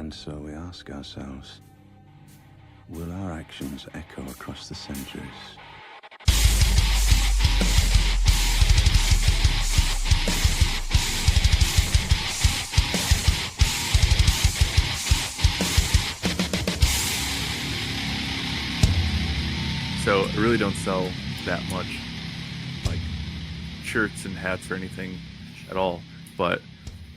And so we ask ourselves, will our actions echo across the centuries? So I really don't sell that much, like shirts and hats or anything at all. But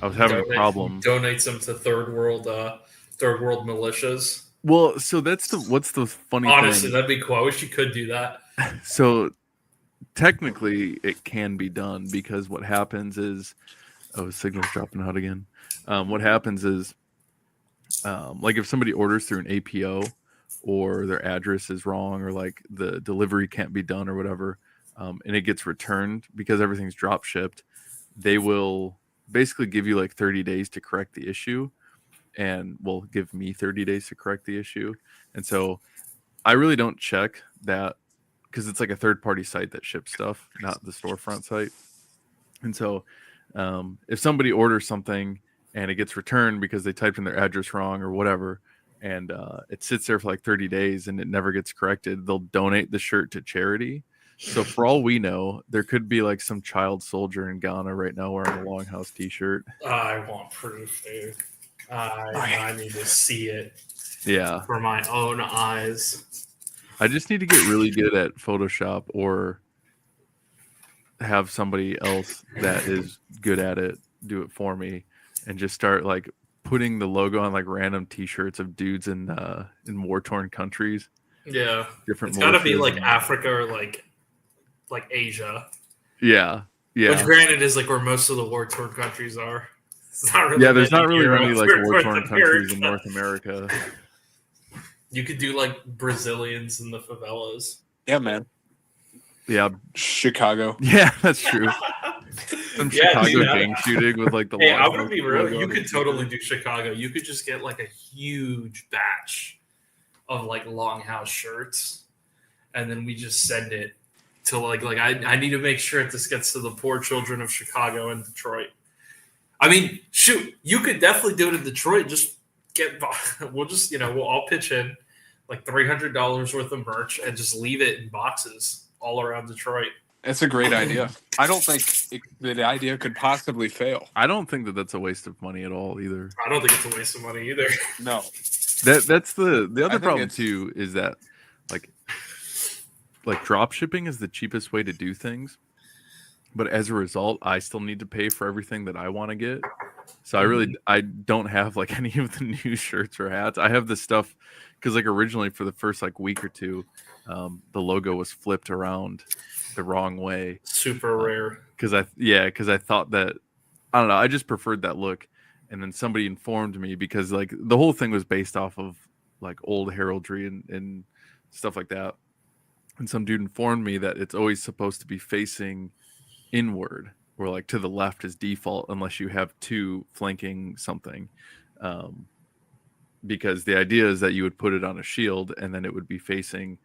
I was having a problem. Donate some to third world militias. Well, so what's the funny thing? Honestly, that'd be cool. I wish you could do that. So technically, it can be done because what happens is, signal's dropping out again. What happens is, like if somebody orders through an APO, or their address is wrong, or like the delivery can't be done or whatever, and it gets returned because everything's drop shipped, they will basically give you like 30 days to correct the issue, and will give me 30 days to correct the issue. And so I really don't check that because it's like a third-party site that ships stuff, not the storefront site. And so if somebody orders something and it gets returned because they typed in their address wrong or whatever, and it sits there for like 30 days and it never gets corrected, they'll donate the shirt to charity. So for all we know, there could be like some child soldier in Ghana right now wearing a Longhouse t-shirt. I want proof, dude. I need to see it. Yeah. For my own eyes. I just need to get really good at Photoshop, or have somebody else that is good at it do it for me, and just start like putting the logo on like random t-shirts of dudes in war-torn countries. Yeah. Different. It's got to be like Africa or like Asia. Yeah. Yeah. Which granted is like where most of the war-torn countries are. It's not really there's not really many like war-torn countries in North America. You could do like Brazilians in the favelas. Yeah, man. Yeah. Chicago. Yeah, that's true. Some Chicago gang shooting with like the. Hey, I'm gonna be real. You could totally do Chicago. You could just get like a huge batch of like Longhouse shirts, and then we just send it to like I need to make sure this gets to the poor children of Chicago and Detroit. I mean, shoot, you could definitely do it in Detroit. Just we'll all pitch in like $300 worth of merch and just leave it in boxes all around Detroit. That's a great idea. I don't think the idea could possibly fail. I don't think that that's a waste of money at all either. I don't think it's a waste of money either. No. That's the other problem too, is that like drop shipping is the cheapest way to do things. But as a result, I still need to pay for everything that I want to get. So I don't have like any of the new shirts or hats. I have the stuff because like originally for the first like week or two, the logo was flipped around the wrong way. Super rare. Because I thought that, I don't know, I just preferred that look. And then somebody informed me, because like the whole thing was based off of like old heraldry and stuff like that. And some dude informed me that it's always supposed to be facing inward, or like to the left is default unless you have two flanking something, because the idea is that you would put it on a shield and then it would be facing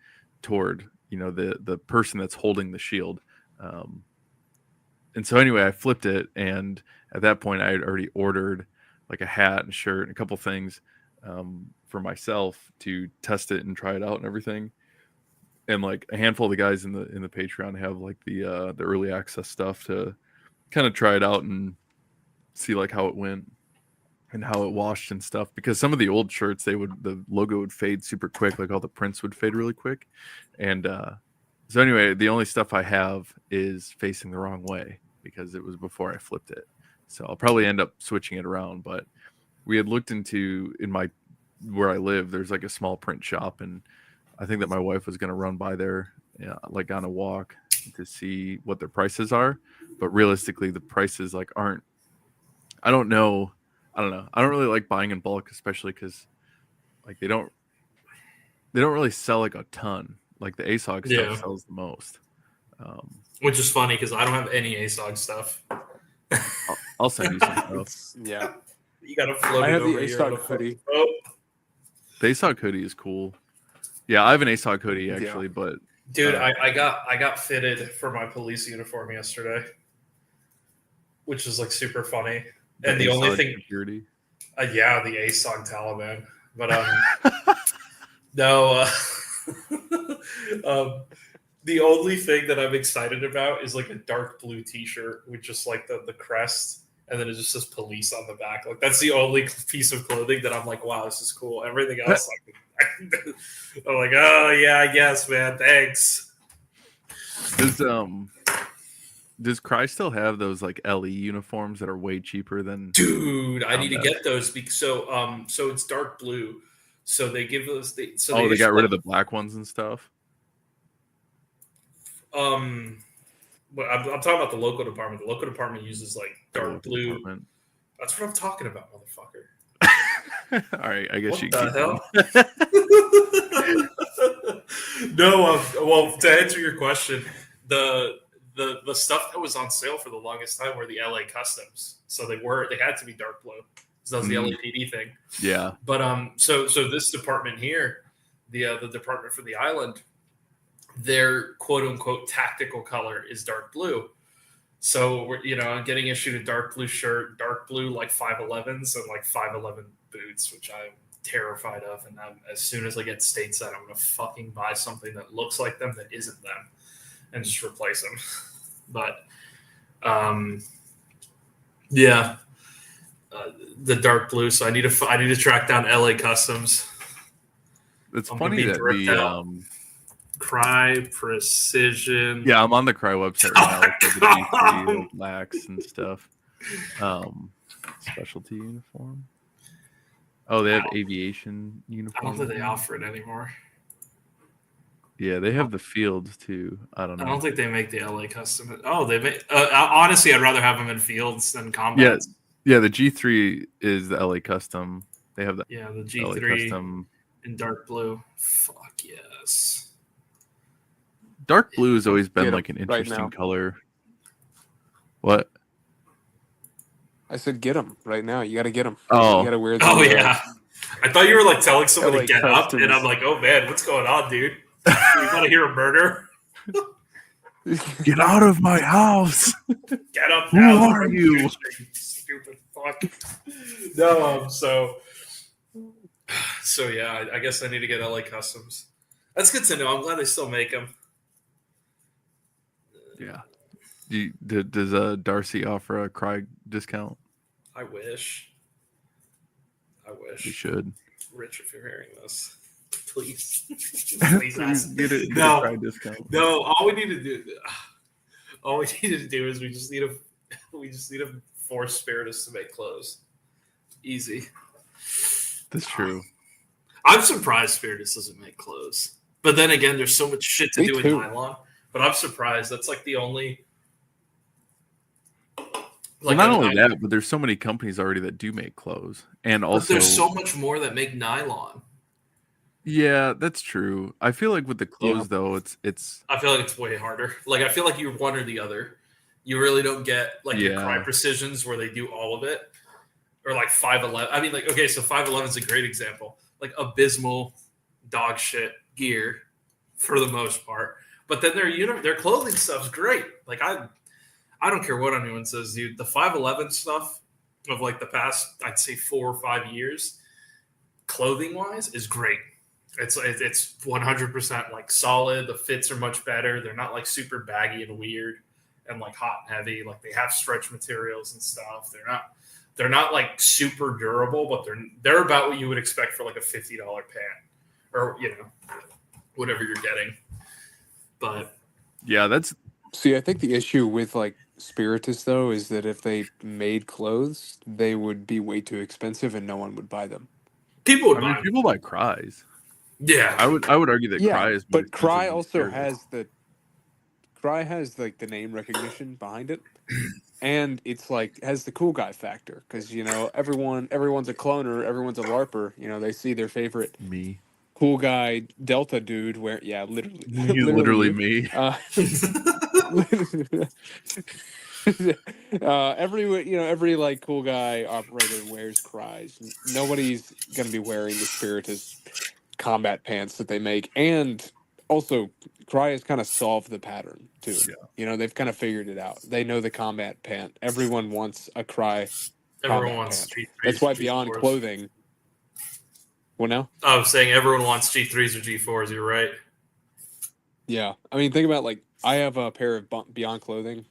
toward the person that's holding the shield. And so anyway, I flipped it, and at that point I had already ordered like a hat and shirt and a couple things for myself to test it and try it out and everything. And like a handful of the guys in the Patreon have like the early access stuff to kind of try it out and see like how it went and how it washed and stuff. Because some of the old shirts, the logo would fade super quick, like all the prints would fade really quick. And so anyway, the only stuff I have is facing the wrong way because it was before I flipped it. So I'll probably end up switching it around. But we had looked into where I live, there's like a small print shop, and I think that my wife was going to run by there, like on a walk, to see what their prices are. But realistically, the prices like aren't. I don't know. I don't really like buying in bulk, especially because like they don't really sell like a ton. Like the ASOG stuff sells the most. Which is funny because I don't have any ASOG stuff. I'll send you some stuff. Yeah, you got to float I it have over the here. ASOG hoodie. Oh. The ASOG hoodie is cool. Yeah, I have an ASOG hoodie actually, but dude, I got fitted for my police uniform yesterday, which is like super funny. And the only thing, security. Yeah, the Ace song Taliban, but no. The only thing that I'm excited about is like a dark blue T-shirt with just like the crest, and then it just says police on the back. Like that's the only piece of clothing that I'm like, wow, this is cool. Everything else, I'm like, oh yeah, I guess, man, thanks. Does Cry still have those like LE uniforms that are way cheaper than? Dude, I need to Combat? get those because so it's dark blue. So they give us They issue, got rid of the black ones and stuff. But I'm talking about the local department. The local department uses like dark Local blue. department. That's what I'm talking about, motherfucker. All right, I guess What you the keep going. hell? No, well, to answer your question, the stuff that was on sale for the longest time were the LA customs. So they had to be dark blue. So that was the LAPD thing. Yeah. But so this department here, the department for the island, their quote unquote tactical color is dark blue. So we're I'm getting issued a dark blue shirt, dark blue like 511s and like 511 boots, which I'm terrified of. And as soon as I get stateside, I'm gonna fucking buy something that looks like them that isn't them, and just replace them. But yeah, the dark blue. So I need to track down LA Customs. It's I'm funny that the Cry Precision. yeah, I'm on the Cry website right now. With the G3 like lax and stuff. Specialty uniform. Oh, they have aviation uniform. I don't think they offer it anymore. Yeah, they have the fields too. I don't know. I don't think they make the LA custom. Oh, they make. Honestly, I'd rather have them in fields than combat. Yeah, the G3 is the LA custom. They have the the LA G3 custom in dark blue. Fuck yes. Dark blue has always been Get 'em like an right interesting now. color. What? I said get them right now. You got to get them. Oh. You got to wear the, Oh yeah. I thought you were like telling someone LA to get up, Customs. and I'm like, oh man, what's going on, dude? You want to hear a murder? Get out of my house! Get up Who now. are you? Stupid fuck. No, so yeah, I guess I need to get LA Customs. That's good to know. I'm glad they still make them. Yeah. Does Darcy offer a Cry discount? I wish. You should. Rich, if you're hearing this, please, please ask. Get a No. Cry discount. No, all we need to do is we just need to force Spiritus to make clothes. Easy. That's true. I'm surprised Spiritus doesn't make clothes. But then again, there's so much shit to Me do too. in nylon. But I'm surprised. That's like the only. Well, not only that, but there's so many companies already that do make clothes, and But also there's so much more that make nylon. yeah, that's true. I feel like with the clothes though, it's I feel like it's way harder. Like I feel like you're one or the other. You really don't get like your Cry Precisions where they do all of it, or like 511. I mean, like okay, so 511 is a great example. Like abysmal dog shit gear for the most part, but then their clothing stuff's great. Like I don't care what anyone says, dude. The 511 stuff of like the past, I'd say 4 or 5 years, clothing wise, is great. It's 100% like solid. The fits are much better. They're not like super baggy and weird and like hot and heavy. Like they have stretch materials and stuff. They're not like super durable, but they're about what you would expect for like a $50 pant or whatever you're getting. But yeah, that's See, I think the issue with like Spiritus though is that if they made clothes, they would be way too expensive and no one would buy them. people would I buy mean, them. people buy Cries. Yeah, I would argue that Cry is more but Cry expensive than also Spiritus. Cry has like the name recognition behind it, and it's like has the cool guy factor because everyone's a cloner, everyone's a LARPer. They see their favorite Me. cool guy Delta dude where literally Literally me. Every like cool guy operator wears Cries. Nobody's gonna be wearing the Spiritus combat pants that they make, and also Cry has kind of solved the pattern too. They've kind of figured it out. They know the combat pant. Everyone wants a Cry Everyone combat wants pants. G3s. That's why or Beyond G4s. Clothing. Well, now, I was saying everyone wants G3s or G4s. You're right. yeah. I mean, think about like I have a pair of Beyond Clothing.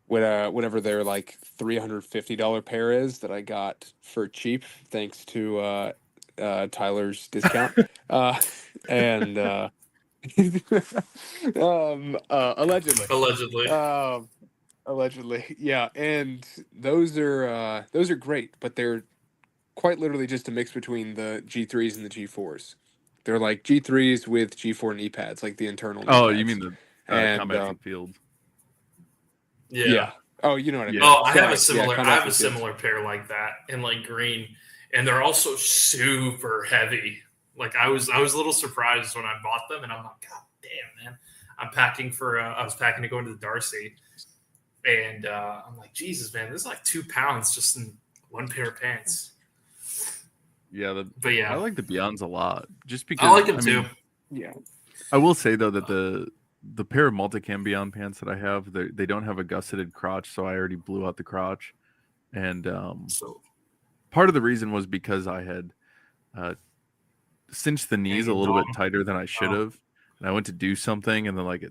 Whatever their like $350 pair is that I got for cheap thanks to Tyler's discount. And allegedly. Allegedly. Allegedly, yeah, and those are great, but they're quite literally just a mix between the G3s and the G4s. They're like G3s with G4 knee pads, like the internal knee Oh, pads. you mean the And Combat Team Field? Yeah. yeah. Oh, you know what I mean. Oh, I have Sorry. a similar. Yeah, I have a Combat Team Fields. similar pair like that in like green, and they're also super heavy. Like I was a little surprised when I bought them, and I'm like, God damn, man! I'm packing for. I was packing to go into the Darcy, and I'm like, Jesus, man, this is like 2 pounds just in one pair of pants. Yeah, But yeah, I like the Beyonds a lot, just because I like them too. mean, Yeah. I will say though that the pair of multicam Beyond pants that I have, they don't have a gusseted crotch, so I already blew out the crotch, and So part of the reason was because I had cinched the knees a Hanging little bit dong. tighter than I should Oh. have, and I went to do something, and then like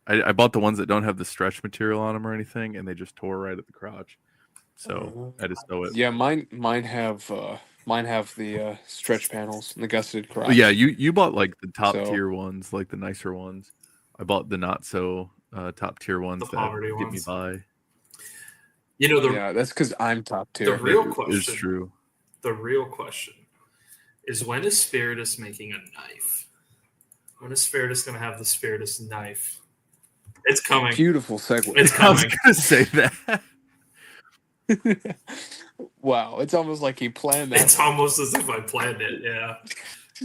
I bought the ones that don't have the stretch material on them or anything, and they just tore right at the crotch, so I had to sew it. Yeah, mine have the stretch panels and the gusseted crotch. But yeah, you bought like the top So- tier ones, like the nicer ones. I bought the not so top tier ones The that poverty get me ones. by. you know yeah, that's because I'm top the tier. real It's question. true. The real question is when is Spiritus making a knife? When is Spiritus going to have the Spiritus knife? It's coming. Beautiful segue. It's I was coming. gonna say that. Wow, it's almost like he planned that. It's almost as if I planned it. Yeah,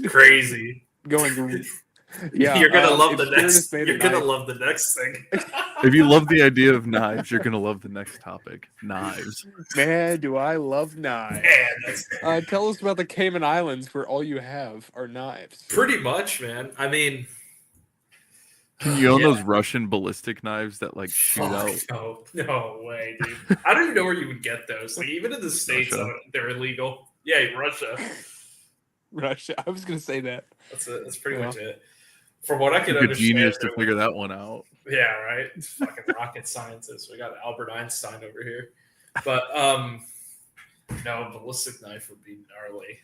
crazy. Going. Yeah, you're gonna love if the Spiritus next. made a You're gonna knife- love the next thing. If you love the idea of knives, you're gonna love the next topic, knives. Man, do I love knives. Man, that's Tell us about the Cayman Islands where all you have are knives. pretty much, man. I mean, Can you own Yeah. those Russian ballistic knives that like shoot out? no way, dude. I don't even know where you would get those. Like even in the States, Russia. they're illegal. Yeah, Russia. Russia. I was going to say that. That's it. That's pretty Yeah. much it. From what I can Took a understand, genius to they're- figure that one out. Yeah, right. It's fucking rocket scientists. We got Albert Einstein over here. But no, ballistic knife would be gnarly.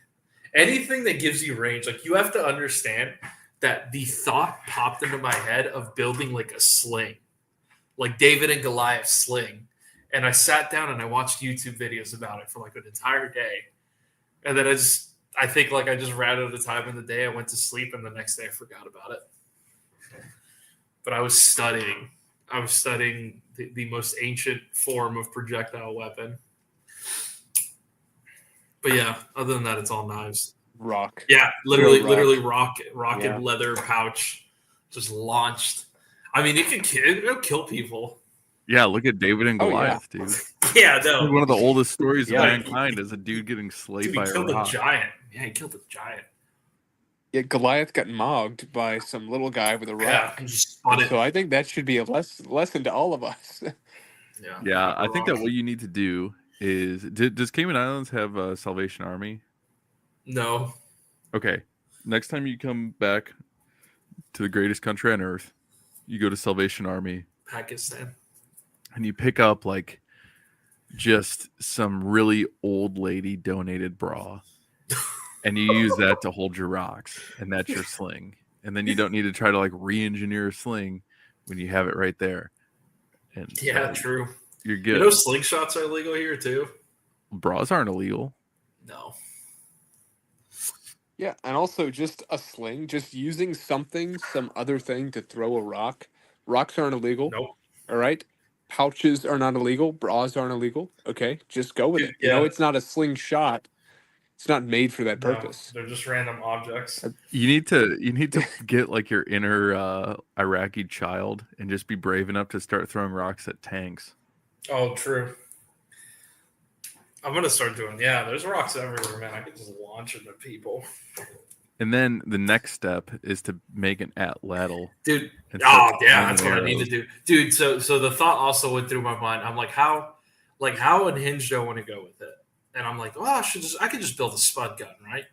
Anything that gives you range, like you have to understand that the thought popped into my head of building like a sling, like David and Goliath sling. And I sat down and I watched YouTube videos about it for like an entire day. And then I think like I just ran out of time in the day. I went to sleep and the next day I forgot about it. But I was studying. I was studying the most ancient form of projectile weapon. But yeah, other than that, it's all knives. Rock. Yeah, literally rock. rocket Yeah. leather pouch, just launched. I mean, it'll kill people. Yeah, look at David and Oh, yeah. Goliath, dude. Yeah, Like no. one of the oldest stories Yeah. of mankind is a dude getting slayed Dude, he by a killed a rock. giant. Yeah, he killed a giant. Yeah, Goliath got mogged by some little guy with a Yeah, rock. and just spun it. So I think that should be a lesson to all of us. Yeah, Yeah, I think that what you need to do is does Cayman Islands have a Salvation Army? No. Okay. Next time you come back to the greatest country on earth, you go to Salvation Army Pakistan. and you pick up like just some really old lady donated bra and you use that to hold your rocks, and that's your sling. And then you don't need to try to like re-engineer a sling when you have it right there. And Yeah, true. you're You good. know, slingshots are illegal here too. Bras aren't illegal. No. Yeah, and also just a sling, just using something, some other thing to throw a rock. Rocks aren't illegal. Nope. All right. Pouches are not illegal. Bras aren't illegal. Okay, just go with it. You Yeah. know, it's not a slingshot. It's not made for that No, purpose. they're just random objects. You need to get like your inner Iraqi child and just be brave enough to start throwing rocks at tanks. Oh, true. I'm gonna start doing. Yeah, there's rocks everywhere, man. I could just launch into people, And then the next step is to make an atlatl. dude. and Oh, start yeah, throwing that's what I need to arrows. do, dude. So the thought also went through my mind. I'm like, how, Like, how unhinged do I want to go with it? And I'm like, well, I could just build a spud gun, right?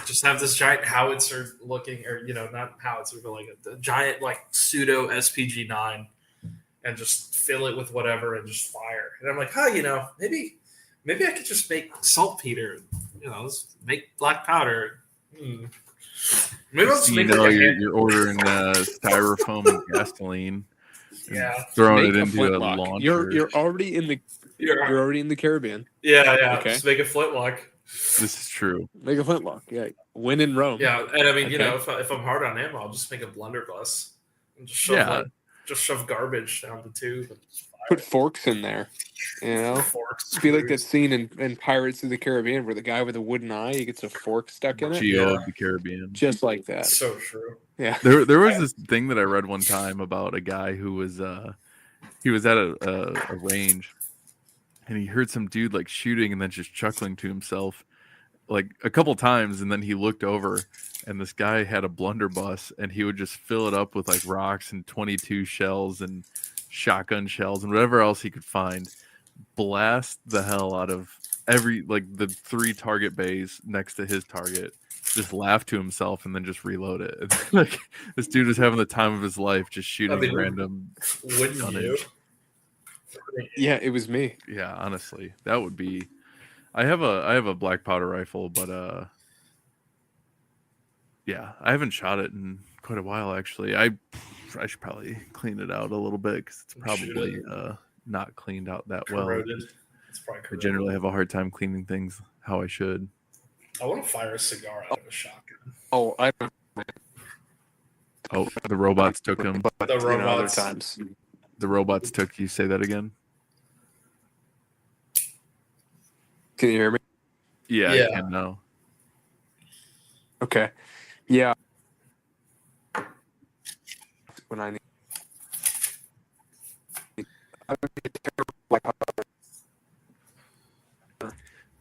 Just have this giant howitzer looking, or not howitzer, but like a giant like pseudo SPG-9, and just fill it with whatever and just fire. And I'm like, maybe I could just make saltpeter. Let's make black powder. Maybe I'll just make you're ordering styrofoam and gasoline. Yeah, throwing Make it a into a flintlock. launcher. You're already in the Caribbean. Yeah. Okay. Just make a flintlock. This is true. Make a flintlock. Yeah, win in Rome. Yeah, and I mean, Okay. if I'm hard on ammo, I'll just make a blunderbuss and just shove garbage down the tube. And Put forks in there. forks. Just be like that scene in Pirates of the Caribbean where the guy with a wooden eye, he gets a fork stuck in it. Geo of the Caribbean. Just like that. So true. Yeah. There was this thing that I read one time about a guy who was he was at a range, and he heard some dude like shooting and then just chuckling to himself like a couple times, and then he looked over and this guy had a blunderbuss, and he would just fill it up with like rocks and 22 shells and shotgun shells and whatever else he could find, blast the hell out of the 3 target bays next to his target, just laugh to himself, and then just reload it. Like, this dude was having the time of his life just shooting random Wouldn't you? dunnage. Yeah, it was me. Yeah, honestly, that would be. I have a black powder rifle, but yeah, I haven't shot it in quite a while actually. I should probably clean it out a little bit because it's probably not cleaned out that Corroded. well. It's probably I corroded. generally have a hard time cleaning things how I should. I want to fire a cigar out of a shotgun. Oh, I don't Oh, the robots took him. but The other robots. times. The robots took you. Say that again. Can you hear me? Yeah, Yeah. I can now. Okay. Yeah. When I need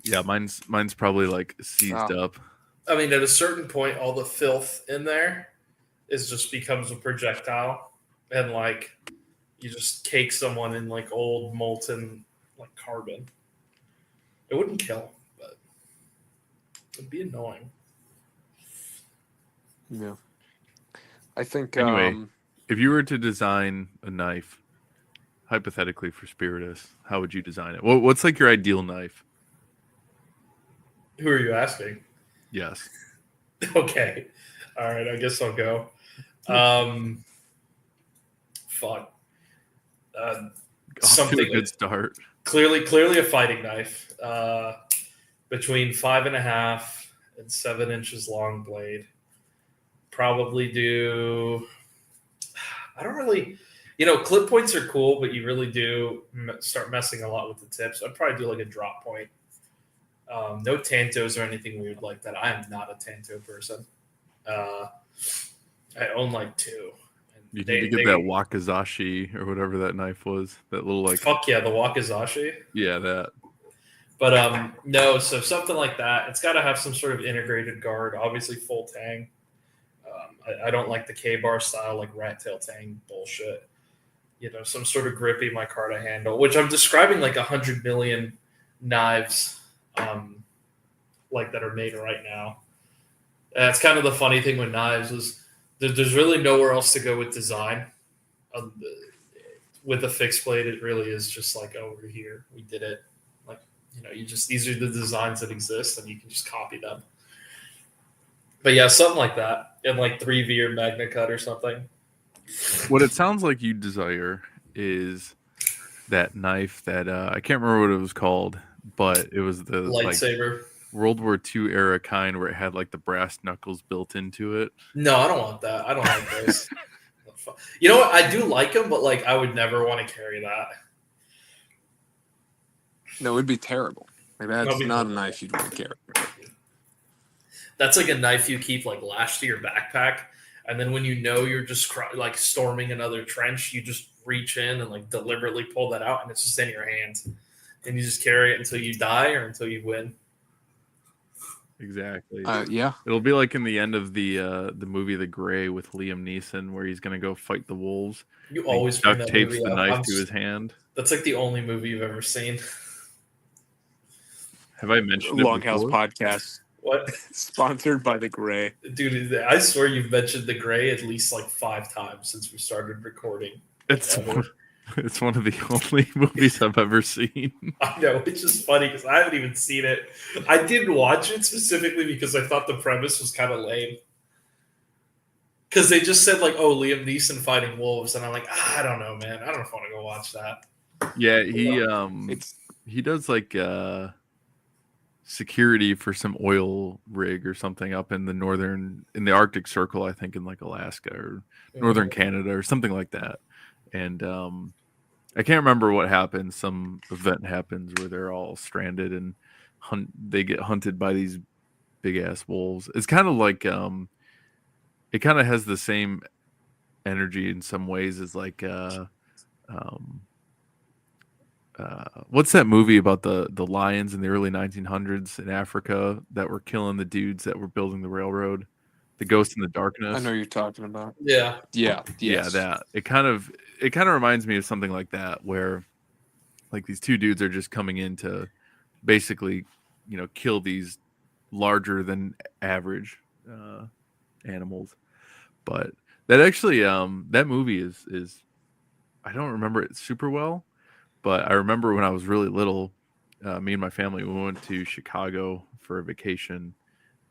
Yeah, mine's probably like seized up. I mean, at a certain point, all the filth in there just becomes a projectile, and like you just cake someone in like old molten like carbon. It wouldn't kill them, but it'd be annoying. Yeah. I think Anyway. If you were to design a knife, hypothetically for Spiritus, how would you design it? What's like your ideal knife? Who are you asking? Yes. Okay. All right. I guess I'll go. Fuck. Off Something to a good start. clearly a fighting knife. Between 5.5 and 7 inches long blade. Probably do. I don't really. Clip points are cool, but you really do start messing a lot with the tips. I'd probably do like a drop point. No Tantos or anything weird like that. I am not a Tanto person. I own like 2. And You need to get that Wakizashi or whatever that knife was. That little like. Fuck yeah, the Wakizashi. Yeah, that. But no, so something like that. It's got to have some sort of integrated guard. Obviously, full tang. I don't like the K-bar style, like rat tail tang bullshit. Some sort of grippy micarta handle, which I'm describing like 100 million knives, like that are made right now. That's kind of the funny thing with knives is there's really nowhere else to go with design. With a fixed blade, it really is just like, oh, we're here, we did it. Like, these are the designs that exist, and you can just copy them. But yeah, something like that, in like 3V or Magna Cut or something. What it sounds like you desire is that knife that I can't remember what it was called, but it was the Lightsaber. like, World War II era kind where it had like the brass knuckles built into it. No, I don't want that. I don't like those. You know what? I do like them, but like I would never want to carry that. No, it'd be terrible. Like, that's That'd be not a terrible. knife you'd want to carry. That's like a knife you keep like lashed to your backpack, and then when you're just like storming another trench, you just reach in and like deliberately pull that out, and it's just in your hands, and you just carry it until you die or until you win. exactly. Yeah. It'll be like in the end of the movie The Gray with Liam Neeson, where he's gonna go fight the wolves. You He always bring duct that tapes movie the up. knife to his hand. That's like the only movie you've ever seen. Have I mentioned it Longhouse before? Podcast What? sponsored by the Gray. Dude, I swear you've mentioned The Gray at least like 5 times since we started recording. It's one of the only movies I've ever seen. I know, it's just funny because I haven't even seen it. I didn't watch it specifically because I thought the premise was kind of lame. Because they just said like, "Oh, Liam Neeson fighting wolves," and I'm like, I don't know, man. I don't know if I want to go watch that. Yeah, It's he does like security for some oil rig or something up in the Arctic Circle, I think in like Alaska or northern Canada or something like that. And I can't remember what happens. Some event happens where they're all stranded and they get hunted by these big ass wolves. It's kind of like it kind of has the same energy in some ways as like what's that movie about the lions in the early 1900s in Africa that were killing the dudes that were building the railroad? The Ghost in the Darkness. I know you're talking about. Yeah. Yeah. Yeah, Yes. that. It kind of reminds me of something like that, where like these two dudes are just coming in to basically, kill these larger than average animals. But that actually that movie is I don't remember it super well, but I remember when I was really little, me and my family, we went to Chicago for a vacation.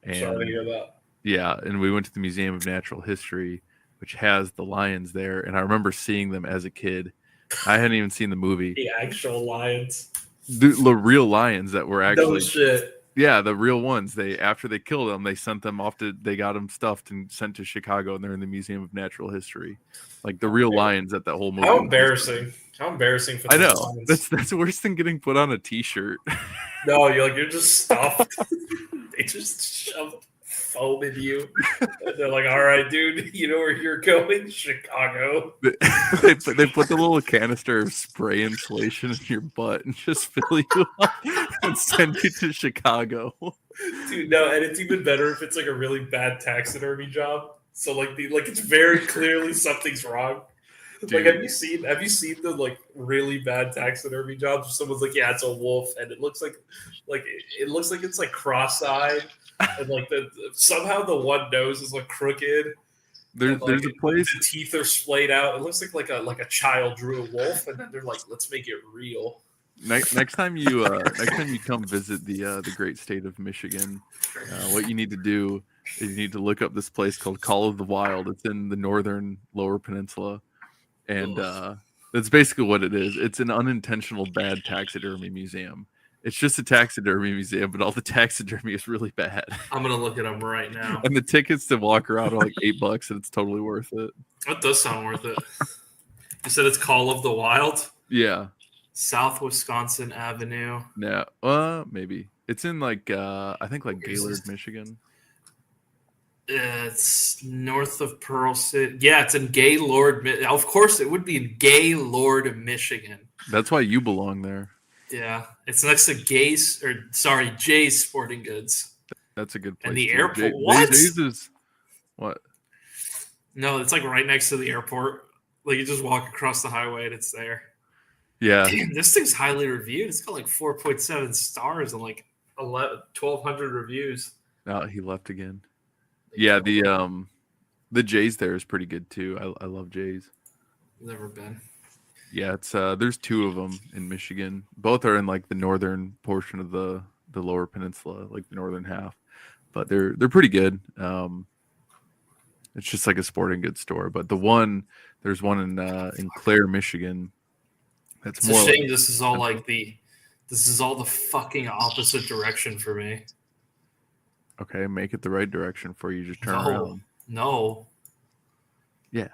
And Sorry to hear that. yeah, and we went to the Museum of Natural History, which has the lions there, and I remember seeing them as a kid. I hadn't even seen the movie. The actual lions. The real lions that were No actually, shit. yeah, the real ones. After they killed them, they sent them off they got them stuffed and sent to Chicago, and they're in the Museum of Natural History, like the real lions that whole movie. How was. embarrassing! How embarraing for I those know lions. that's worse than getting put on a T-shirt. No, you're just stuffed. They just shoved foam in you. And they're like, "All right, dude, you know where you're going? Chicago." they put the little canister of spray insulation in your butt and just fill you up and send you to Chicago. Dude, no, and it's even better if it's like a really bad taxidermy job. So like it's very clearly something's wrong. Dude. Like have you seen the like really bad taxidermy jobs where someone's like, yeah, it's a wolf, and it looks like it looks like it's like cross-eyed, and like somehow the one nose is like crooked. There's a place. The teeth are splayed out. It looks like a child drew a wolf, and then they're like, let's make it real. Next time you come visit the great state of Michigan, what you need to do is you need to look up this place called Call of the Wild. It's in the northern Lower Peninsula, and that's basically what it is. It's an unintentional bad taxidermy museum. It's just a taxidermy museum, but all the taxidermy is really bad. I'm gonna look at them right now. And the tickets to walk around are like $8, and it's totally worth it. That does sound worth it. You said it's Call of the Wild? Yeah. South Wisconsin Avenue. No, maybe it's in like I think like Gaylord, Michigan. It's north of Pearl City. Yeah, it's in Gaylord. Of course, it would be in Gaylord, Michigan. That's why you belong there. Yeah, it's next to Jay's Sporting Goods. That's a good place. And the too. airport. What? Jay's is what? No, it's like right next to the airport. Like you just walk across the highway and it's there. Yeah. Damn, this thing's highly reviewed. It's got like 4.7 stars and like 1,200 reviews. Oh, he left again. Yeah, the Jay's there is pretty good too. I love Jay's. Never been. Yeah, it's there's 2 of them in Michigan. Both are in like the northern portion of the Lower Peninsula, like the northern half. But they're pretty good. It's just like a sporting goods store. But there's one in Clare, Michigan. That's It's more. a shame this is all the fucking opposite direction for me. Okay, make it the right direction for you. Just turn around. No. Yeah.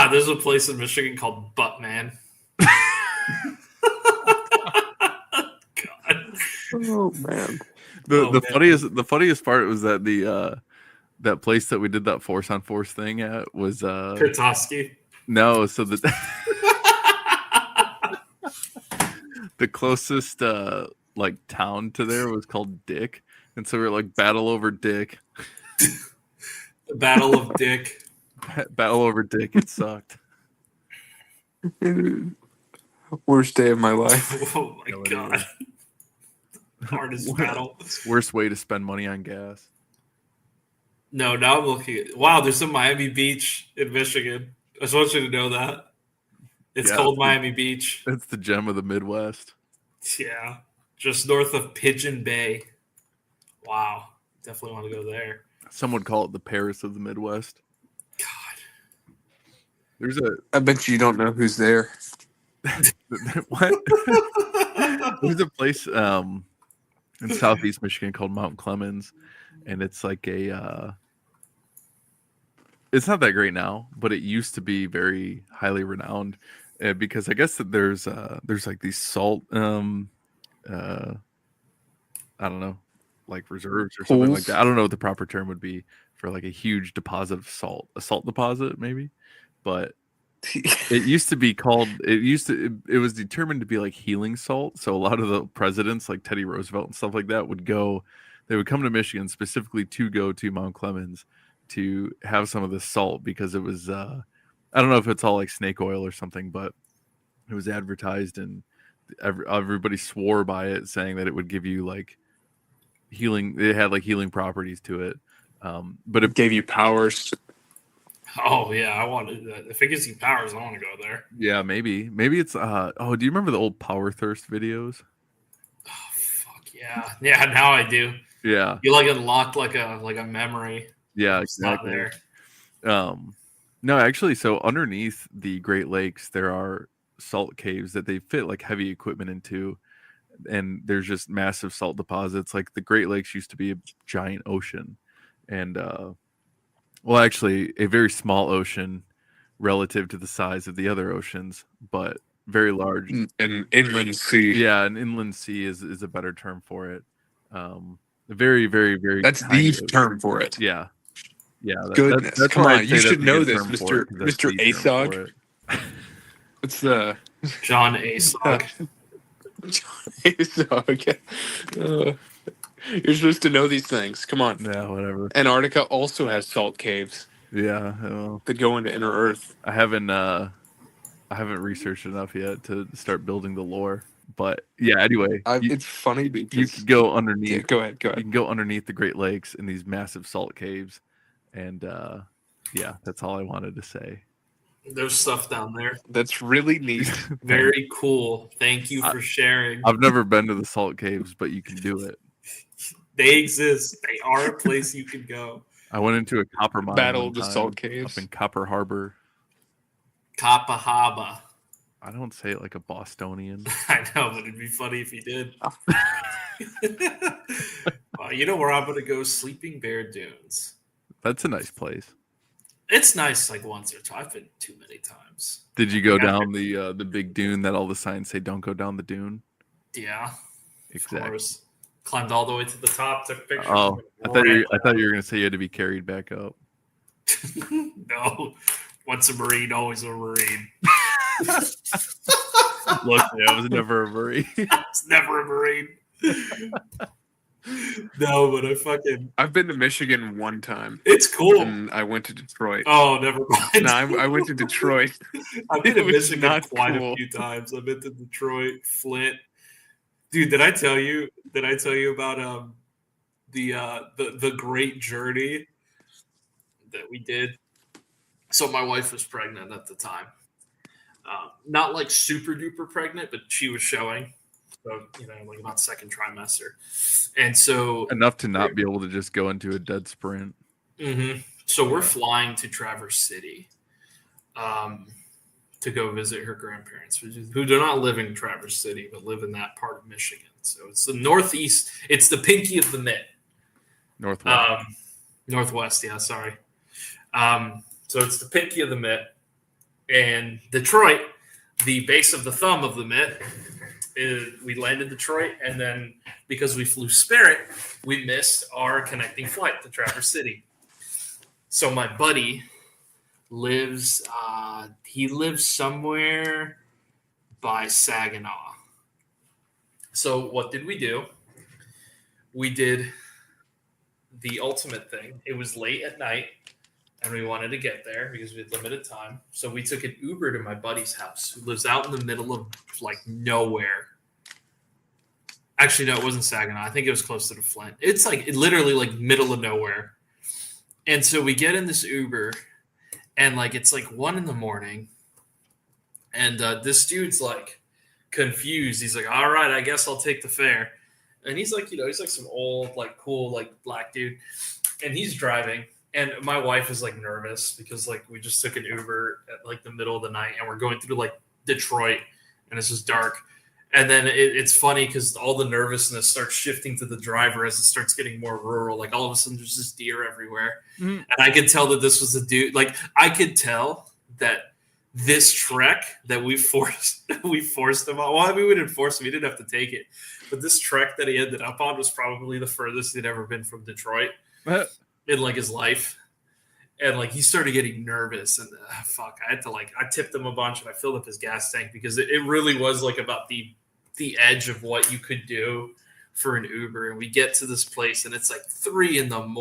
There's a place in Michigan called Buttman. God. Oh man. The funniest part was that that place that we did that force on force thing at was Kurtowski. no, so the closest like town to there was called Dick, and so we were like battle over Dick, The Battle of Dick. battle over Dick. It sucked. Worst day of my life. Oh my No, it god. is. Hardest battle. Worst way to spend money on gas. No, now I'm looking at. Wow, there's a Miami Beach in Michigan. I just want you to know that. It's Yeah. called Miami Beach. It's the gem of the Midwest. Yeah. Just north of Pigeon Bay. Wow. Definitely want to go there. Some would call it the Paris of the Midwest. God. There's a I bet you don't know who's there. what? There's a place in southeast Michigan called Mount Clemens, and it's like a it's not that great now, but it used to be very highly renowned because I guess that there's like these salt I don't know, like reserves or something like Pools? that. I don't know what the proper term would be for like a huge deposit of salt, a salt deposit maybe, but it used to be called. It was determined to be like healing salt. So a lot of the presidents, like Teddy Roosevelt and stuff like that, would go. They would come to Michigan specifically to go to Mount Clemens to have some of this salt because it was. I don't know if it's all like snake oil or something, but it was advertised and everybody swore by it, saying that it would give you like healing. It had like healing properties to it. But it Gave you powers. Oh, yeah. I want to. If it gives you powers, I want to go there. yeah, maybe it's. Oh, do you remember the old Power Thirst videos? Oh, fuck yeah. Yeah, now I do. Yeah. You like unlocked like a memory. Yeah, It's not exactly. there. No, actually, so underneath the Great Lakes, there are salt caves that they fit like heavy equipment into, and there's just massive salt deposits. Like the Great Lakes used to be a giant ocean, and well, actually, a very small ocean relative to the size of the other oceans, but very large. An inland sea. Yeah, an inland sea is a better term for it. Very, very, very. That's tiny the ocean. term for it. Yeah. Yeah, Goodness, that's come why on, I'd say you that's should a know good this, term for it, 'cause that's Mr. the term for ASOG. it. It's the John Asog. ASOG. You're supposed to know these things. Come on. Yeah, whatever. Antarctica also has salt caves Yeah, well, that go into inner Earth. I haven't researched enough yet to start building the lore. But yeah, anyway, It's funny you because can go yeah, underneath. go ahead. You can go underneath the Great Lakes in these massive salt caves, and yeah, that's all I wanted to say. There's stuff down there. That's really neat. Very cool. Thank you for sharing. I've never been to the salt caves, but you can do it. They exist. They are a place you can go. I went into a copper mine Battle one of the time Salt up Caves. in Copper Harbor. Kapahaba. I don't say it like a Bostonian. I know, but it'd be funny if you did. You know where I'm going to go? Sleeping Bear Dunes. That's a nice place. It's nice like once or twice. I've been too many times. Did you go Yeah. down the big dune that all the signs say don't go down the dune? Yeah, of Exactly. course. Climbed all the way to the top, took pictures. Oh, I thought you were gonna say you had to be carried back up. No. Once a Marine, always a Marine. Look, I was never a Marine. I was never a Marine. No, but I've been to Michigan one time, it's cool. and I went to Detroit. Oh, never mind. No, I went to Detroit. I've been to It was Michigan not quite cool. a few times. I've been to Detroit, Flint. Dude, did I tell you about the great journey that we did? So my wife was pregnant at the time. Not like super duper pregnant, but she was showing. So, like about second trimester. And so Enough to not be able to just go into a dead sprint. mhm. So we're flying to Traverse City to go visit her grandparents, who do not live in Traverse City, but live in that part of Michigan. So it's the northeast. It's the pinky of the mitt. Northwest. Northwest, yeah, sorry. So it's the pinky of the mitt. And Detroit, the base of the thumb of the mitt, we landed Detroit, and then because we flew Spirit, we missed our connecting flight to Traverse City. So my buddy lives somewhere by Saginaw. So what did we do? We did the ultimate thing. It was late at night, and we wanted to get there because we had limited time. So we took an Uber to my buddy's house, who lives out in the middle of like nowhere. Actually, no, it wasn't Saginaw. I think it was closer to Flint. It's like literally like middle of nowhere. And so we get in this Uber, and like it's like 1 a.m, and this dude's like confused. He's like, "All right, I guess I'll take the fare." And he's like, he's like some old, like cool, like black dude, and he's driving. And my wife is like nervous because like we just took an Uber at like the middle of the night, and we're going through like Detroit, and it's just dark. And then it's funny because all the nervousness starts shifting to the driver as it starts getting more rural. Like all of a sudden, there's just deer everywhere, and I could tell that this was a dude. Like I could tell that this trek that we forced him on. Well, I mean, we didn't force him; he didn't have to take it. But this trek that he ended up on was probably the furthest he'd ever been from Detroit in like his life. And like he started getting nervous, and fuck, I had to like I tipped him a bunch, and I filled up his gas tank because it really was like about the edge of what you could do for an Uber. And we get to this place, and it's like 3 a.m,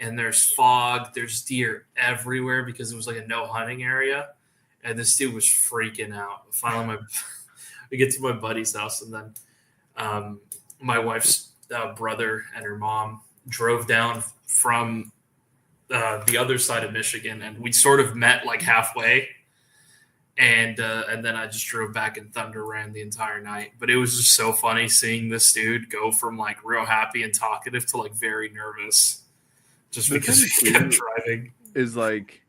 and there's fog, there's deer everywhere because it was like a no hunting area, and this dude was freaking out. Finally, we get to my buddy's house, and then my wife's brother and her mom drove down from the other side of Michigan, and we sort of met like halfway, and then I just drove back and thunder ran the entire night. But it was just so funny seeing this dude go from like real happy and talkative to like very nervous, just because he kept driving. Is like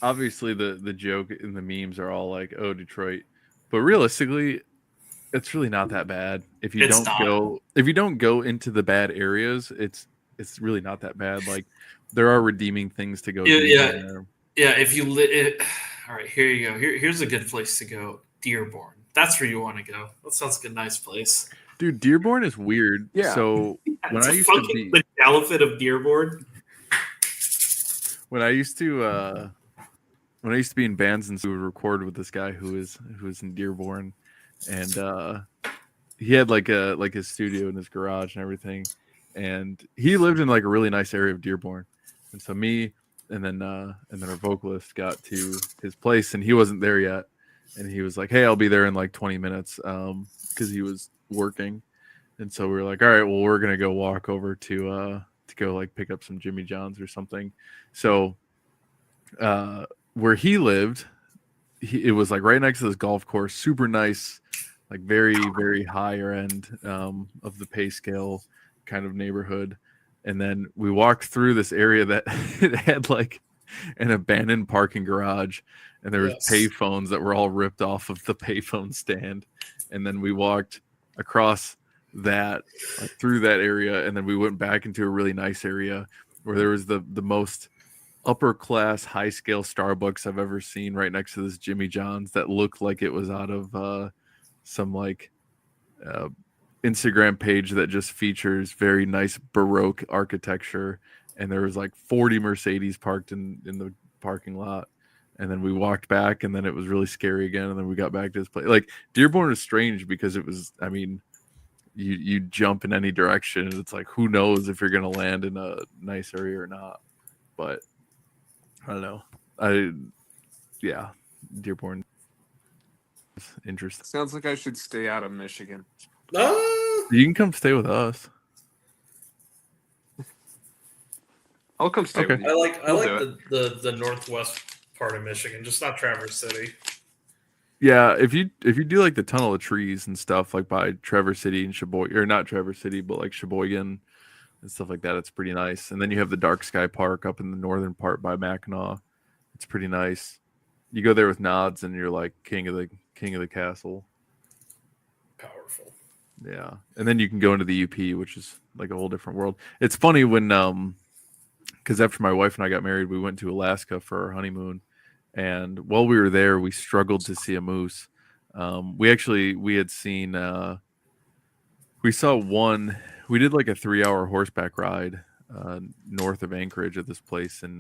obviously the joke and the memes are all like, oh, Detroit, but realistically, it's really not that bad if you don't go into the bad areas. It's really not that bad. Like there are redeeming things to go. Yeah. If you all right, here you go. Here's a good place to go. Dearborn. That's where you want to go. That sounds like a nice place. Dude, Dearborn is weird. Yeah. So when I used to be the caliphate of Dearborn. When I used to be in bands, and so we would record with this guy who was in Dearborn, and he had like his studio in his garage and everything, and he lived in like a really nice area of Dearborn, and so me and then our vocalist got to his place, and he wasn't there yet, and he was like, "Hey, I'll be there in like 20 minutes," because he was working, and so we were like, "All right, well, we're gonna go walk over to go like pick up some Jimmy John's or something," so where he lived, it was like right next to this golf course, super nice, like very, very higher end of the pay scale kind of neighborhood. And then we walked through this area that it had like an abandoned parking garage, and there was payphones that were all ripped off of the payphone stand. And then we walked across that, like, through that area, and then we went back into a really nice area where there was the most upper class high scale Starbucks I've ever seen right next to this Jimmy John's that looked like it was out of some like Instagram page that just features very nice Baroque architecture, and there was like 40 Mercedes parked in the parking lot. And then we walked back, and then it was really scary again, and then we got back to this place. Like Dearborn is strange because it was, I mean, you jump in any direction, and it's like, who knows if you're gonna land in a nice area or not. But I don't know. Dearborn is interesting. Sounds like I should stay out of Michigan. You can come stay with us. I'll come stay with you. I like the northwest part of Michigan, just not Traverse City. Yeah, if you do like the Tunnel of Trees and stuff, like by Traverse City and Sheboygan, or not Traverse City, but like Sheboygan and stuff like that, it's pretty nice. And then you have the Dark Sky Park up in the northern part by Mackinac. It's pretty nice. You go there with nods, and you're like king of the castle. Powerful. Yeah, and then you can go into the UP, which is like a whole different world. It's funny when because after my wife and I got married, we went to Alaska for our honeymoon, and while we were there, we struggled to see a moose. We had seen we saw one. We did like a 3-hour horseback ride north of Anchorage at this place in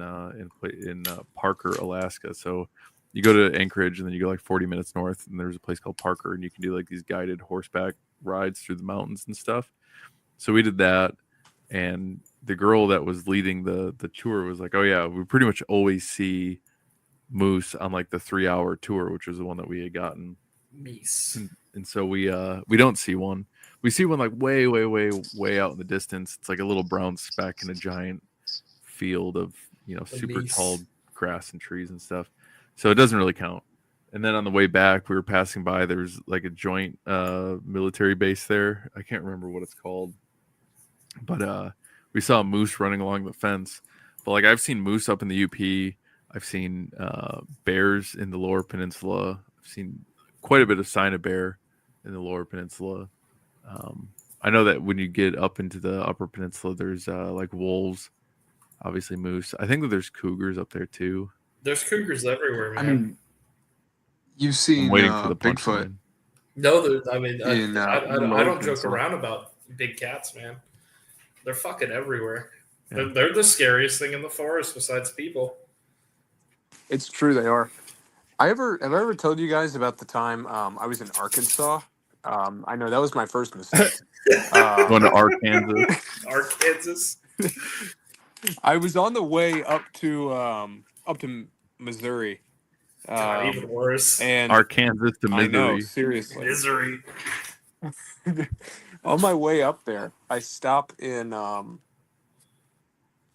Parker, Alaska. So you go to Anchorage, and then you go like 40 minutes north, and there's a place called Parker, and you can do like these guided horseback rides through the mountains and stuff. So we did that, and the girl that was leading the tour was like, "Oh yeah, we pretty much always see moose on like the 3-hour tour," which was the one that we had gotten. Meese. And so we don't see one. We see one like way out in the distance. It's like a little brown speck in a giant field of super meese. tall grass and trees and stuff. So it doesn't really count. And then on the way back, we were passing by. There's like a joint military base there. I can't remember what it's called, but we saw a moose running along the fence. But like I've seen moose up in the UP. I've seen bears in the Lower Peninsula. I've seen quite a bit of sign of bear in the Lower Peninsula. I know that when you get up into the Upper Peninsula, there's like wolves, obviously moose. I think that there's cougars up there too. There's cougars everywhere, man. I mean, you've I'm seen waiting for the Bigfoot punchline. No, I mean, in I the Lower don't joke Peninsula. around about big cats, man. They're fucking everywhere. Yeah. They're the scariest thing in the forest besides people. It's true, they are. Have I ever told you guys about the time I was in Arkansas? I know that was my first mistake. Going to Arkansas. Arkansas. I was on the way up to Missouri. God, even worse. And Arkansas to I know, Missouri. seriously. Misery. On my way up there, I stop in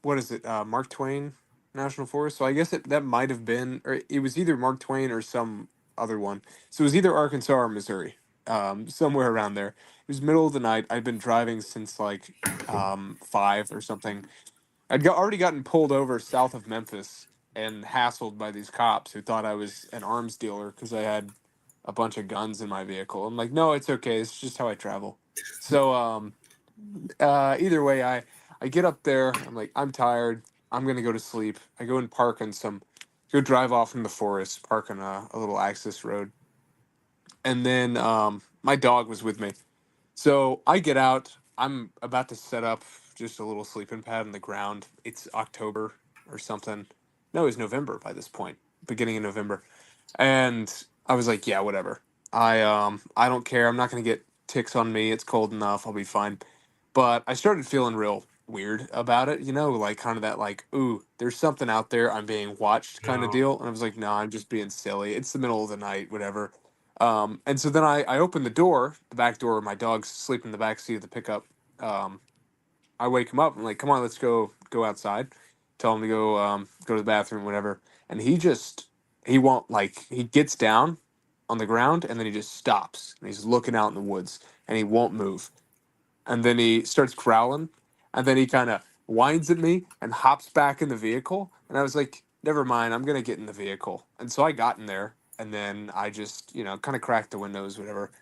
what is it? Mark Twain National Forest. So I guess that might have been, or it was either Mark Twain or some other one. So it was either Arkansas or Missouri, somewhere around there. It was middle of the night. I'd been driving since like 5 or something. Already gotten pulled over south of Memphis and hassled by these cops who thought I was an arms dealer because I had a bunch of guns in my vehicle. I'm like, no, it's okay. It's just how I travel. So either way, I get up there. I'm like, I'm tired. I'm gonna go to sleep. I go and park on go drive off in the forest, park on a little access road, and then my dog was with me. So I get out. I'm about to set up just a little sleeping pad on the ground. It's October or something. No, it was November by this point, beginning of November. And I was like, yeah, whatever. I don't care. I'm not going to get ticks on me. It's cold enough. I'll be fine. But I started feeling real weird about it, like kind of that like, ooh, there's something out there. I'm being watched kind of No. deal. And I was like, no, I'm just being silly. It's the middle of the night, whatever. And so then I opened the back door. My dog's sleeping in the back seat of the pickup. I wake him up. I'm like, come on, let's go outside. Tell him to go to the bathroom, whatever. And he won't, like, he gets down on the ground and then he just stops. And he's looking out in the woods and he won't move. And then he starts growling and then he kind of whines at me and hops back in the vehicle. And I was like, never mind, I'm going to get in the vehicle. And so I got in there and then I just, kind of cracked the windows, whatever.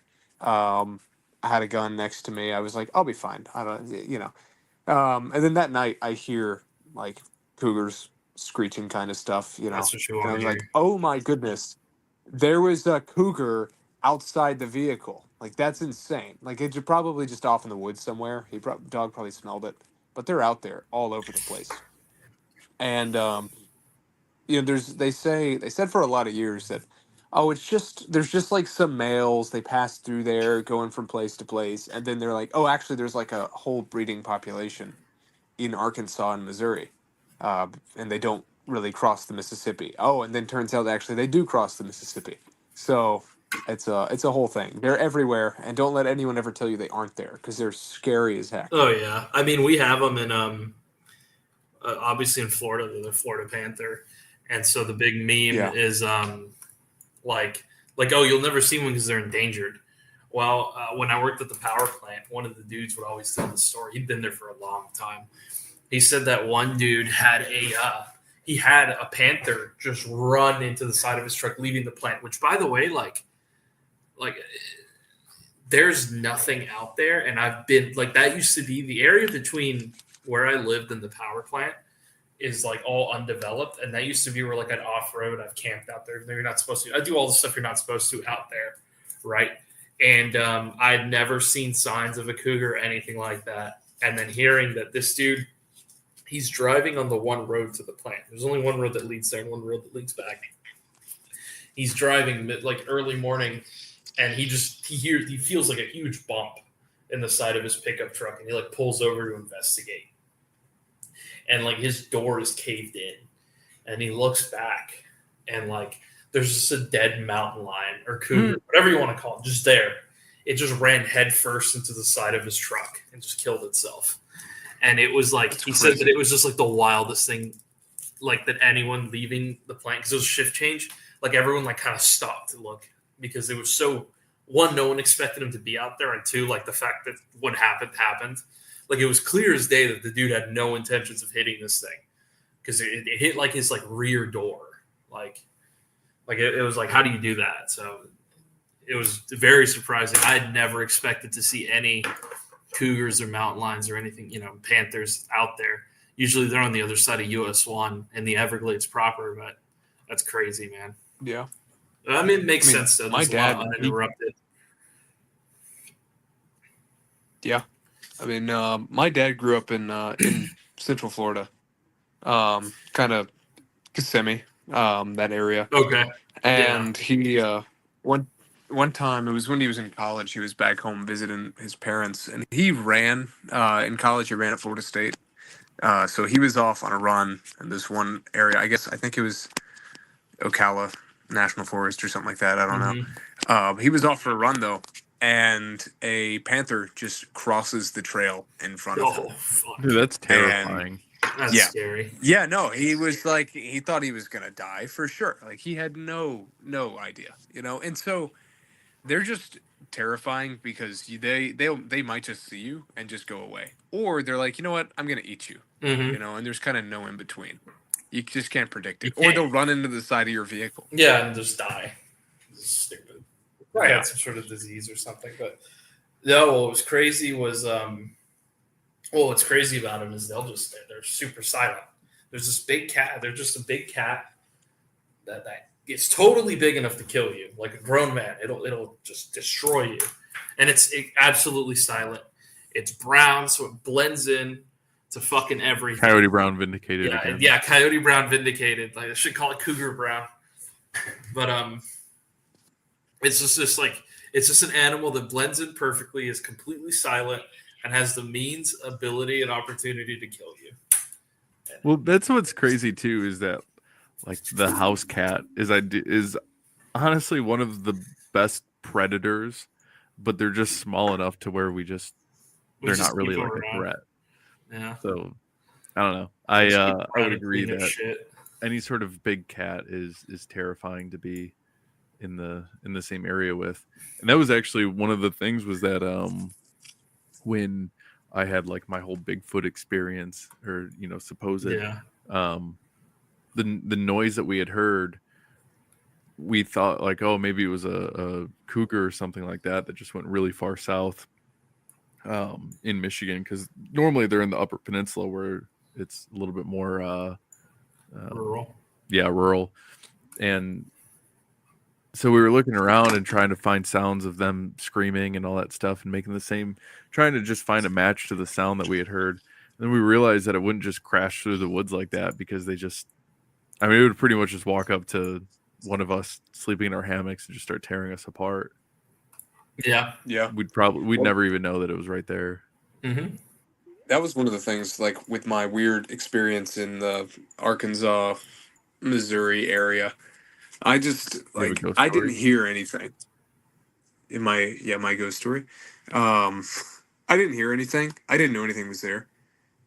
I had a gun next to me. I was like, I'll be fine. I don't, and then that night I hear like cougars screeching kind of stuff, That's what you And I want was to like, hear. oh my goodness, there was a cougar outside the vehicle. Like, that's insane. Like, it's probably just off in the woods somewhere. Dog probably smelled it, but they're out there all over the place. And they said for a lot of years that, oh, there's just like some males, they pass through there going from place to place, and then they're like, oh, actually there's like a whole breeding population in Arkansas and Missouri, and they don't really cross the Mississippi. Oh, and then turns out actually they do cross the Mississippi. So it's a whole thing. They're everywhere, and don't let anyone ever tell you they aren't there because they're scary as heck. Oh yeah, I mean we have them in obviously in Florida, the Florida Panther, and so the big meme is like oh, you'll never see one because they're endangered. Well, when I worked at the power plant, one of the dudes would always tell the story. He'd been there for a long time. He said that one dude had a panther just run into the side of his truck, leaving the plant. Which, by the way, like there's nothing out there, and I've been like that used to be the area between where I lived and the power plant is like all undeveloped, and that used to be where like I'd off road. I've camped out there. You're not supposed to. I do all the stuff you're not supposed to out there, right? And I'd never seen signs of a cougar or anything like that. And then hearing that this dude, he's driving on the one road to the plant. There's only one road that leads there and one road that leads back. He's driving like early morning, and he feels like a huge bump in the side of his pickup truck, and he like pulls over to investigate, and like his door is caved in, and he looks back, and like there's just a dead mountain lion or cougar, whatever you want to call it, just there. It just ran headfirst into the side of his truck and just killed itself. And it was like, he said that it was just like the wildest thing, like that anyone leaving the plant, because it was shift change, like everyone like kind of stopped to look, because it was so, one, no one expected him to be out there, and two, like the fact that what happened. Like it was clear as day that the dude had no intentions of hitting this thing, because it hit like his like rear door. Like it was like, how do you do that? So it was very surprising. I had never expected to see any cougars or mountain lions or anything, panthers out there. Usually they're on the other side of US 1 in the Everglades proper, but that's crazy, man. Yeah. I mean, it makes sense, though. My dad, uninterrupted. Yeah. I mean, my dad grew up in Central Florida, kind of Kissimmee, that area. Okay. And he one time, it was when he was in college, he was back home visiting his parents, and he ran in college. He ran at Florida State, so he was off on a run in this one area. I think it was Ocala National Forest or something like that. I don't know. He was off for a run though, and a panther just crosses the trail in front of him. Fuck. Dude, that's terrifying. That's scary. Yeah, no, he was like, he thought he was gonna die for sure. Like he had no idea, and so they're just terrifying because they might just see you and just go away, or they're like, you know what, I'm gonna eat you, and there's kind of no in between. You just can't predict it, or they'll run into the side of your vehicle. Yeah, and just die. It's stupid. Right. Had some sort of disease or something. But no, what was crazy was what's crazy about them is they're super silent. There's this big cat. They're just a big cat that it's totally big enough to kill you, like a grown man. It'll just destroy you, and it's absolutely silent. It's brown, so it blends in to fucking everything. Coyote Brown vindicated. Yeah, Coyote Brown vindicated. Like I should call it Cougar Brown, but it's just an animal that blends in perfectly, is completely silent, and has the means, ability, and opportunity to kill you. Well, that's what's crazy too, is that like the house cat is honestly one of the best predators, but they're just small enough to where they're not really like a threat. Yeah. So I don't know. I would agree that any sort of big cat is terrifying to be in the same area with. And that was actually one of the things, was that when I had like my whole Bigfoot experience, or supposed the noise that we had heard, we thought like, oh, maybe it was a cougar or something like that just went really far south in Michigan, because normally they're in the Upper Peninsula where it's a little bit more rural. Yeah, rural. And so we were looking around and trying to find sounds of them screaming and all that stuff, and trying to just find a match to the sound that we had heard. And then we realized that it wouldn't just crash through the woods like that, because it would pretty much just walk up to one of us sleeping in our hammocks and just start tearing us apart. Yeah. We'd never even know that it was right there. Mm-hmm. That was one of the things, like with my weird experience in the Arkansas, Missouri area. I just I didn't hear anything in my ghost story. I didn't hear anything. I didn't know anything was there.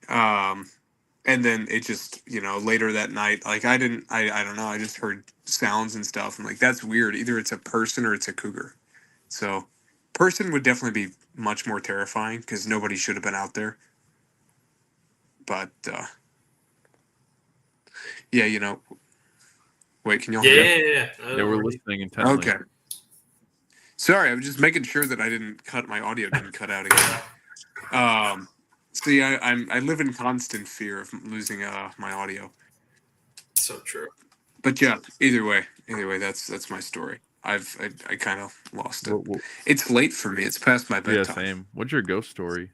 And then it just, later that night, like I don't know. I just heard sounds and stuff. I'm like, that's weird. Either it's a person or it's a cougar. So person would definitely be much more terrifying, because nobody should have been out there. But, yeah, wait, can y'all hear me? Yeah. Yeah, we're listening intently. Okay. Sorry, I was just making sure that my audio didn't cut out again. See, I live in constant fear of losing my audio. So true. But yeah, either way, that's my story. I kind of lost it. Well, it's late for me. It's past my bedtime. Yeah, same. What's your ghost story?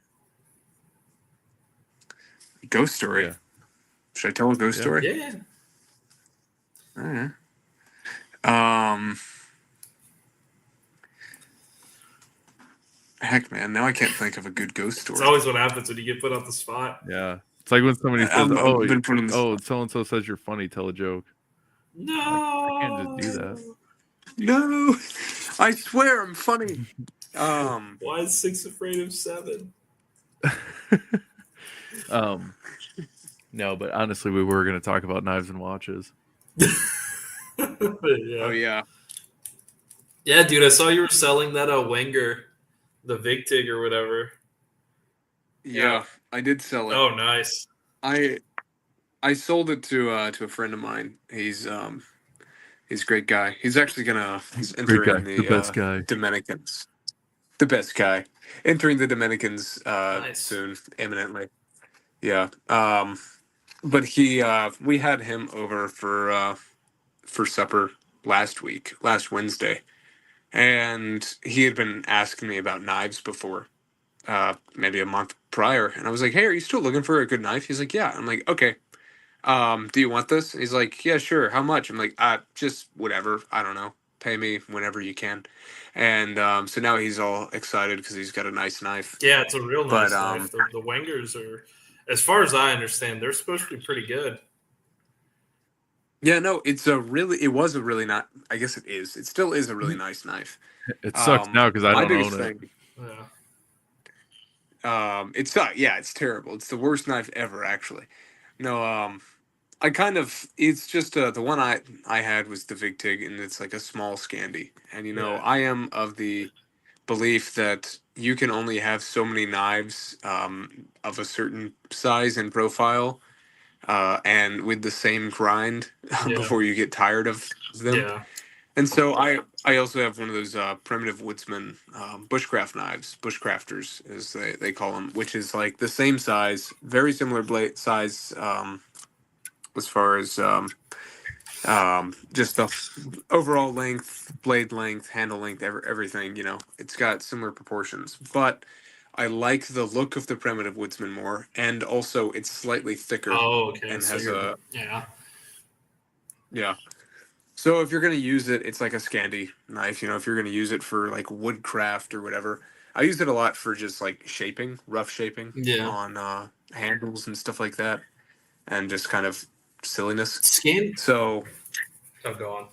Ghost story? Yeah. Should I tell a ghost story? Yeah. All right. Heck, man, now I can't think of a good ghost It's story. always what happens when you get put on the spot. Yeah. It's like when somebody says, I've been put on the oh, spot. so and so says you're funny, tell a joke. No, I can't just do that. No, I swear I'm funny. Why is 6 afraid of 7? No, but honestly, we were going to talk about knives and watches. Oh yeah, Yeah, dude, I saw you were selling that Wenger, the VigTig or whatever. yeah. I did sell it. Oh, nice. I sold it to a friend of mine. He's a great guy. He's actually he's entering the best guy. Dominicans. The best guy. Entering the Dominicans Nice. soon, imminently. Yeah. But we had him over for supper last Wednesday, and he had been asking me about knives before, maybe a month prior, and I was like, "Hey, are you still looking for a good knife?" He's like, "Yeah." I'm like, "Okay. Do you want this?" He's like, "Yeah, sure. How much?" I'm like, just whatever. I don't know. Pay me whenever you can." And so now he's all excited because he's got a nice knife. Yeah, it's a real But, nice knife. The Wengers are, as far as I understand, they're supposed to be pretty good. Yeah, no, it was a really not. I guess it is. It still is a really nice knife. It sucks now because I my don't biggest own it. thing. Yeah. It's not. Yeah, it's terrible. It's the worst knife ever, actually. No, I kind of. It's just the one I had was the VigTig, and it's like a small Scandi. And Yeah. I am of the belief that you can only have so many knives of a certain size and profile, and with the same grind Yeah. before you get tired of them. Yeah. And so I also have one of those primitive woodsman bushcraft knives, bushcrafters as they call them, which is like the same size, very similar blade size as far as just the overall length, blade length, handle length, everything. It's got similar proportions, but I like the look of the primitive woodsman more, and also it's slightly thicker Oh, okay. and So has yeah. yeah. So if you're gonna use it, it's like a Scandi knife. If you're gonna use it for like woodcraft or whatever, I use it a lot for just like shaping, rough shaping Yeah. on handles and stuff like that, and just kind of silliness. Skin. So Oh, go on.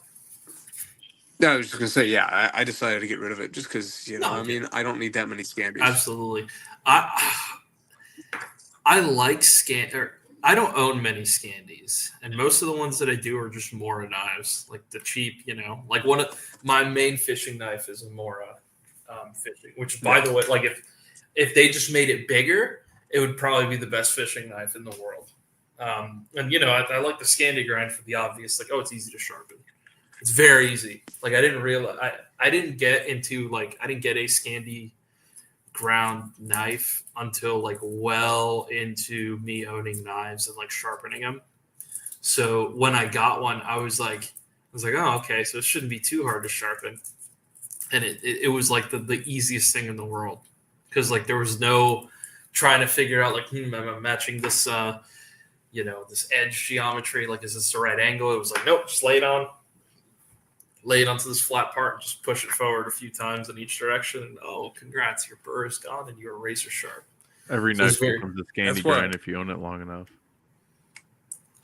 yeah, I was just gonna say, yeah, I decided to get rid of it just because No, I mean, I don't need that many Scandis. Absolutely. I like I don't own many Scandies, and most of the ones that I do are just Mora knives, like the cheap, like one of my main fishing knife is a Mora fishing, which by the way, like if they just made it bigger, it would probably be the best fishing knife in the world. And I like the Scandi grind for the obvious, like, oh, it's easy to sharpen. It's very easy. Like I didn't realize I didn't get a Scandi ground knife until like well into me owning knives and like sharpening them. So when I got one, I was like, oh, okay, so it shouldn't be too hard to sharpen. And it was like the easiest thing in the world because like there was no trying to figure out like, am I matching this, this edge geometry? Like, is this the right angle? It was like, nope, just lay it onto this flat part and just push it forward a few times in each direction. And oh, congrats, your burr is gone and you're razor sharp. Every knife becomes a Scandi grind if you own it long enough.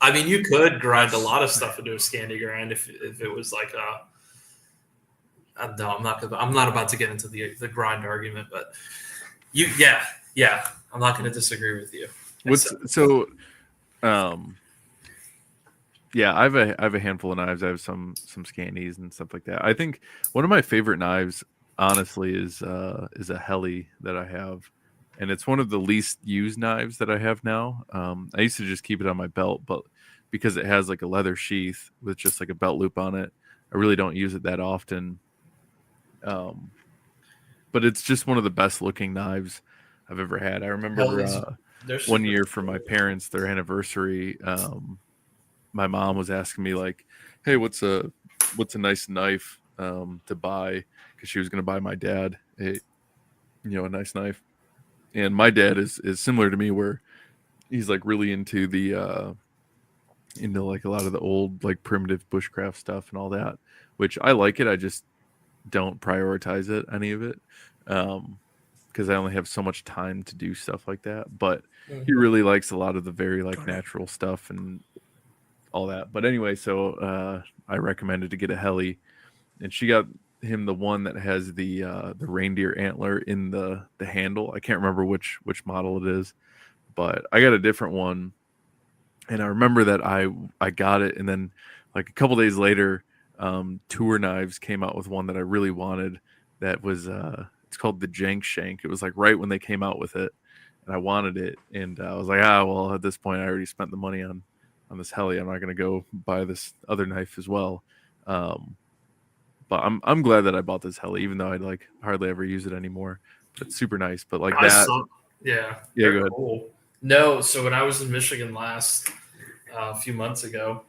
I mean, you could grind a lot of stuff into a Scandi grind if it was like no, I'm not about to get into the grind argument, but yeah, I'm not going to disagree with you. Yeah, I have a handful of knives. I have some Scandis and stuff like that. I think one of my favorite knives, honestly, is a Heli that I have, and it's one of the least used knives that I have now. I used to just keep it on my belt, but because it has like a leather sheath with just like a belt loop on it, I really don't use it that often. But it's just one of the best looking knives I've ever had. I remember one year for my parents, their anniversary. My mom was asking me like, "Hey, what's a nice knife to buy?" Because she was going to buy my dad a nice knife. And my dad is similar to me, where he's like really into into like a lot of the old like primitive bushcraft stuff and all that, which I like it. I just don't prioritize any of it. because I only have so much time to do stuff like that. But he Mhm. really likes a lot of the very like natural stuff and all that. But anyway, so I recommended to get a heli, and she got him the one that has the reindeer antler in the handle. I can't remember which model it is, but I got a different one, and I remember that I got it, and then like a couple days later, Tour Knives came out with one that I really wanted. That was it's called the Jank Shank. It was like right when they came out with it, and I wanted it, and I was like, well, at this point, I already spent the money on this heli. I'm not gonna go buy this other knife as well. But I'm glad that I bought this heli, even though I'd like hardly ever use it anymore. But it's super nice. But like I that, saw, yeah, yeah, go they're ahead. cool. No, so when I was in Michigan last a few months ago,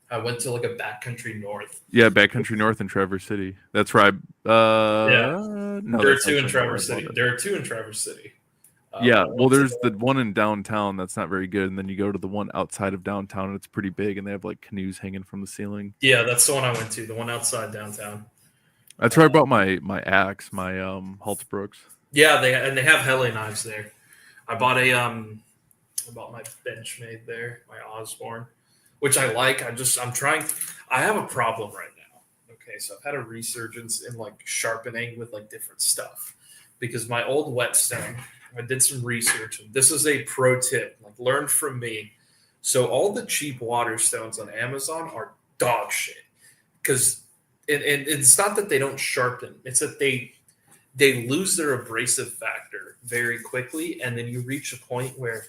I went to like a backcountry north. Yeah, Backcountry North in Traverse City. That's right. No, There are that's two in actually not where I Traverse bought City. it. There are two in Traverse City. Yeah, But I well, went to there's the one in downtown that's not very good, and then you go to the one outside of downtown, and it's pretty big, and they have like canoes hanging from the ceiling. yeah, that's the one I went to. The one outside downtown. That's where I bought my axe, my Haltbrooks. Yeah, they have heli knives there. I bought I bought my Benchmade there, my Osborne, which I like. I'm trying. I have a problem right now. Okay, so I've had a resurgence in like sharpening with like different stuff because my old whetstone. I did some research, and this is a pro tip. Like, learn from me. So all the cheap water stones on Amazon are dog shit because and it's not that they don't sharpen; it's that they lose their abrasive factor very quickly, and then you reach a point where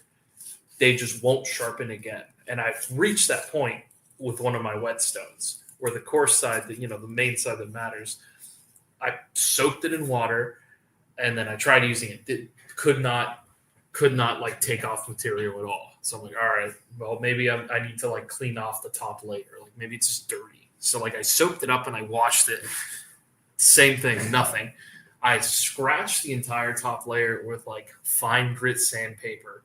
they just won't sharpen again. And I've reached that point with one of my whetstones, where the coarse side, the main side that matters, I soaked it in water, and then I tried using it. It could not like take off material at all. So I'm like, all right, well maybe I need to like clean off the top layer. Like maybe it's just dirty. So like I soaked it up and I washed it. Same thing, nothing. I scratched the entire top layer with like fine grit sandpaper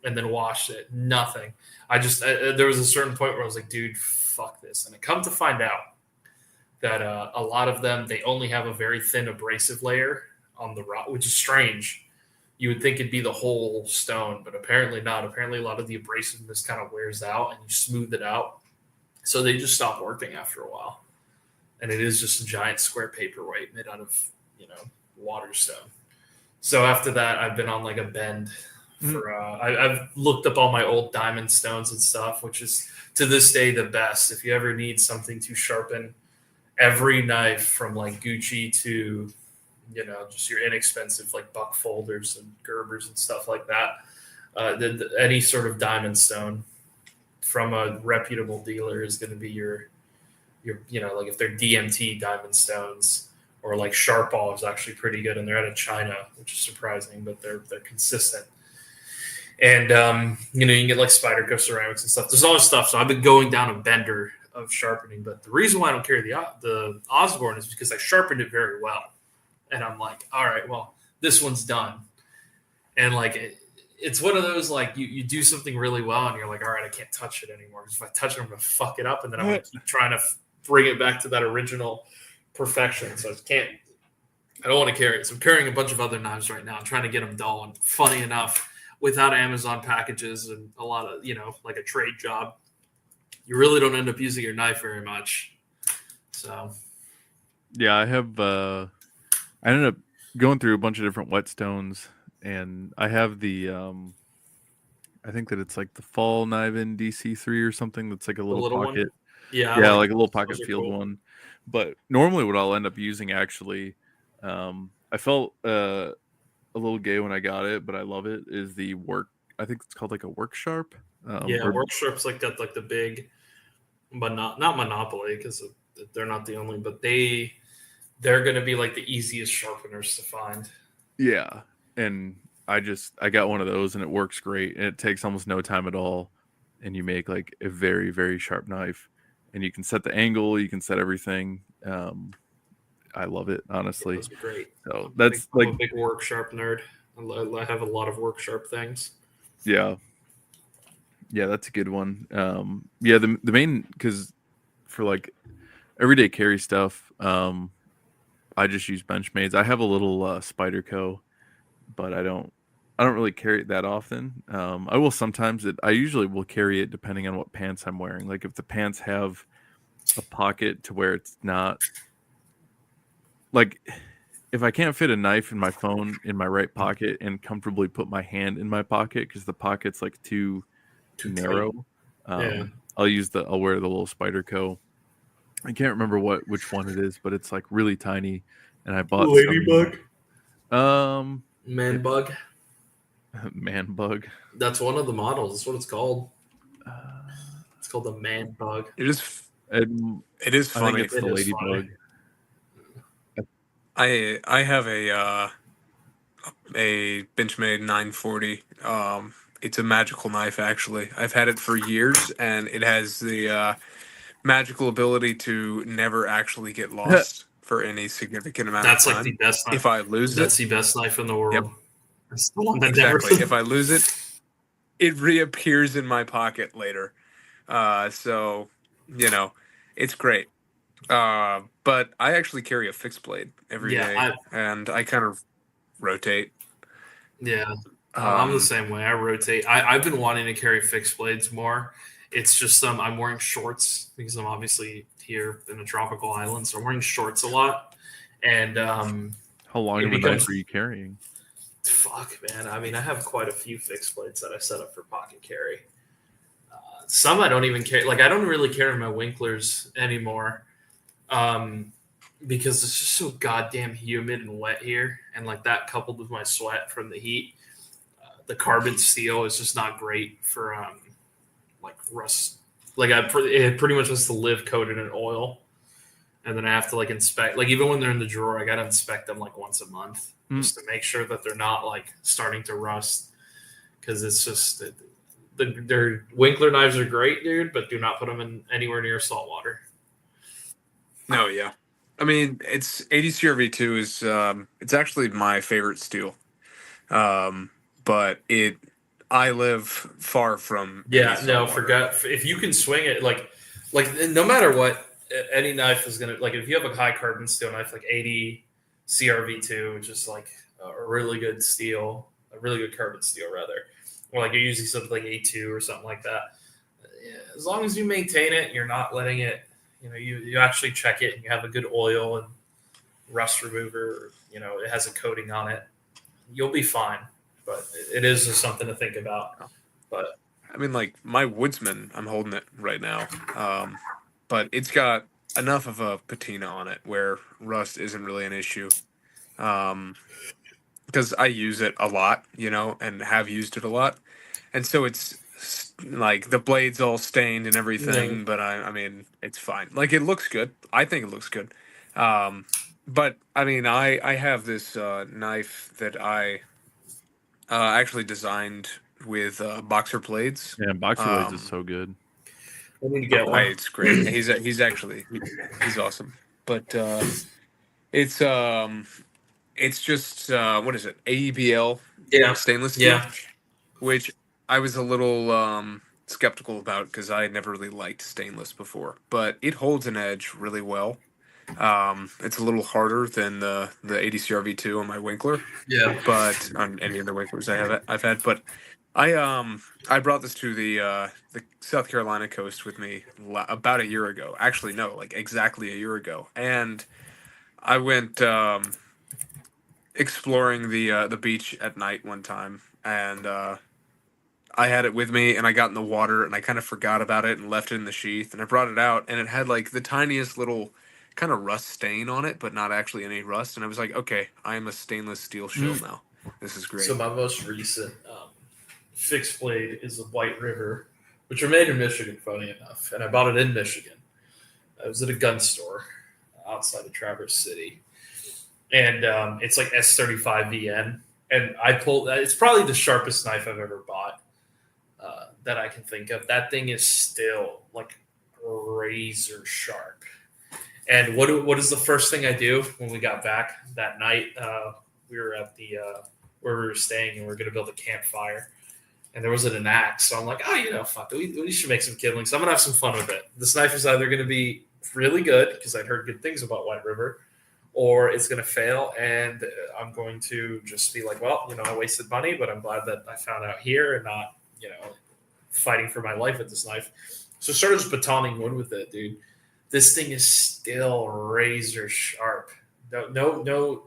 and then washed it. Nothing. There was a certain point where I was like, dude, fuck this. And I come to find out that a lot of them, they only have a very thin abrasive layer on the rock, which is strange. You would think it'd be the whole stone, but apparently not. Apparently a lot of the abrasiveness kind of wears out and you smooth it out. So they just stop working after a while. And it is just a giant square paperweight made out of, water stone. So after that, I've been on like a bend for, I've looked up all my old diamond stones and stuff, which is to this day the best. If you ever need something to sharpen every knife from like Gucci to, just your inexpensive like buck folders and Gerbers and stuff like that, any sort of diamond stone from a reputable dealer is going to be your, like if they're DMT diamond stones, or like Sharpall is actually pretty good, and they're out of China, which is surprising, but they're consistent. And you can get like Spyderco ceramics and stuff. There's all this stuff. So I've been going down a bender of sharpening, but the reason why I don't carry the Osborne is because I sharpened it very well, and I'm like, all right, well, this one's done, and like it's one of those like you do something really well, and you're like, all right, I can't touch it anymore because if I touch it, I'm gonna fuck it up, and then I'm gonna keep trying to bring it back to that original perfection. So I don't want to carry it. So I'm carrying a bunch of other knives right now. I'm trying to get them dull. And funny enough, without Amazon packages and a lot of, like a trade job, you really don't end up using your knife very much. So yeah, I ended up going through a bunch of different whetstones, and I have the I think that it's like the Fall Niven DC3 or something. That's like a little little pocket. one? Yeah, Like a little pocket those are field cool. one. But normally what I'll end up using actually, I felt a little gay when I got it, but I love it, is the I think it's called like a Work Sharp. Work Sharp's like got like the big, but not Monopoly because they're not the only, but they're going to be like the easiest sharpeners to find. Yeah. And I got one of those and it works great. And it takes almost no time at all. And you make like a very, very sharp knife. And you can set the angle, you can set everything. I love it, honestly. Those are great. So I'm a big Work Sharp nerd. I have a lot of Work Sharp things. Yeah. Yeah, that's a good one. The main, because for like everyday carry stuff, I just use Benchmades. I have a little Spyderco but I don't really carry it that often. I will sometimes. I usually will carry it depending on what pants I'm wearing. Like if the pants have a pocket to where it's not like if I can't fit a knife in my phone in my right pocket and comfortably put my hand in my pocket because the pocket's like too Too narrow. Yeah. I'll wear the little Spyderco. I can't remember which one it is, but it's like really tiny. And I bought Ladybug, some man bug. man bug. That's one of the models. That's what it's called. Uh, It's called the man bug. It is and it is I think funny. it's the It is ladybug. I have a Benchmade 940. It's a magical knife actually. I've had it for years, and it has the magical ability to never actually get lost for any significant amount That's of like the time. best knife. If I lose That's it, the best knife in the world. Yep. That's the one that never. exactly. If I lose it, it reappears in my pocket later. So it's great. But I actually carry a fixed blade every day, Yeah, and I kind of rotate. yeah. I'm the Um, same way. I rotate. I've been wanting to carry fixed blades more. It's just I'm wearing shorts because I'm obviously here in a tropical island, so I'm wearing shorts a lot. And How long It of a becomes- knife are you carrying? fuck, man. I mean, I have quite a few fixed blades that I set up for pocket carry. Some I don't even carry. Like I don't really carry my Winklers anymore, because it's just so goddamn humid and wet here, and like that coupled with my sweat from the heat, the carbon steel is just not great for like rust. Like it pretty much has to live coated in oil, and then I have to like inspect. Like even when they're in the drawer, I gotta inspect them like once a month just to make sure that they're not like starting to rust. Because it's just their Winkler knives are great, dude, but do not put them in anywhere near salt water. no, yeah. I mean, it's 80 CRV2 is it's actually my favorite steel. But I live far from Yeah, any no, salt water. forget if you can swing it like no matter what, any knife is gonna like if you have a high carbon steel knife like 80 CRV2, which is like a really good steel, a really good carbon steel rather, or like you're using something like A2 or something like that. Yeah, as long as you maintain it, you're not letting it. You actually check it and you have a good oil and rust remover. It has a coating on it. You'll be fine. But it is just something to think about. But I mean, like my Woodsman, I'm holding it right now, but it's got enough of a patina on it where rust isn't really an issue. Because I use it a lot, and have used it a lot, and so it's like the blade's all stained and everything. Yeah. But I mean, it's fine. Like it looks good. I think it looks good. But I mean, I have this knife that I actually designed with boxer blades. Yeah, boxer blades is so good. I need to get one. It's great. He's actually he's awesome. But it's just what is it? AEBL Yeah. stainless steel, Yeah. which I was a little skeptical about because I had never really liked stainless before, but it holds an edge really well. It's a little harder than the 80 CRV2 on my Winkler, Yeah. but on any other Winklers I've had. But I brought this to the South Carolina coast with me about a year ago. Actually, no, like exactly a year ago, and I went exploring the beach at night one time, and I had it with me, and I got in the water, and I kind of forgot about it and left it in the sheath, and I brought it out, and it had like the tiniest little kind of rust stain on it, but not actually any rust, and I was like, okay, I am a stainless steel shill now. This is great. So my most recent fixed blade is a White River, which are made in Michigan, funny enough, and I bought it in Michigan. I was at a gun store outside of Traverse City, and it's like S35VN, and I pulled. It's probably the sharpest knife I've ever bought that I can think of. That thing is still like razor sharp. And what is the first thing I do when we got back that night? We were at the where we were staying, and we were going to build a campfire. And there wasn't an axe, so I'm like, fuck, we should make some kindling. So I'm gonna have some fun with it. This knife is either going to be really good because I'd heard good things about White River, or it's going to fail, and I'm going to just be like, well, I wasted money, but I'm glad that I found out here and not, fighting for my life with this knife. So started just batoning wood with it, dude. This thing is still razor sharp. No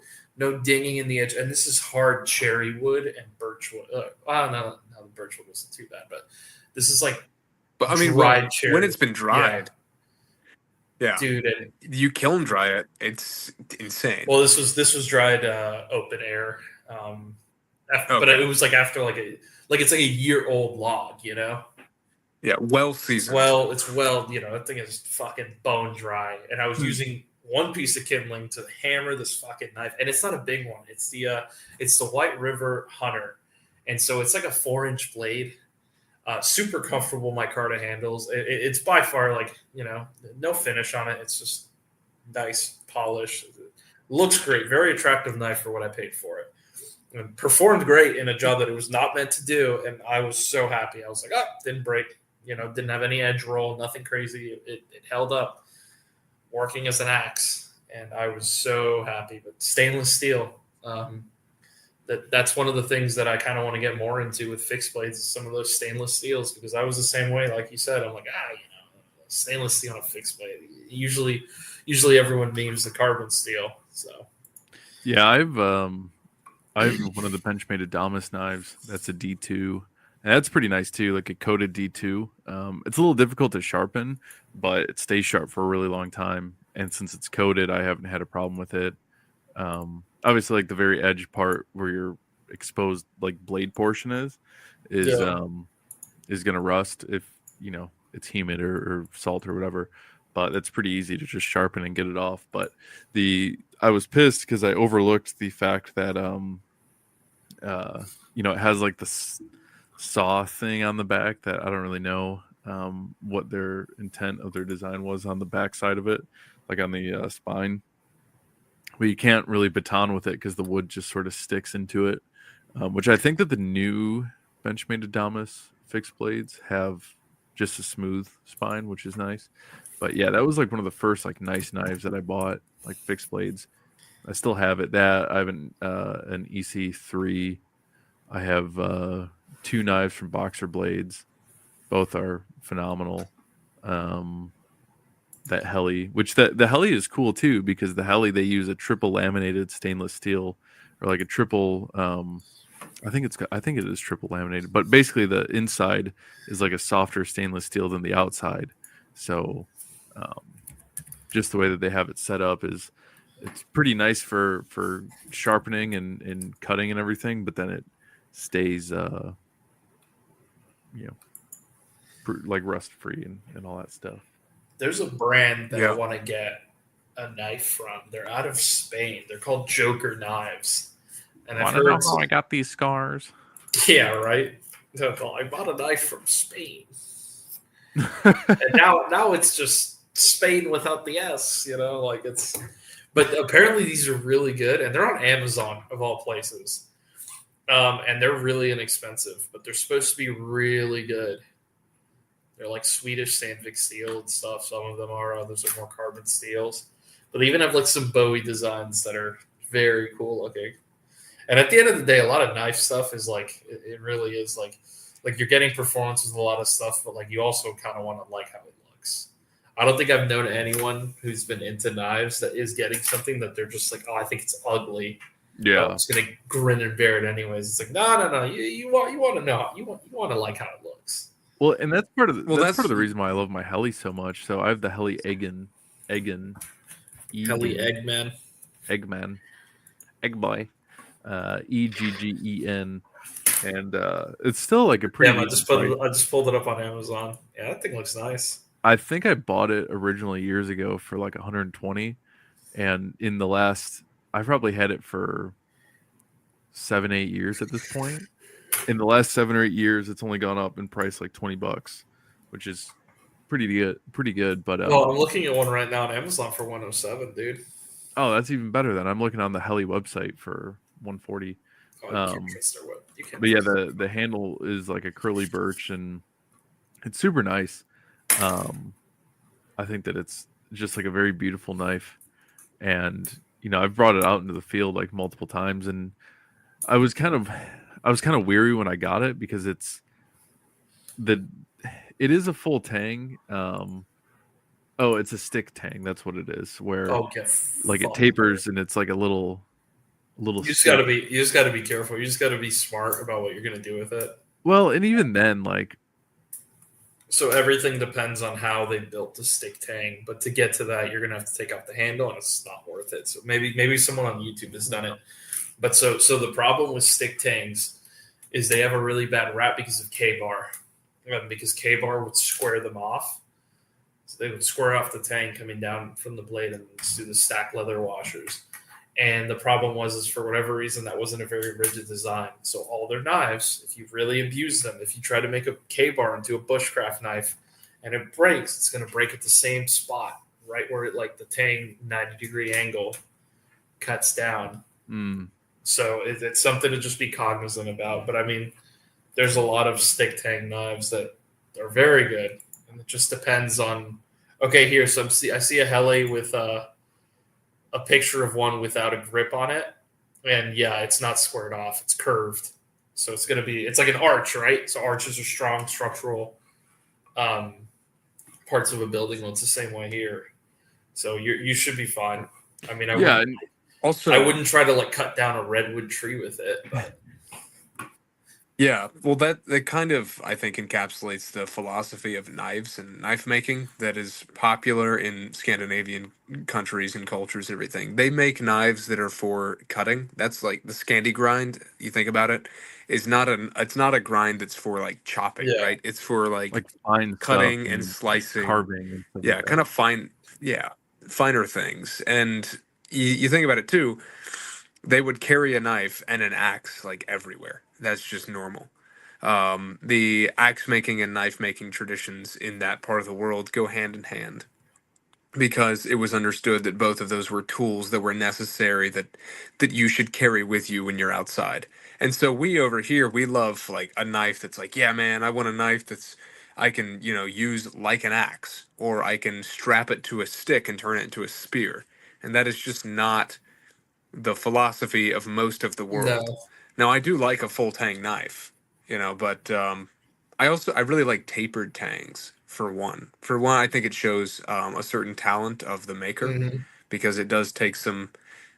dinging in the edge. And this is hard cherry wood and birch wood. No, the birch wood wasn't too bad, but this is like But I mean, dried cherry. when it's been dried, yeah, dude. And you kiln dry it. It's insane. well, this was dried open air, but it was like after it's like a year old log, Yeah, well seasoned. It's that thing is fucking bone dry, and I was using one piece of kindling to hammer this fucking knife, and it's not a big one. It's the White River Hunter, and so it's like a 4-inch blade. Super comfortable micarta handles. It's by far no finish on it. It's just nice polish. Looks great. Very attractive knife for what I paid for it. And performed great in a job that it was not meant to do, and I was so happy. I was like, didn't break. Didn't have any edge roll, nothing crazy. It held up, working as an axe, and I was so happy. But stainless steel, that's one of the things that I kind of want to get more into with fixed blades, is some of those stainless steels, because I was the same way. Like you said, I'm like, stainless steel on a fixed blade. Usually everyone memes the carbon steel. So yeah, I've one of the Benchmade Adamas knives. That's a D2. And that's pretty nice too, like a coated D2. It's a little difficult to sharpen, but it stays sharp for a really long time. And since it's coated, I haven't had a problem with it. Obviously, like the very edge part where your exposed like blade portion is going to rust if it's humid or salt or whatever. But it's pretty easy to just sharpen and get it off. But I was pissed because I overlooked the fact that it has like this saw thing on the back that I don't really know what their intent of their design was on the back side of it, like on the spine. But you can't really baton with it because the wood just sort of sticks into it, which I think that the new Benchmade Adamas fixed blades have just a smooth spine, which is nice. But yeah, that was like one of the first like nice knives that I bought, like fixed blades. I still have it. I have an EC3. I have 2 knives from Boxer Blades. Both are phenomenal. That Heli, which the Heli is cool too, because the Heli, they use a triple laminated stainless steel, or like a triple. I think it is triple laminated, but basically the inside is like a softer stainless steel than the outside. So, just the way that they have it set up it's pretty nice for sharpening and cutting and everything, but then it stays like rust free and all that stuff. there's a brand that I want to get a knife from. They're out of Spain. They're called Joker Knives. And I've heard how I got these scars. Yeah, right. So I bought a knife from Spain. And now it's just Spain without the S, it's. But apparently these are really good, and they're on Amazon of all places, and they're really inexpensive. But they're supposed to be really good. They're like Swedish Sandvik steel and stuff. Some of them are, others are more carbon steels. But they even have like some Bowie designs that are very cool looking. And at the end of the day, a lot of knife stuff is like it really is like you're getting performance with a lot of stuff, but like you also kind of want to like how it looks. I don't think I've known anyone who's been into knives that is getting something that they're just like, oh, I think it's ugly. Yeah, I'm just gonna grin and bear it anyways. It's like, no. You want to know. You want to like how it looks. Well, and that's part of the reason why I love my Heli so much. So I have the Heli Eggman, Heli Eggman, Egg Boy, EGGEN, and it's still like a pretty. Yeah, I just pulled it up on Amazon. Yeah, that thing looks nice. I think I bought it originally years ago for like 120, and in the last, I probably had it for 7-8 years at this point. In the last 7 or 8 years, it's only gone up in price like $20, which is pretty good. But well, I'm looking at one right now on Amazon for 107, dude. Oh, that's even better then. I'm looking on the Heli website for 140. But yeah, the handle is like a curly birch, and it's super nice. I think that it's just like a very beautiful knife, and I've brought it out into the field like multiple times, and I was kind of weary when I got it because it is a full tang. Oh, it's a stick tang. That's what it is. Where Oh, get like it fucked. tapers and it's like a little. You just stick. gotta be careful. You just gotta be smart about what you're gonna do with it. Well, and even then, like, So everything depends on how they built the stick tang. But to get to that, you're gonna have to take off the handle, and it's not worth it. So maybe someone on YouTube has done it. But so the problem with stick tangs is they have a really bad rap because of K-bar. Because K-bar would square them off. So they would square off the tang coming down from the blade and do the stack leather washers. And the problem is for whatever reason, that wasn't a very rigid design. So all their knives, if you really abuse them, if you try to make a K-bar into a bushcraft knife and it breaks, it's going to break at the same spot, right where it, like the tang 90-degree angle cuts down. So it's something to just be cognizant about. But I mean, there's a lot of stick tang knives that are very good. And it just depends on, okay, here, so I see a Hele with a picture of one without a grip on it. And yeah, it's not squared off. It's curved. So it's like an arch, right? So arches are strong structural parts of a building. Well, it's the same way here. So you should be fine. I mean, I wouldn't try to like cut down a redwood tree with it. But. Yeah, well, that kind of, I think, encapsulates the philosophy of knives and knife making that is popular in Scandinavian countries and cultures. Everything they make knives that are for cutting. That's like the Scandi grind. You think about it, it's not a grind that's for like chopping, right? It's for like fine cutting and slicing, carving, and stuff like kind that. of fine, finer things. And you think about it too. They would carry a knife and an axe like everywhere. That's just normal. The axe making and knife making traditions in that part of the world go hand in hand because it was understood that both of those were tools that were necessary that you should carry with you when you're outside. And so we over here, we love like a knife that's like, yeah, man, I want a knife that's I can, use like an axe, or I can strap it to a stick and turn it into a spear. And that is just not the philosophy of most of the world. No. Now, I do like a full tang knife, but I really like tapered tangs for one. For one, I think it shows a certain talent of the maker because it does take some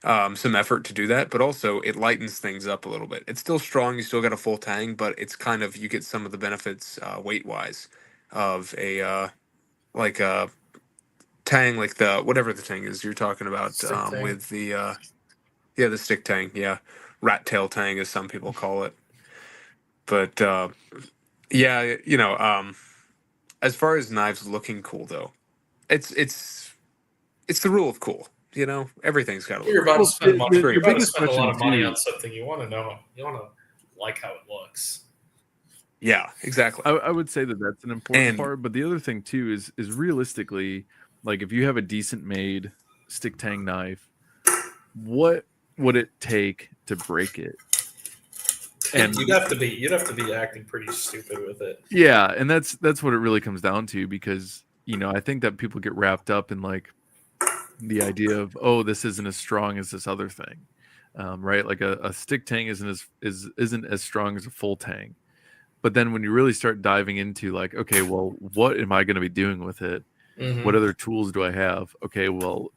effort to do that, but also it lightens things up a little bit. It's still strong, you still got a full tang, but it's kind of, you get some of the benefits weight wise of a like a tang, like the whatever the tang is you're talking about with the the stick tang, rat tail tang as some people call it. But as far as knives looking cool though, it's the rule of cool. Everything's got to look. You're about to spend money. You're about to biggest spend a lot of money question, on something. You want to like how it looks. Yeah, exactly. I would say that that's an important part. But the other thing too is realistically, like if you have a decent made stick tang knife, what would it take to break it? And you'd have to be acting pretty stupid with it. Yeah, and that's what it really comes down to, because I think that people get wrapped up in like the idea of, oh, this isn't as strong as this other thing, right? Like a stick tang isn't as strong as a full tang. But then when you really start diving into like, okay, well, what am I going to be doing with it? Mm-hmm. What other tools do I have? Okay, well,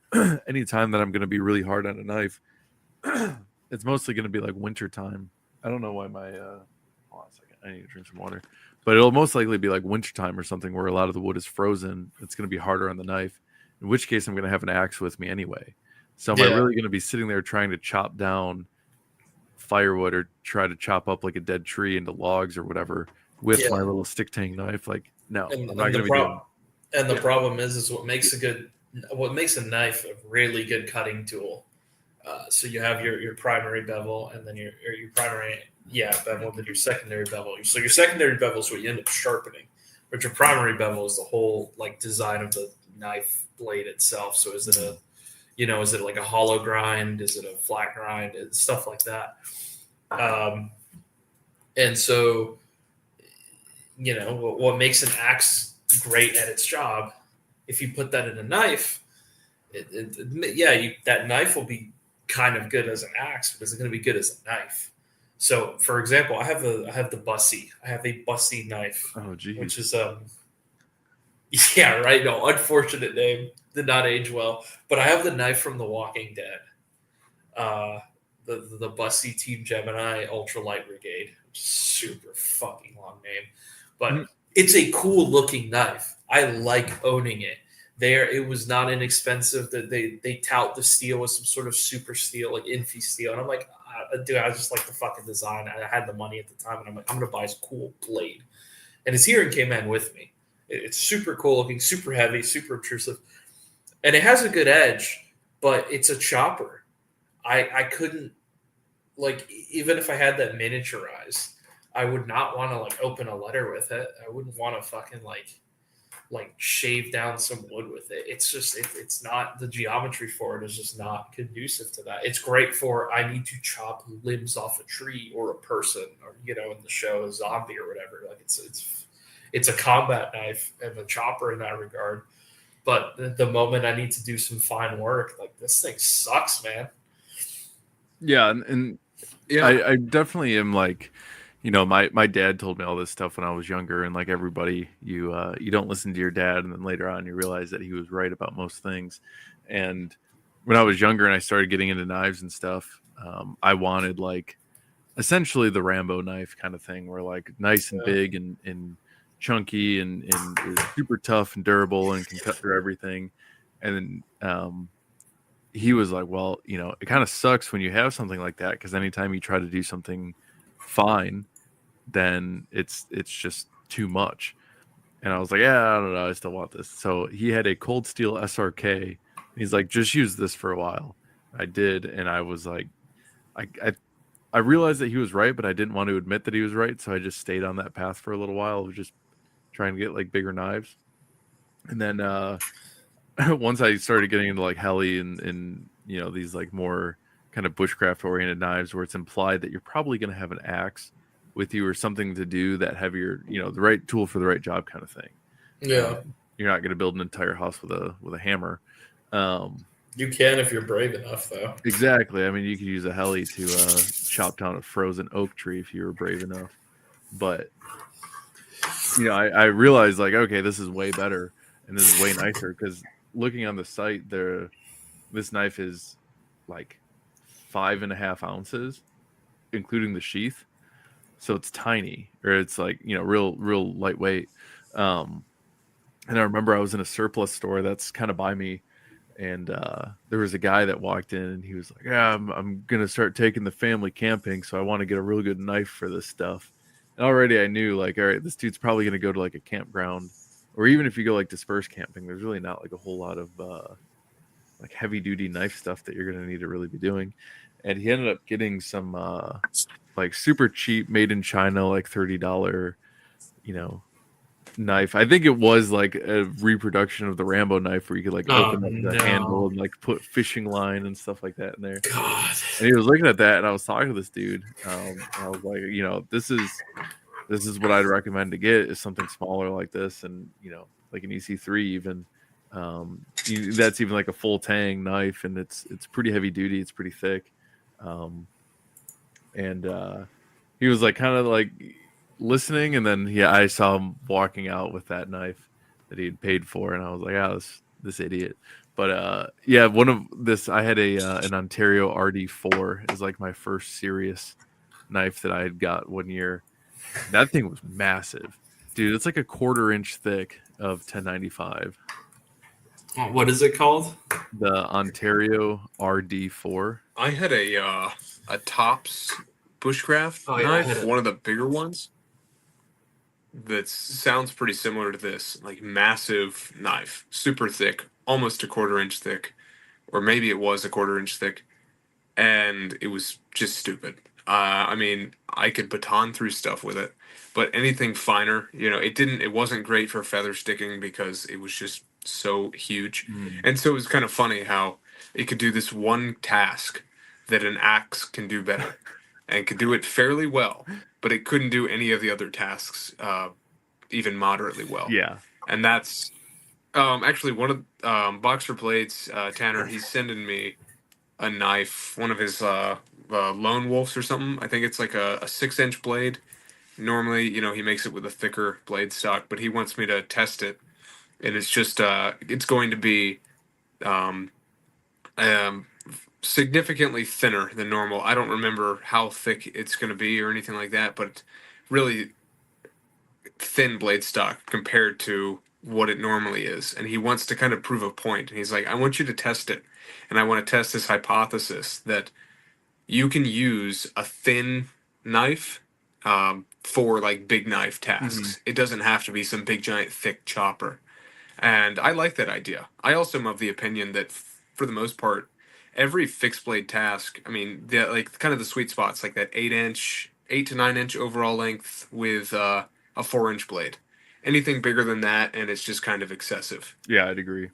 anytime that I'm going to be really hard on a knife, it's mostly going to be like winter time. I don't know why my hold on a second, I need to drink some water. But it'll most likely be like wintertime or something where a lot of the wood is frozen. It's going to be harder on the knife, in which case I'm going to have an axe with me anyway. So am I really going to be sitting there trying to chop down firewood or try to chop up like a dead tree into logs or whatever with my little stick tang knife? Like, no, I'm not going to be doing. And the problem is what makes a knife a really good cutting tool. So you have your primary bevel, and then your primary bevel, and then your secondary bevel. So your secondary bevel is what you end up sharpening, but your primary bevel is the whole like design of the knife blade itself. So is it like a hollow grind? Is it a flat grind? Stuff like that. And so, what makes an axe great at its job, if you put that in a knife, that knife will be kind of good as an axe, but is it going to be good as a knife? So, for example, I have the Bussy. I have a Bussy knife, Oh, geez. which is yeah, right. No, unfortunate name, did not age well. But I have the knife from The Walking Dead, the Bussy Team Gemini Ultralight Brigade. Super fucking long name, but it's a cool looking knife. I like owning it. It was not inexpensive. That they tout the steel as some sort of super steel, like Infi steel, and I'm like, dude, I just like the fucking design. I had the money at the time, and I'm like, I'm gonna buy this cool blade, and it's here in Cayman with me. It's super cool looking, super heavy, super obtrusive, and it has a good edge, but it's a chopper. I couldn't, like, even if I had that miniaturized, I would not want to like open a letter with it. I wouldn't want to fucking like shave down some wood with it. It's just it's not, the geometry for it is just not conducive to that. It's great for, I need to chop limbs off a tree or a person, or in the show a zombie or whatever. Like it's a combat knife and a chopper in that regard. But the moment I need to do some fine work, like, this thing sucks, man. Yeah, and Yeah. I definitely am like, my dad told me all this stuff when I was younger, and like everybody, you don't listen to your dad, and then later on you realize that he was right about most things. And when I was younger and I started getting into knives and stuff, I wanted like essentially the Rambo knife kind of thing, where like nice and big and chunky and is super tough and durable and can cut through everything. And then he was like, well, it kind of sucks when you have something like that, because anytime you try to do something fine, then it's just too much. And I was like, yeah, I don't know, I still want this. So he had a Cold Steel SRK. He's like, just use this for a while. I did, and I was like, I realized that he was right, but I didn't want to admit that he was right, so I just stayed on that path for a little while of just trying to get like bigger knives. And then once I started getting into like heli and these like more kind of bushcraft oriented knives, where it's implied that you're probably going to have an axe with you or something to do that heavier, the right tool for the right job kind of thing. Yeah, you're not going to build an entire house with a hammer. you can if you're brave enough, though. Exactly. I mean, you could use a heli to chop down a frozen oak tree if you were brave enough. But I realized like, okay, this is way better and this is way nicer, because looking on the site, this knife is like 5.5 ounces, including the sheath. So it's tiny, or it's like, real lightweight. And I remember I was in a surplus store that's kind of by me, and there was a guy that walked in, and he was like, yeah, I'm going to start taking the family camping, so I want to get a really good knife for this stuff. And already I knew, like, all right, this dude's probably going to go to like a campground, or even if you go like dispersed camping, there's really not like a whole lot of like heavy duty knife stuff that you're going to need to really be doing. And he ended up getting some like super cheap, made in China, like $30, knife. I think it was like a reproduction of the Rambo knife, where you could like open up the handle and like put fishing line and stuff like that in there. God. And he was looking at that, and I was talking to this dude. I was like, this is what I'd recommend to get, is something smaller like this, and like an EC3 even. That's even like a full tang knife, and it's pretty heavy duty. It's pretty thick. And he was like kind of like listening, and then I saw him walking out with that knife that he had paid for, and I was like, this idiot. But one of this, I had an Ontario RD4 is like my first serious knife that I had got one year. That thing was massive, dude. It's like a 1/4 inch thick of 1095. What is it called? The Ontario RD4. I had a Tops bushcraft knife, one of the bigger ones. That sounds pretty similar to this, like massive knife, super thick, almost a 1/4 inch thick, or maybe it was a 1/4 inch thick, and it was just stupid. I mean, I could baton through stuff with it, but anything finer, it wasn't great for feather sticking because it was just so huge. And so it was kind of funny how it could do this one task that an axe can do better, and could do it fairly well, but it couldn't do any of the other tasks even moderately well. Yeah. And that's actually one of Boxer Blades, Tanner, he's sending me a knife, one of his lone wolves or something. I think it's like a 6-inch blade. Normally, he makes it with a thicker blade stock, but he wants me to test it, and it's just it's going to be um, um, significantly thinner than normal. I don't remember how thick it's going to be or anything like that, but really thin blade stock compared to what it normally is. And he wants to kind of prove a point. And he's like, I want you to test it. And I want to test this hypothesis that you can use a thin knife for like big knife tasks. It doesn't have to be some big giant thick chopper. And I like that idea. I also am of the opinion that for the most part, every fixed blade task, I mean, like kind of the sweet spots, like that 8 to 9 inch overall length with a 4-inch blade. Anything bigger than that, and it's just kind of excessive. Yeah, I'd agree.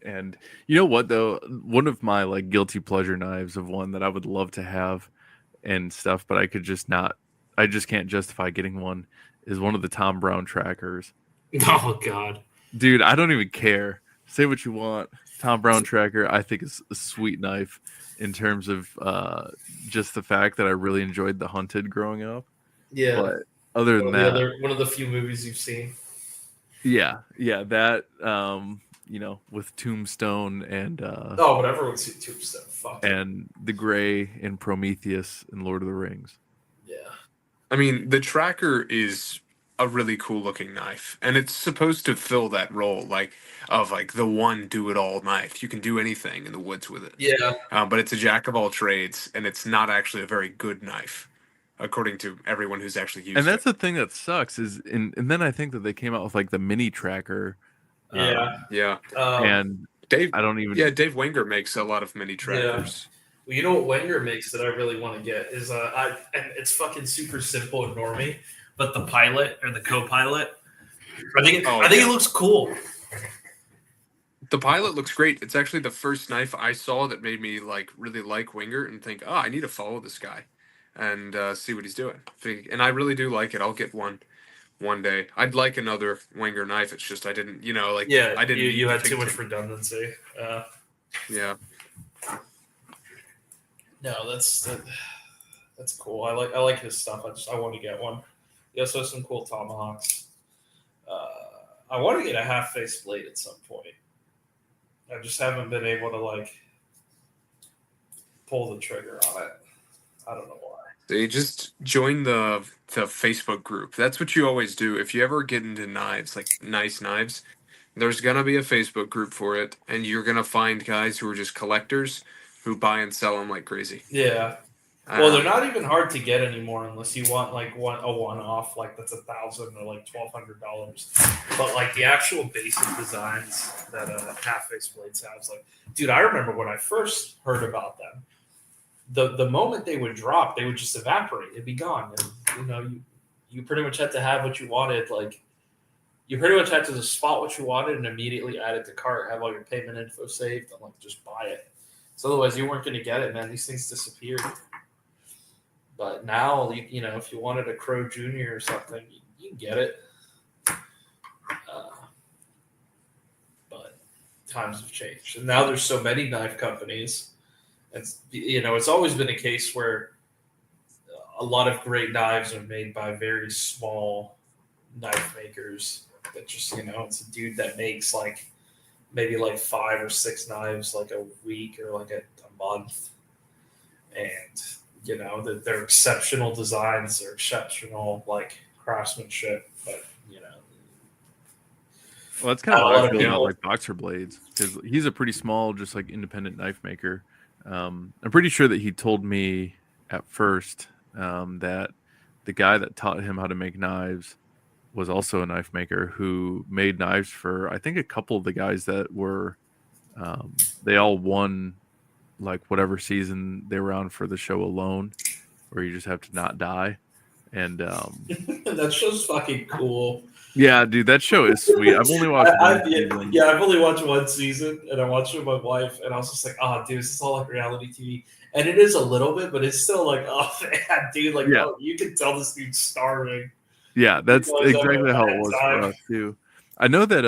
And you know what though, one of my like guilty pleasure knives of one that I would love to have and stuff, but I just can't justify getting one, is one of the Tom Brown trackers. Oh God, dude, I don't even care. Say what you want. Tom Brown tracker, I think is a sweet knife in terms of just the fact that I really enjoyed The Hunted growing up. yeah. But other than that, One of the few movies you've seen. yeah, that with Tombstone and Whatever with Tombstone. Fuck. and the Gray in Prometheus and Lord of the Rings. Yeah. I mean, the tracker is a really cool looking knife, and it's supposed to fill that role, like the one do-it-all knife. You can do anything in the woods with it. Yeah. But it's a jack of all trades, and it's not actually a very good knife, according to everyone who's actually used it. And that's the thing that sucks and then I think that they came out with like the mini tracker. Yeah. And Dave, I don't even. Yeah, Dave Wenger makes a lot of mini trackers. Well, you know what Wenger makes that I really want to get is and it's fucking super simple and normy, but the pilot or the co-pilot, I think it looks cool. The pilot looks great. It's actually the first knife I saw that made me like really like Wenger and think, I need to follow this guy and see what he's doing. And I really do like it. I'll get one day. I'd like another Wenger knife. It's just I didn't, I didn't. You had too much redundancy. Yeah. No, that's cool. I like his stuff. I want to get one. He also has some cool tomahawks. I want to get a half-face blade at some point. I just haven't been able to like pull the trigger on it. I don't know why. So you just join the Facebook group. That's what you always do. If you ever get into knives, like nice knives, there's gonna be a Facebook group for it, and you're gonna find guys who are just collectors who buy and sell them like crazy. Yeah. Well, they're not even hard to get anymore unless you want like a one-off, like that's $1,000 or like $1,200. But like the actual basic designs that half-face blades have, like, dude, I remember when I first heard about them. The moment they would drop, they would just evaporate. It'd be gone. And, you pretty much had to have what you wanted. Like, you pretty much had to just spot what you wanted and immediately add it to cart, have all your payment info saved, and like just buy it. So otherwise, you weren't going to get it, man. These things disappeared. But now, if you wanted a Crow Junior or something, you can get it. But times have changed, and now there's so many knife companies. It's always been a case where a lot of great knives are made by very small knife makers. That just it's a dude that makes like maybe like 5 or 6 knives like a week or like a month, and that they're exceptional designs, they're exceptional like craftsmanship, but well, that's kind of how I feel about like Boxer Blades, because he's a pretty small, just like independent knife maker. I'm pretty sure that he told me at first that the guy that taught him how to make knives was also a knife maker who made knives for, I think, a couple of the guys that were, they all won like whatever season they were on for the show Alone, where you just have to not die. And that show's fucking cool. Yeah, dude, that show is sweet. I've only watched one season. Yeah, I've only watched one season, and I watched it with my wife, and I was just like, oh, dude, this is all like reality TV. And it is a little bit, but it's still like, oh, man, dude, like, oh, you can tell this dude's starving. Yeah, that's exactly how it was for us, too. I know that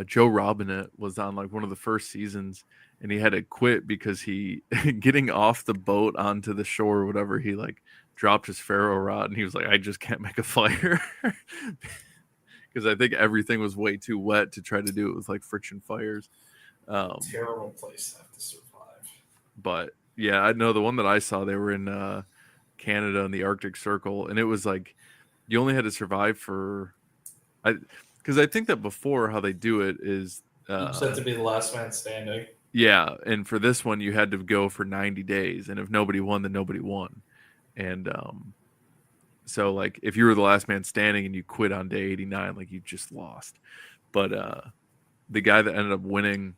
Joe Robinette was on, like, one of the first seasons, and he had to quit because he getting off the boat onto the shore or whatever, he like dropped his ferro rod and he was like, I just can't make a fire. Because I think everything was way too wet to try to do it with like friction fires. Terrible place to have to survive. But yeah, I know the one that I saw, they were in Canada in the Arctic Circle, and it was like you only had to survive for, because I think that before how they do it is You just have to be the last man standing. yeah, and for this one you had to go for 90 days, and if nobody won, then nobody won. And so like if you were the last man standing and you quit on day 89, like you just lost. But the guy that ended up winning,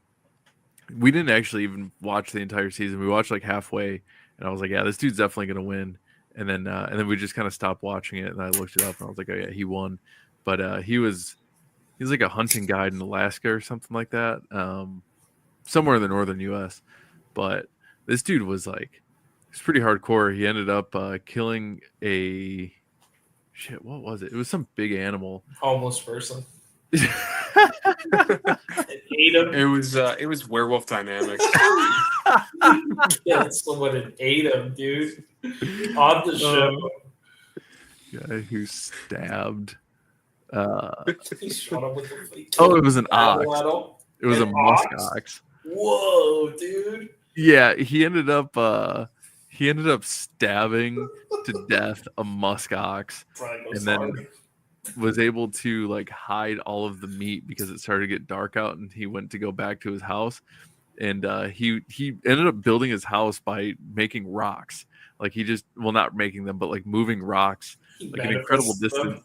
we didn't actually even watch the entire season. We watched like halfway, and I was like, yeah, this dude's definitely gonna win. And then we just kind of stopped watching it, and I looked it up, and I was like, oh yeah, he won. But he's like a hunting guide in Alaska or something like that, somewhere in the northern U.S. But this dude was like, it's pretty hardcore. He ended up killing a shit. What was it? It was some big animal. Homeless person. It ate him. It was Werewolf Dynamics. Yeah, someone had ate him, dude. On the show. Guy who stabbed. He shot him with a Oh, it was an ox. saddle. It was a An musk ox? ox. Whoa, dude. Yeah, he ended up stabbing to death a musk ox, Brian goes and then hard. was able to like hide all of the meat because it started to get dark out, and he went to go back to his house, and he ended up building his house by making rocks. Like he just, well, not making them, but like moving rocks He like an incredible manifests them. distance.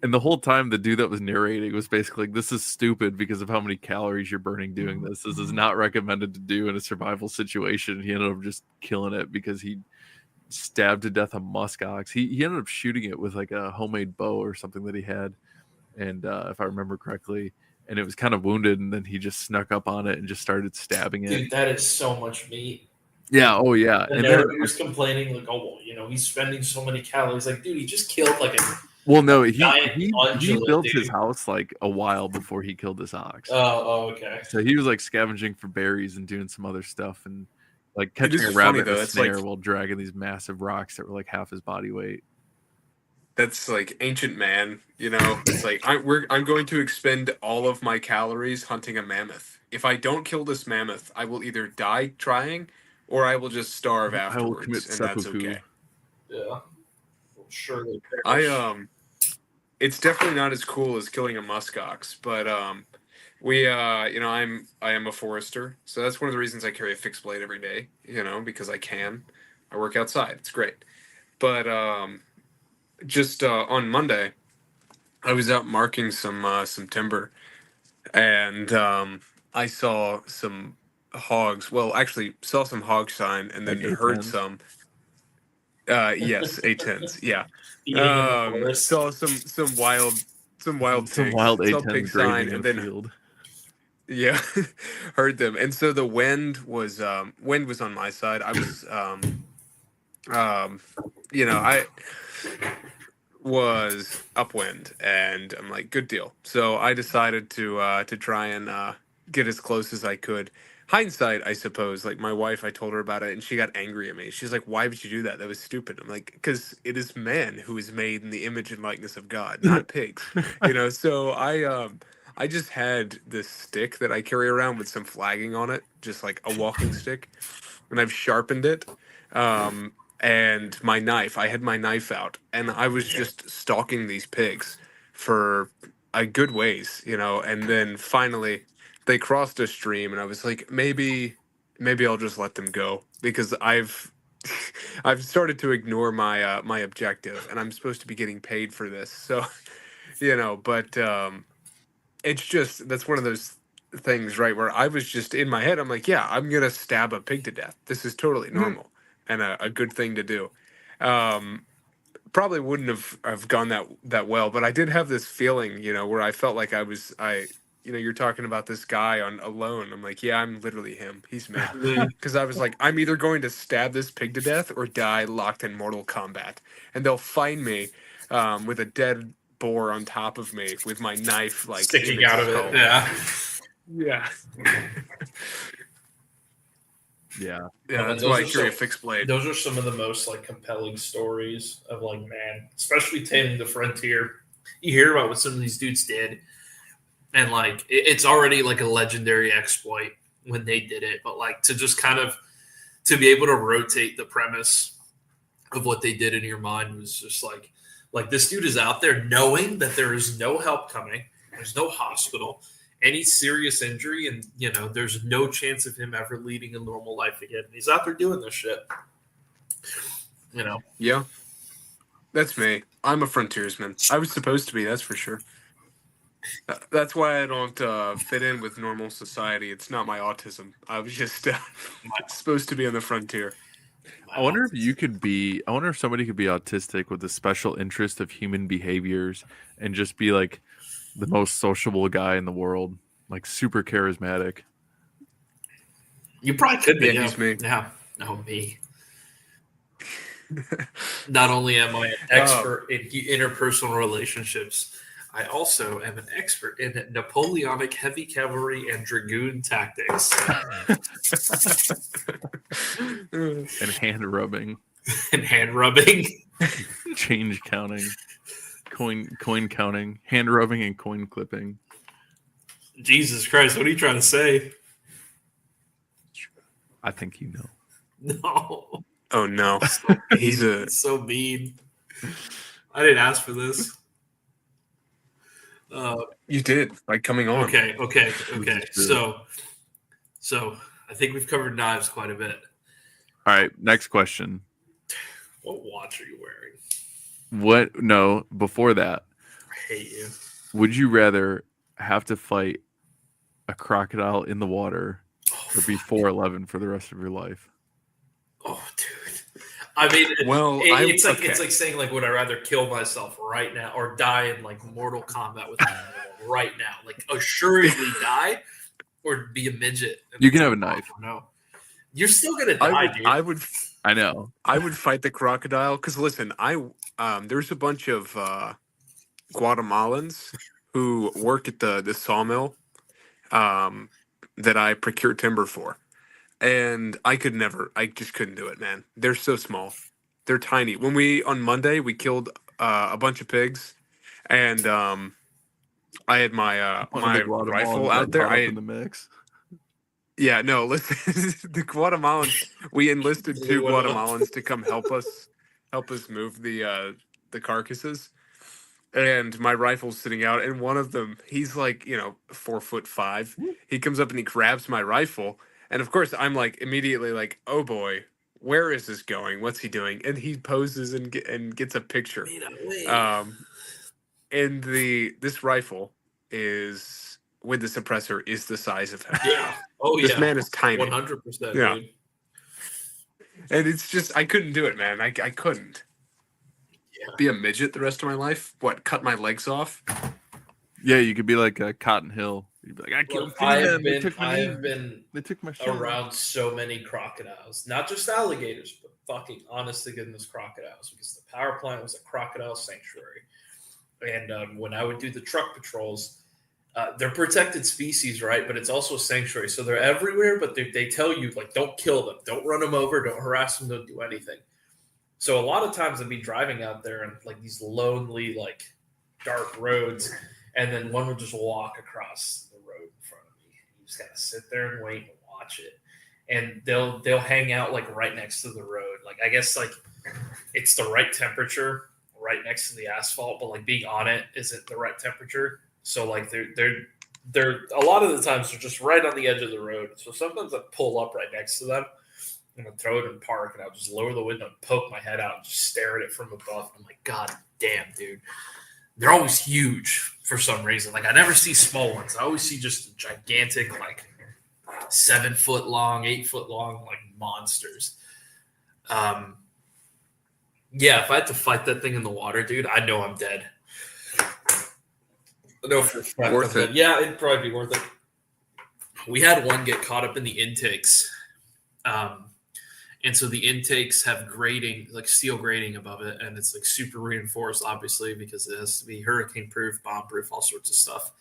And the whole time the dude that was narrating was basically like, this is stupid because of how many calories you're burning doing this. This is not recommended to do in a survival situation. He ended up just killing it because he stabbed to death a musk ox. He ended up shooting it with like a homemade bow or something that he had. And if I remember correctly, and it was kind of wounded, and then he just snuck up on it and just started stabbing it. Dude, that is so much meat. Yeah, oh yeah. And And then then, he was complaining, like, oh, well, he's spending so many calories. Like, dude, he just killed like a. well, no, giant he ungulate, built dude. his house like a while before he killed this ox. Oh, okay. So he was like scavenging for berries and doing some other stuff, and like catching is a funny, rabbit though. in a It's snare like- while dragging these massive rocks that were like half his body weight. That's like ancient man, It's like I'm going to expend all of my calories hunting a mammoth. If I don't kill this mammoth, I will either die trying, or I will just starve I will afterwards, commit and that's seppuku. okay. Yeah. Well, surely. It's definitely not as cool as killing a muskox, but I am a forester, so that's one of the reasons I carry a fixed blade every day, because I can. I work outside. It's great. But just on Monday, I was out marking some timber, and I saw some hogs. Well, actually, saw some hog sign, and then Like heard A10s? some. Yes, A10s. Yeah. Eating in the forest. Saw some wild Some pigs. wild Saw A10s pig sign, grazing in and a then field. yeah, heard them. And so the wind was on my side. I was I was upwind, and I'm like, good deal. So I decided to try and get as close as I could. Hindsight, I suppose. Like my wife, I told her about it, and she got angry at me. She's like, "Why would you do that? That was stupid." I'm like, "Because it is man who is made in the image and likeness of God, not pigs." So I just had this stick that I carry around with some flagging on it, just like a walking stick, and I've sharpened it. And my knife, I had my knife out, and I was just stalking these pigs for a good ways, and then finally they crossed a stream, and I was like, maybe I'll just let them go, because I've I've started to ignore my my objective, and I'm supposed to be getting paid for this. So, but it's just, that's one of those things, right, where I was just in my head, I'm like, yeah, I'm gonna stab a pig to death. This is totally normal and a good thing to do. Probably wouldn't have gone that well, but I did have this feeling, where I felt like you're talking about this guy on Alone. I'm like, yeah, I'm literally him. He's me. Because I was like, I'm either going to stab this pig to death or die locked in Mortal Kombat, and they'll find me with a dead boar on top of me with my knife like Sticking in its out of skull. it. Yeah. Yeah. Yeah. Yeah, But that's those why I are carry a so- fixed blade. Those are some of the most like compelling stories of like, man, especially taming the frontier. You hear about what some of these dudes did, and like it's already like a legendary exploit when they did it. But like to just kind of to be able to rotate the premise of what they did in your mind was just like this dude is out there knowing that there is no help coming, there's no hospital, any serious injury, and there's no chance of him ever leading a normal life again. He's out there doing this shit. Yeah, that's me. I'm a frontiersman. I was supposed to be, that's for sure. That's why I don't fit in with normal society. It's not my autism. I was just supposed to be on the frontier. I wonder if somebody could be autistic with a special interest of human behaviors and just be like the most sociable guy in the world, like super charismatic. You probably could be. Yeah, he's me. Yeah, no, me. Not only am I an expert in interpersonal relationships, I also am an expert in Napoleonic heavy cavalry and dragoon tactics. And hand rubbing, And hand rubbing. change counting, coin counting, hand rubbing, and coin clipping. Jesus Christ, what are you trying to say? I think you know. No. Oh no, he's a. So mean. I didn't ask for this. You did by coming on. Okay. This is So I think we've covered knives quite a bit. All right, next question. What watch are you wearing? No, before that, I hate you. would you rather have to fight a crocodile in the water or be 4'11" for the rest of your life? Oh, dude. I mean, it's like saying like, would I rather kill myself right now or die in like Mortal Kombat with right now? Like assuredly die or be a midget. You can have a knife. No, you're still gonna die, dude. I know. I would fight the crocodile because listen, there's a bunch of Guatemalans who work at the sawmill that I procure timber for, and I just couldn't do it, man. They're so small, they're tiny. On Monday we killed a bunch of pigs, and I had my my rifle out there. In the mix. Yeah, no, listen, the Guatemalans, we enlisted two Guatemalans to come help us move the carcasses. And my rifle's sitting out, and one of them, he's like, 4'5". He comes up and he grabs my rifle, and of course I'm like immediately like, oh boy, where is this going? What's he doing? And he poses and gets a picture. And this rifle is with the suppressor is the size of him. Yeah. Oh, this man is tiny. 100%. Yeah. Dude. And it's just I couldn't do it, man. I couldn't. Yeah. Be a midget the rest of my life? What? Cut my legs off? Yeah, you could be like a Cotton Hill. You'd be like, I killed three men. They took my I've name. been They took my shit. around so many crocodiles, not just alligators, but fucking honest to goodness crocodiles, because the power plant was a crocodile sanctuary. And when I would do the truck patrols, they're protected species, right? But it's also a sanctuary. So they're everywhere, but they tell you, like, don't kill them. Don't run them over. Don't harass them. Don't do anything. So a lot of times I'd be driving out there and like these lonely, like dark roads, and then one would just walk across the road in front of me. You just gotta sit there and wait and watch it. And they'll hang out like right next to the road. Like I guess like it's the right temperature right next to the asphalt, but like being on it isn't the right temperature. So like they're a lot of the times they're just right on the edge of the road. So sometimes I pull up right next to them and I'll throw it in park and I'll just lower the window and poke my head out and just stare at it from above. I'm like, God damn, dude. They're always huge for some reason. Like I never see small ones. I always see just gigantic, like 7 foot long, 8 foot long, like monsters. Yeah, if I had to fight that thing in the water, dude, I know I'm dead. I know for a fact Worth I'm it. dead. Yeah, it'd probably be worth it. We had one get caught up in the intakes. And so the intakes have grating, like steel grating above it, and it's like super reinforced, obviously, because it has to be hurricane proof, bomb proof, all sorts of stuff.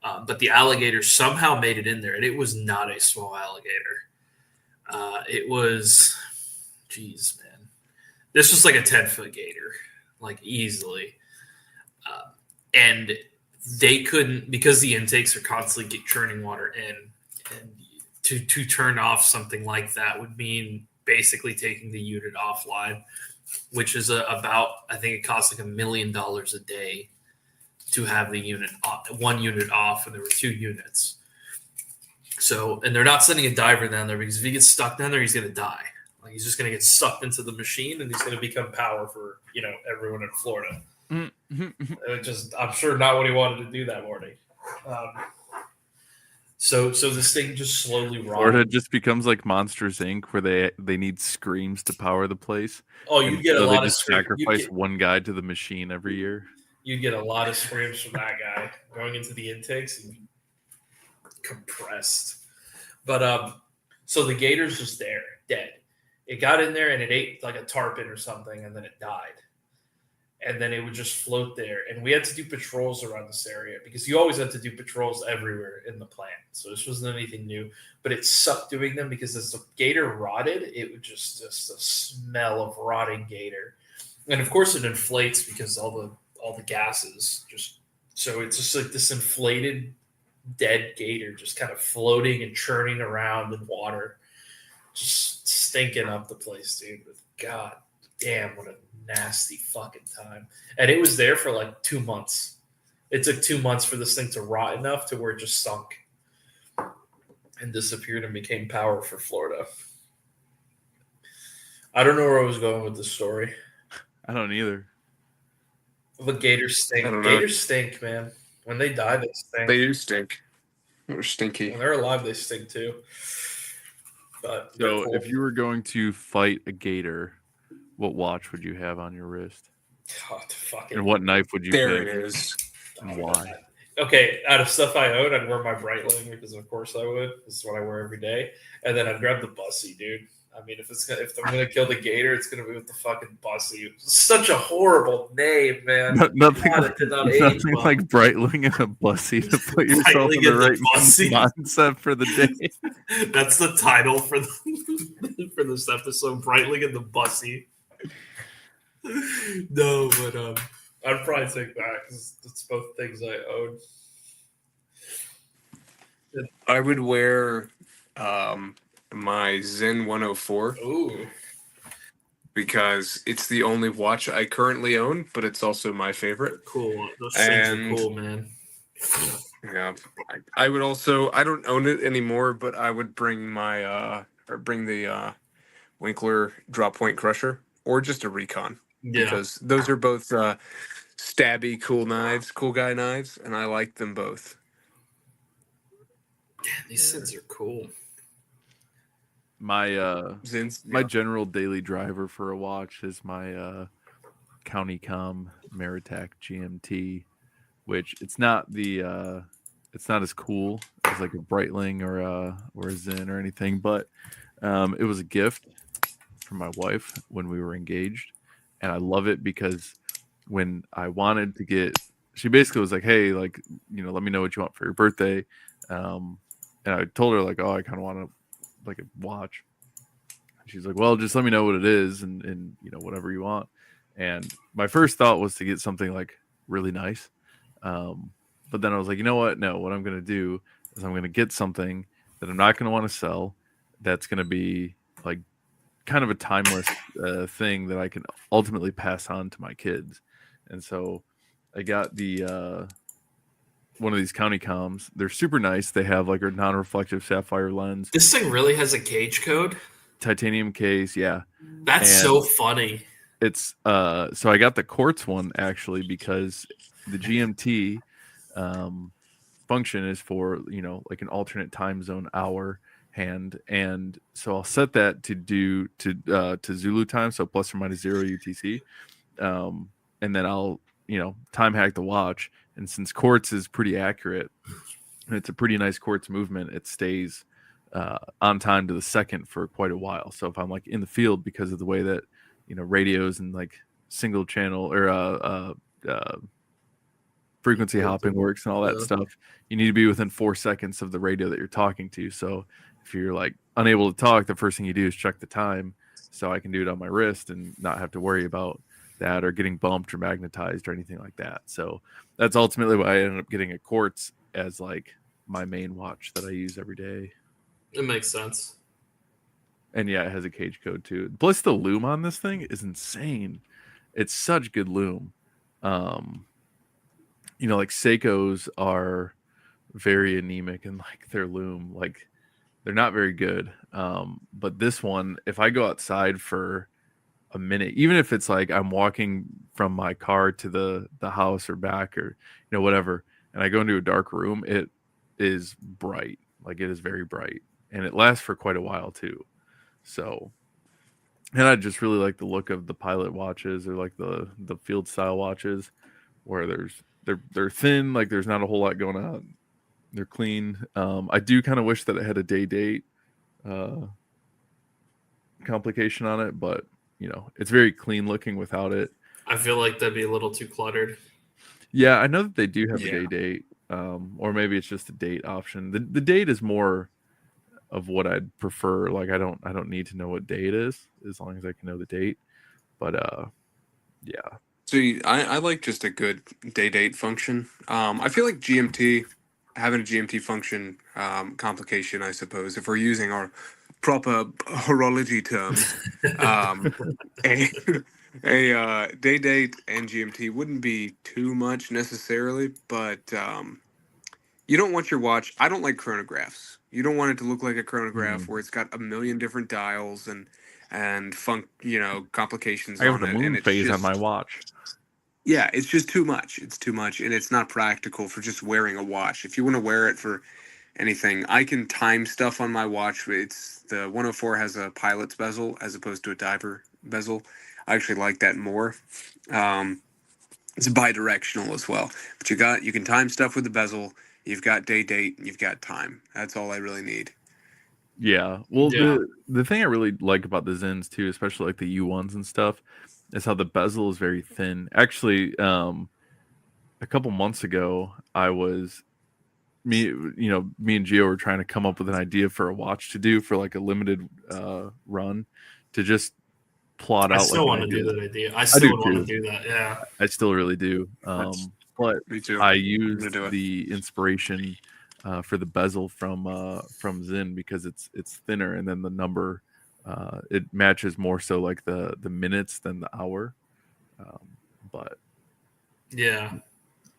But the alligator somehow made it in there, and it was not a small alligator. It was, geez, man. This was like a 10-foot gator, like easily. And they couldn't, because the intakes are constantly churning water in, and to turn off something like that would mean basically taking the unit offline, which is about, I think it costs like $1 million a day to have the unit one unit off, and there were 2 units. So, and they're not sending a diver down there because if he gets stuck down there, he's going to die. Like, he's just going to get sucked into the machine, and he's going to become power for, everyone in Florida. I'm sure not what he wanted to do that morning. So this thing just slowly rotted. Florida just becomes like Monsters Inc., where they need screams to power the place. Oh, you get a lot of screams. Sacrifice one guy to the machine every year. You'd get a lot of screams from that guy going into the intakes and compressed. But so the gator's just there, dead. It got in there and it ate like a tarpon or something, and then it died. And then it would just float there. And we had to do patrols around this area because you always had to do patrols everywhere in the plant. So this wasn't anything new. But it sucked doing them because as the gator rotted, it would just a smell of rotting gator. And of course it inflates because all the gases just, so it's just like this inflated dead gator just kind of floating and churning around in water, just stinking up the place, dude. God damn, what a nasty fucking time. And it was there for like 2 months. It took 2 months for this thing to rot enough to where it just sunk and disappeared and became power for Florida. I don't know where I was going with this story. I don't either. But gators stink. Gators stink, man. When they die, they stink. They do stink. They're stinky. When they're alive, they stink too. But so if you were going to fight a gator, what watch would you have on your wrist? Oh, fucking. And what knife would you pick? There it is. And why? Okay, out of stuff I own, I'd wear my Breitling because of course I would. This is what I wear every day. And then I'd grab the Bussy, dude. I mean, if I'm gonna kill the gator, it's gonna be with the fucking Bussy. Such a horrible name, man. Nothing, God, nothing like Breitling and a Bussy to put yourself in the right mindset for the day. That's the title for this episode: Breitling and the Bussy. No, but I'd probably take that because it's both things I own. I would wear my Zen 104. Ooh. Because it's the only watch I currently own, but it's also my favorite. Cool. Those things are cool, man. Yeah. I would also, I don't own it anymore, but I would bring my bring the Winkler drop point crusher or just a Recon. Yeah. Because those are both stabby, cool knives, cool guy knives, and I like them both. Damn, these things are cool. My Zins, my general daily driver for a watch is my CountyCom Meritac GMT, which it's not as cool as like a Breitling or a Zen or anything, but it was a gift from my wife when we were engaged, and I love it because when I wanted to get, she basically was like, hey, like, let me know what you want for your birthday, and I told her like, oh, I kind of want to like a watch. She's like, well, just let me know what it is and whatever you want. And my first thought was to get something like really nice, but then I was like, you know what, no, what I'm going to do is I'm going to get something that I'm not going to want to sell, that's going to be like kind of a timeless thing that I can ultimately pass on to my kids. And so I got the one of these CountyComs. They're super nice. They have like a non-reflective sapphire lens. This thing really has a cage code? Titanium case, yeah. That's so funny. It's so I got the quartz one actually because the GMT function is for like an alternate time zone hour hand, and so I'll set that to Zulu time, so plus or minus 0 UTC, and then I'll time hack the watch. And since quartz is pretty accurate, and it's a pretty nice quartz movement, it stays on time to the second for quite a while. So if I'm like in the field, because of the way that radios and like single channel or frequency hopping works and all that stuff, you need to be within 4 seconds of the radio that you're talking to. So if you're like unable to talk, the first thing you do is check the time, so I can do it on my wrist and not have to worry about that or getting bumped or magnetized or anything like that. So that's ultimately why I ended up getting a quartz as like my main watch that I use every day. It makes sense. And yeah, it has a cage code too. Plus the loom on this thing is insane. It's such good loom. You know, like Seikos are very anemic in like their loom. Like they're not very good. But this one, if I go outside for a minute, even if it's like I'm walking from my car to the house or back or whatever, and I go into a dark room, it is bright. Like it is very bright, and it lasts for quite a while too. So, and I just really like the look of the pilot watches or like the field style watches, where they're thin, like there's not a whole lot going on. They're clean. I do kind of wish that it had a day date complication on it, but it's very clean looking without it. I feel like that'd be a little too cluttered. Yeah, I know that they do have a day date, or maybe it's just a date option. The date is more of what I'd prefer. Like I don't need to know what day it is as long as I can know the date. But yeah. So I like just a good day date function. I feel like GMT having a GMT function complication, I suppose, if we're using our proper horology terms, a day date and GMT wouldn't be too much necessarily, but you don't want your watch. I don't like chronographs. You don't want it to look like a chronograph where it's got a million different dials and complications I have on the it, moon and it's phase on just my watch. yeah, it's just too much. It's too much, and it's not practical for just wearing a watch. If you want to wear it for anything, I can time stuff on my watch. It's the 104 has a pilot's bezel as opposed to a diver bezel. I actually like that more. It's bi-directional as well, but you can time stuff with the bezel. You've got day date, and you've got time. That's all I really need. Yeah. Well, Yeah. the thing I really like about the Zens too, especially like the U1s and stuff, is how the bezel is very thin. Actually, a couple months ago, me and Gio were trying to come up with an idea for a watch to do for like a limited run to just plot I out still like want an to do idea. that idea. I I still do would want too. to do that. Yeah. I still really do. But Me too. I I'm gonna used do it. the inspiration for the bezel from Zen because it's thinner, and then the number it matches more so like the minutes than the hour. But Yeah.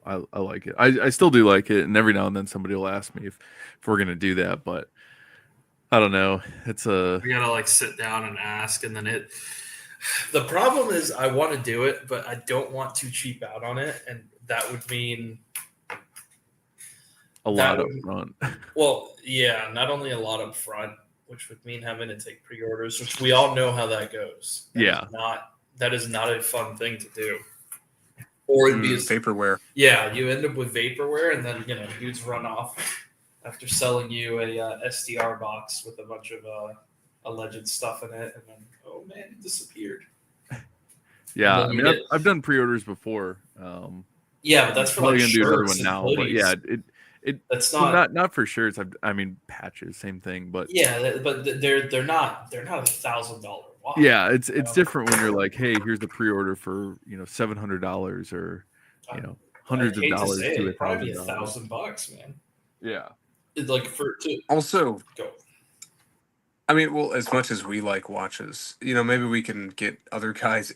I like it. I still do like it, and every now and then somebody will ask me if we're gonna do that, but I don't know. It's a We gotta like sit down and ask, and then the problem is I want to do it, but I don't want to cheap out on it, and that would mean lot up front. Well, yeah, not only a lot up front, which would mean having to take pre-orders, which we all know how that goes. That is not a fun thing to do. Or it'd be vaporware. Yeah, you end up with vaporware, and then dudes run off after selling you a SDR box with a bunch of alleged stuff in it, and then oh man, it disappeared. Yeah, I mean, I've done pre-orders before. Yeah, but that's for probably like gonna do another shirts one and now. hoodies. But yeah, that's not for shirts. I mean, patches, same thing. But yeah, but they're not $1,000 watch. Yeah, it's different when you're like, hey, here's the pre-order for $700 or hundreds of dollars to probably $1,000. $1,000, man. Yeah, It's like Also, go. I mean, well, as much as we like watches, maybe we can get other guys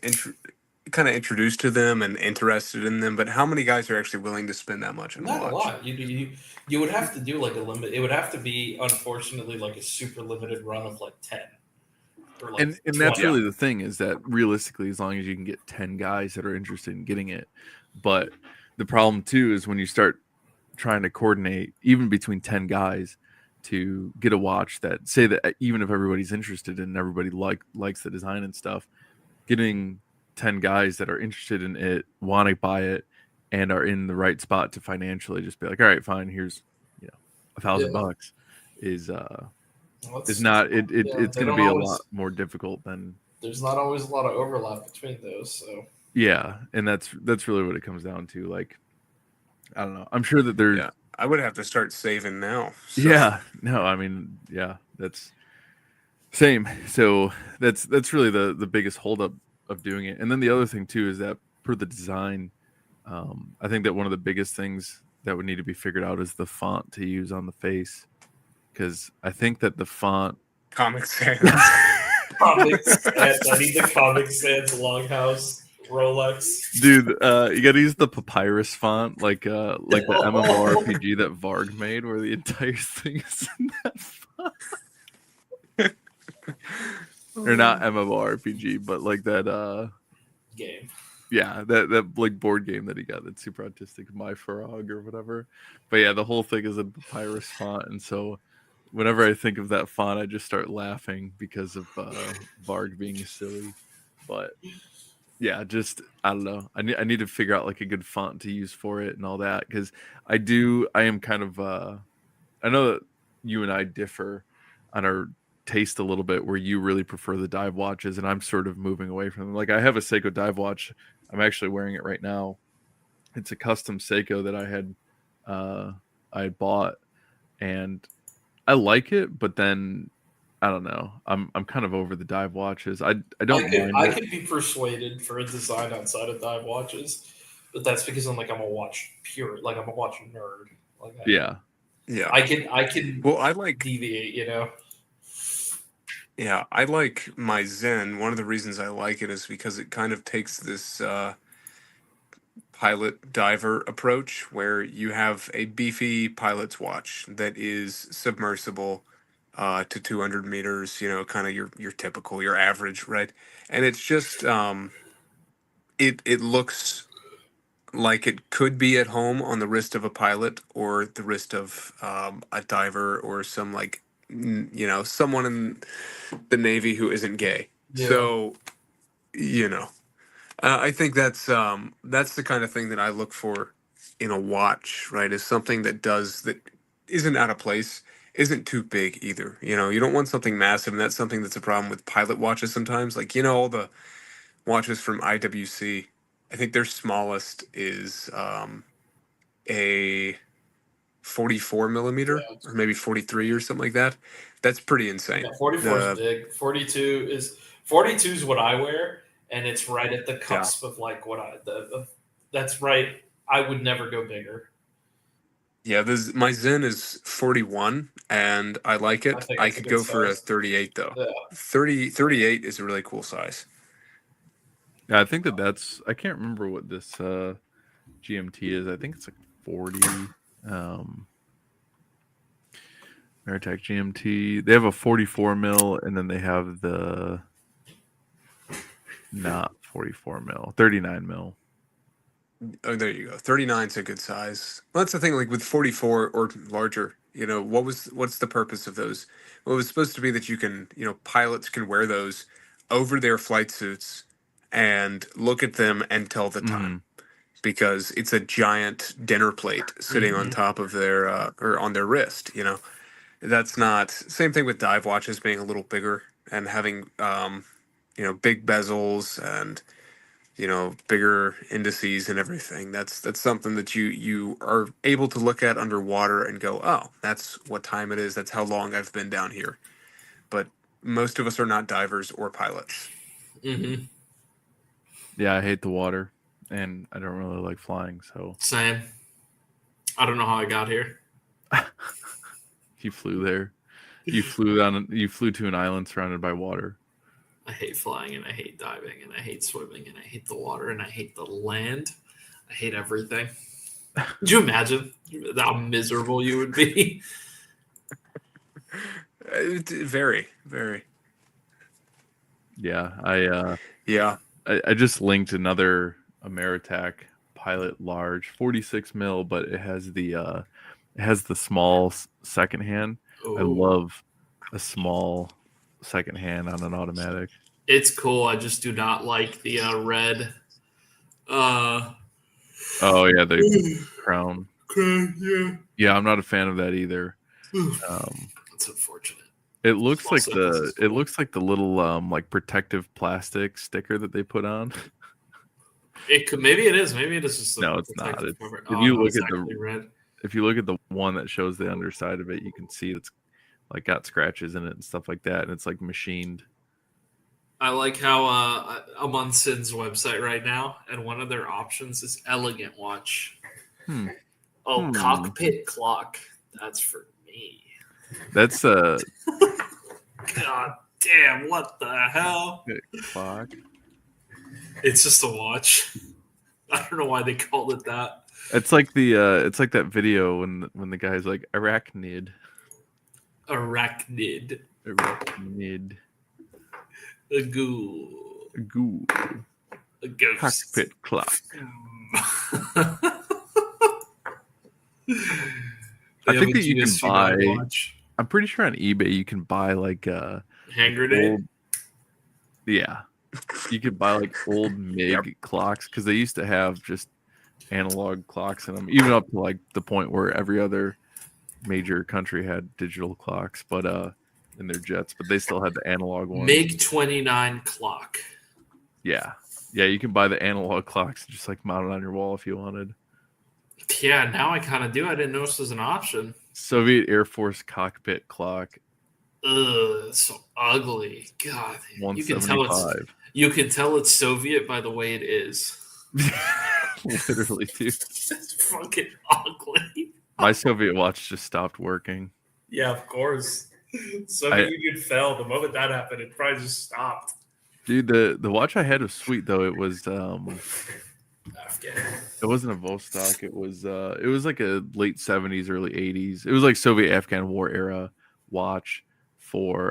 kind of introduced to them and interested in them. But how many guys are actually willing to spend that much on a watch? Not a lot. You would have to do like a limit. It would have to be, unfortunately, like a super limited run of like 10. Or like and that's really the thing is that realistically, as long as you can get 10 guys that are interested in getting it, but the problem too is when you start trying to coordinate even between 10 guys to get a watch that say that even if everybody's interested and everybody likes the design and stuff, getting 10 guys that are interested in it, want to buy it, and are in the right spot to financially just be like, all right, fine, here's $1,000 is not it's going to be a lot more difficult than there's not always a lot of overlap between those. So yeah, and that's really what it comes down to. Like, I don't know. I'm sure that there's I would have to start saving now. So. Yeah, no, I mean, yeah, that's same. So that's really the biggest holdup of doing it. And then the other thing too is that for the design, I think that one of the biggest things that would need to be figured out is the font to use on the face, because I think that the font. Comic Sans. Comic Sans. I need the Comic Sans Longhouse Rolex. Dude, you gotta use the papyrus font, like the MMORPG that Varg made, where the entire thing is in that font. Or not MMORPG, but like that Game. yeah, that like board game that he got that's super artistic, My Farog or whatever. But yeah, the whole thing is in papyrus font, and so whenever I think of that font, I just start laughing because of Varg being silly. But yeah, just I don't know. I need to figure out like a good font to use for it and all that, because I am kind of I know that you and I differ on our taste a little bit, where you really prefer the dive watches and I'm sort of moving away from them. Like I have a Seiko dive watch. I'm actually wearing it right now. It's a custom Seiko that I had bought, and I like it, but then I don't know. I'm kind of over the dive watches. I don't mind I it. could be persuaded for a design outside of dive watches, but that's because I'm a watch pure, like I'm a watch nerd. Like Yeah. Yeah. I can Well, I like deviate, you know. Yeah, I like my Zen. One of the reasons I like it is because it kind of takes this pilot diver approach where you have a beefy pilot's watch that is submersible to 200 meters, kind of your typical, your average, right? And it's just it looks like it could be at home on the wrist of a pilot or the wrist of a diver or some someone in the Navy who isn't gay. Yeah. So, I think that's the kind of thing that I look for in a watch, right? Is something that isn't out of place, isn't too big either. You don't want something massive, and that's something that's a problem with pilot watches sometimes. Like, all the watches from IWC, I think their smallest is a 44 millimeter, or maybe 43 or something like that. That's pretty insane. Yeah, 44 is big. 42 is what I wear, and it's right at the cusp of like that's right. I would never go bigger. Yeah, my Zen is 41, and I like it. think I it's a could good go for a size. 38 though. Yeah. 38 is a really cool size. Yeah, I think that's I can't remember what this GMT is. I think it's like 40 Maritech GMT. They have a 44 mil, and then they have the not 44 mil, 39 mil. Oh, there you go. 39 is a good size. Well, that's the thing. Like with 44 or larger, what's the purpose of those? Well, it was supposed to be that you can, pilots can wear those over their flight suits and look at them and tell the time, because it's a giant dinner plate sitting on top of their or on their wrist. That's not same thing with dive watches being a little bigger and having big bezels and bigger indices and everything. That's something that you are able to look at underwater and go, oh, that's what time it is. That's how long I've been down here. But most of us are not divers or pilots. Mm-hmm. Yeah, I hate the water, and I don't really like flying. So Same. I don't know how I got here. you flew there. You flew to an island surrounded by water. I hate flying, and I hate diving, and I hate swimming, and I hate the water, and I hate the land. I hate everything. Could you imagine how miserable you would be? Very, very. Yeah, I just linked another Ameritech Pilot Large 46 mil, but it has the small second hand. Ooh. I love a small second hand on an automatic. It's cool. I just do not like the red. Oh yeah, the crown. Yeah. Yeah, I'm not a fan of that either. That's unfortunate. It looks like the little like protective plastic sticker that they put on. It could, maybe it is. Maybe it is just no, it's not. If you look at the if you look at the one that shows the underside of it, you can see it's like got scratches in it and stuff like that, and it's like machined. I like how I'm on Sin's website right now, and one of their options is elegant watch. Hmm. Oh, cockpit clock. That's for me. That's God damn! What the hell? clock. It's just a watch. I don't know why they called it that. It's like that video when the guy's like arachnid. Arachnid. Arachnid. A ghoul. Ghoul. A ghost. Cockpit clock. I think that you can buy. I'm pretty sure on eBay you can buy like hand grenade. Yeah, you could buy like old MIG clocks because they used to have just analog clocks in them, even up to like the point where every other major country had digital clocks, but in their jets, but they still had the analog ones. MiG 29 clock. Yeah, you can buy the analog clocks and just like mount it on your wall if you wanted. Yeah, now I kind of do. I didn't know this was an option. Soviet Air Force cockpit clock. Ugh, it's so ugly. God, you can tell it's Soviet by the way it is. Literally, dude. It's fucking ugly. My Soviet watch just stopped working. Yeah, of course. Soviet Union fell. The moment that happened, it probably just stopped. Dude, the watch I had was sweet though. It was Afghan. It wasn't a Vostok. It was like a late 70s, early 80s. It was like Soviet Afghan War era watch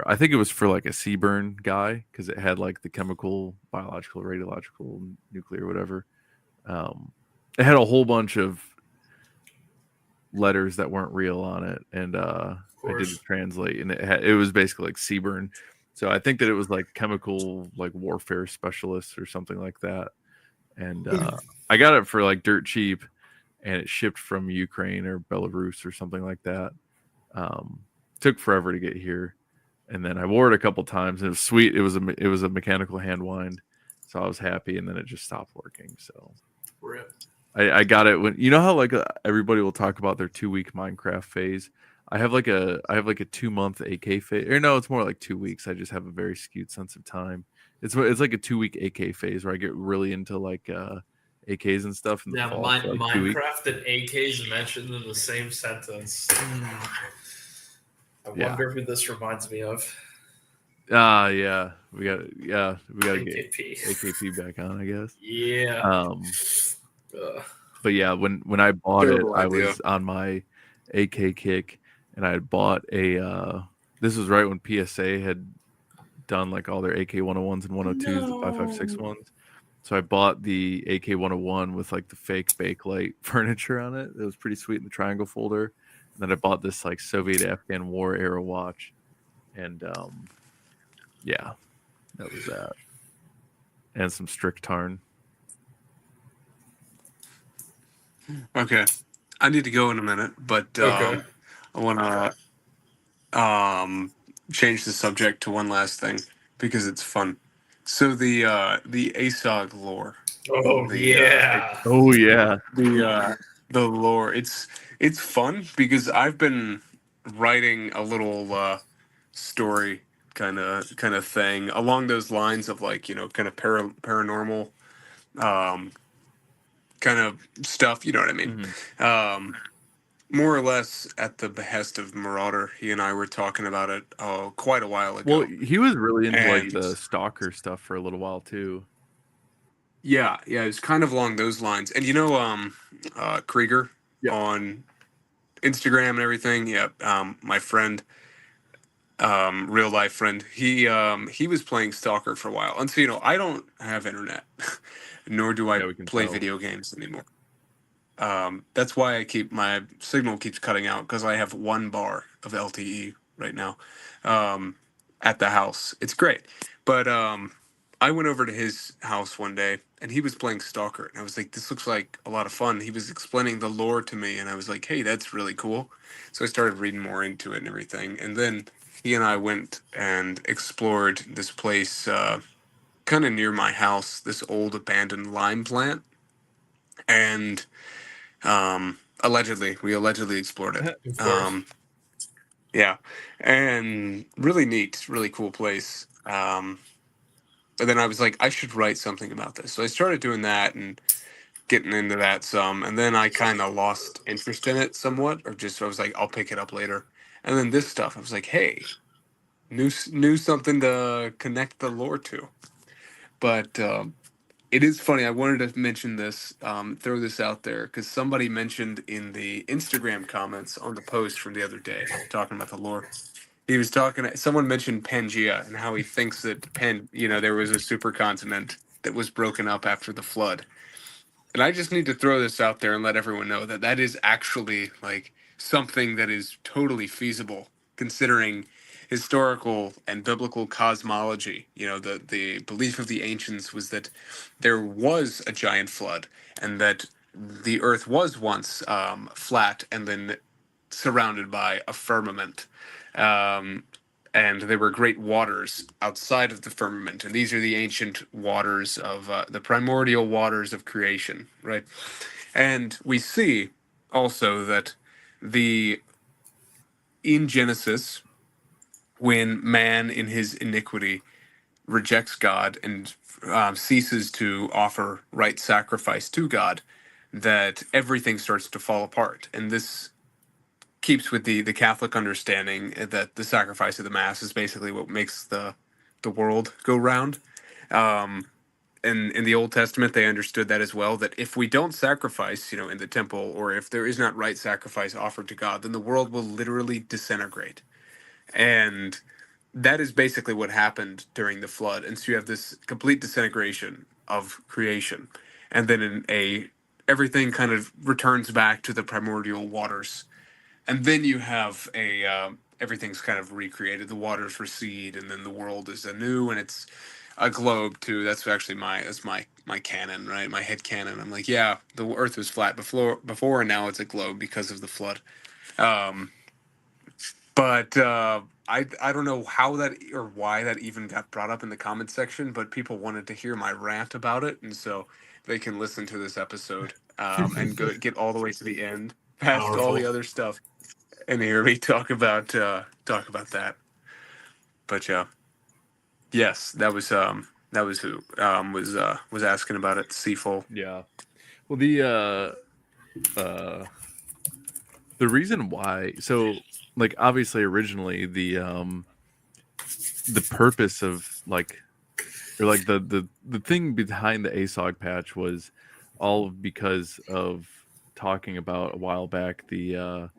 I think it was for like a Seaburn guy because it had like the chemical, biological, radiological, nuclear, whatever. It had a whole bunch of letters that weren't real on it, and I didn't translate, and it was basically like Seaburn. So I think that it was like chemical, like warfare specialists or something like that. And I got it for like dirt cheap, and it shipped from Ukraine or Belarus or something like that. Took forever to get here, and then I wore it a couple times, and it was sweet. It was a mechanical hand wind, so I was happy, and then it just stopped working. So Rip. I got it when you know how like everybody will talk about their 2-week Minecraft phase. I have like a 2-month AK phase, or no, it's more like 2 weeks. I just have a very skewed sense of time. It's like a 2-week AK phase where I get really into like AKs and stuff. In the fall for like Minecraft and AKs mentioned in the same sentence. I wonder who this reminds me of. Yeah, we got to get AKP back on, I guess. Yeah. But yeah, when I bought it, I was on my AK kick, and I had bought a. This was right when PSA had done like all their AK 101s and 102s, the 556 ones. So I bought the AK 101 with like the fake Bakelite furniture on it. It was pretty sweet in the triangle folder. And then I bought this like Soviet Afghan War era watch, and yeah, that was that, and some strict tarn. Okay, I need to go in a minute, but I want to change the subject to one last thing because it's fun. So the ASOG lore. Oh yeah. The lore. It's fun because I've been writing a little story kind of thing along those lines of like, you know, kind of paranormal kind of stuff, you know what I mean? Mm-hmm. More or less at the behest of Marauder. He and I were talking about it quite a while ago. Well, he was really into like the stalker stuff for a little while too. Yeah, it's kind of along those lines. And you know, Krieger on Instagram and everything. Yeah, my friend, real life friend. He was playing Stalker for a while, and so you know, I don't have internet, nor do I play video games anymore. That's why my signal keeps cutting out because I have 1 bar of LTE right now at the house. It's great, but I went over to his house one day and he was playing Stalker, and I was like, "This looks like a lot of fun." He was explaining the lore to me, and I was like, "Hey, that's really cool." So I started reading more into it and everything, and then he and I went and explored this place kind of near my house, this old abandoned lime plant, and we allegedly explored it. Yeah, and really neat, really cool place. And then I was like, I should write something about this. So I started doing that and getting into that some, and then I kind of lost interest in it somewhat, or just I was like, I'll pick it up later. And then this stuff, I was like, hey, new something to connect the lore to. But it is funny. I wanted to mention this, throw this out there because somebody mentioned in the Instagram comments on the post from the other day talking about the lore. He was talking. Someone mentioned Pangea and how he thinks that there was a supercontinent that was broken up after the flood. And I just need to throw this out there and let everyone know that that is actually like something that is totally feasible, considering historical and biblical cosmology. The belief of the ancients was that there was a giant flood and that the earth was once flat and then surrounded by a firmament. Um, and there were great waters outside of the firmament, and these are the ancient waters of the primordial waters of creation, right? And we see also that the in Genesis, when man in his iniquity rejects God and ceases to offer right sacrifice to God, that everything starts to fall apart, and this keeps with the Catholic understanding that the sacrifice of the Mass is basically what makes the world go round. Um, and in the Old Testament, they understood that as well. That if we don't sacrifice, in the temple, or if there is not right sacrifice offered to God, then the world will literally disintegrate. And that is basically what happened during the flood. And so you have this complete disintegration of creation, and then everything kind of returns back to the primordial waters, and then you have a everything's kind of recreated. The waters recede, and then the world is anew, and it's a globe too. That's actually my canon, right? My head canon. I'm like, yeah, the Earth was flat before, and now it's a globe because of the flood. Um, but I don't know how that or why that even got brought up in the comment section, but people wanted to hear my rant about it, and so they can listen to this episode and get all the way to the end, past all the Powerful. other stuff, and hear me talk about that. But yeah, yes, that was who was asking about it. Seafull. Yeah. Well, the reason why, so like obviously originally the purpose of like, or like the thing behind the ASOG patch was all because of talking about a while back the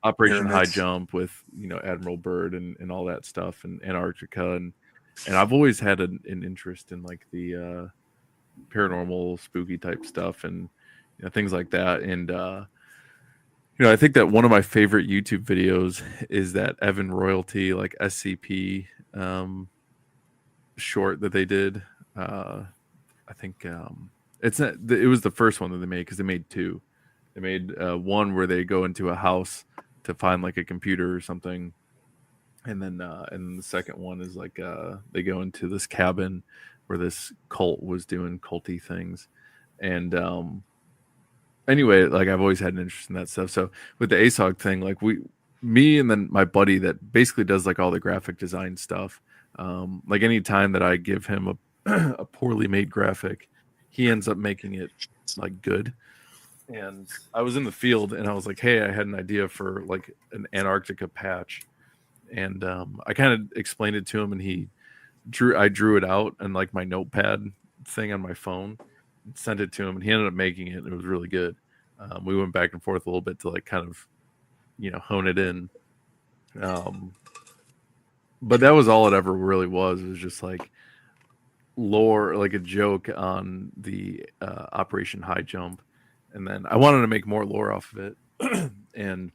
Operation High Pyramids. Jump with Admiral Byrd and all that stuff and Antarctica, and I've always had an interest in like the paranormal spooky type stuff and things like that. And I think that one of my favorite YouTube videos is that Evan Royalty like SCP short that they did. I think it was the first one that they made, because they made two. They made one where they go into a house to find like a computer or something, and then the second one is like they go into this cabin where this cult was doing culty things. And anyway, like I've always had an interest in that stuff. So with the ASOG thing, like me and then my buddy that basically does like all the graphic design stuff, like any time that I give him a a poorly made graphic, he ends up making it like good. And I was in the field and I was like, hey, I had an idea for like an Antarctica patch. And I kind of explained it to him, and I drew it out on like my notepad thing on my phone, sent it to him, and he ended up making it. It was really good. We went back and forth a little bit to like kind of, hone it in. But that was all it ever really was. It was just like lore, like a joke on the Operation High Jump. And then I wanted to make more lore off of it. And,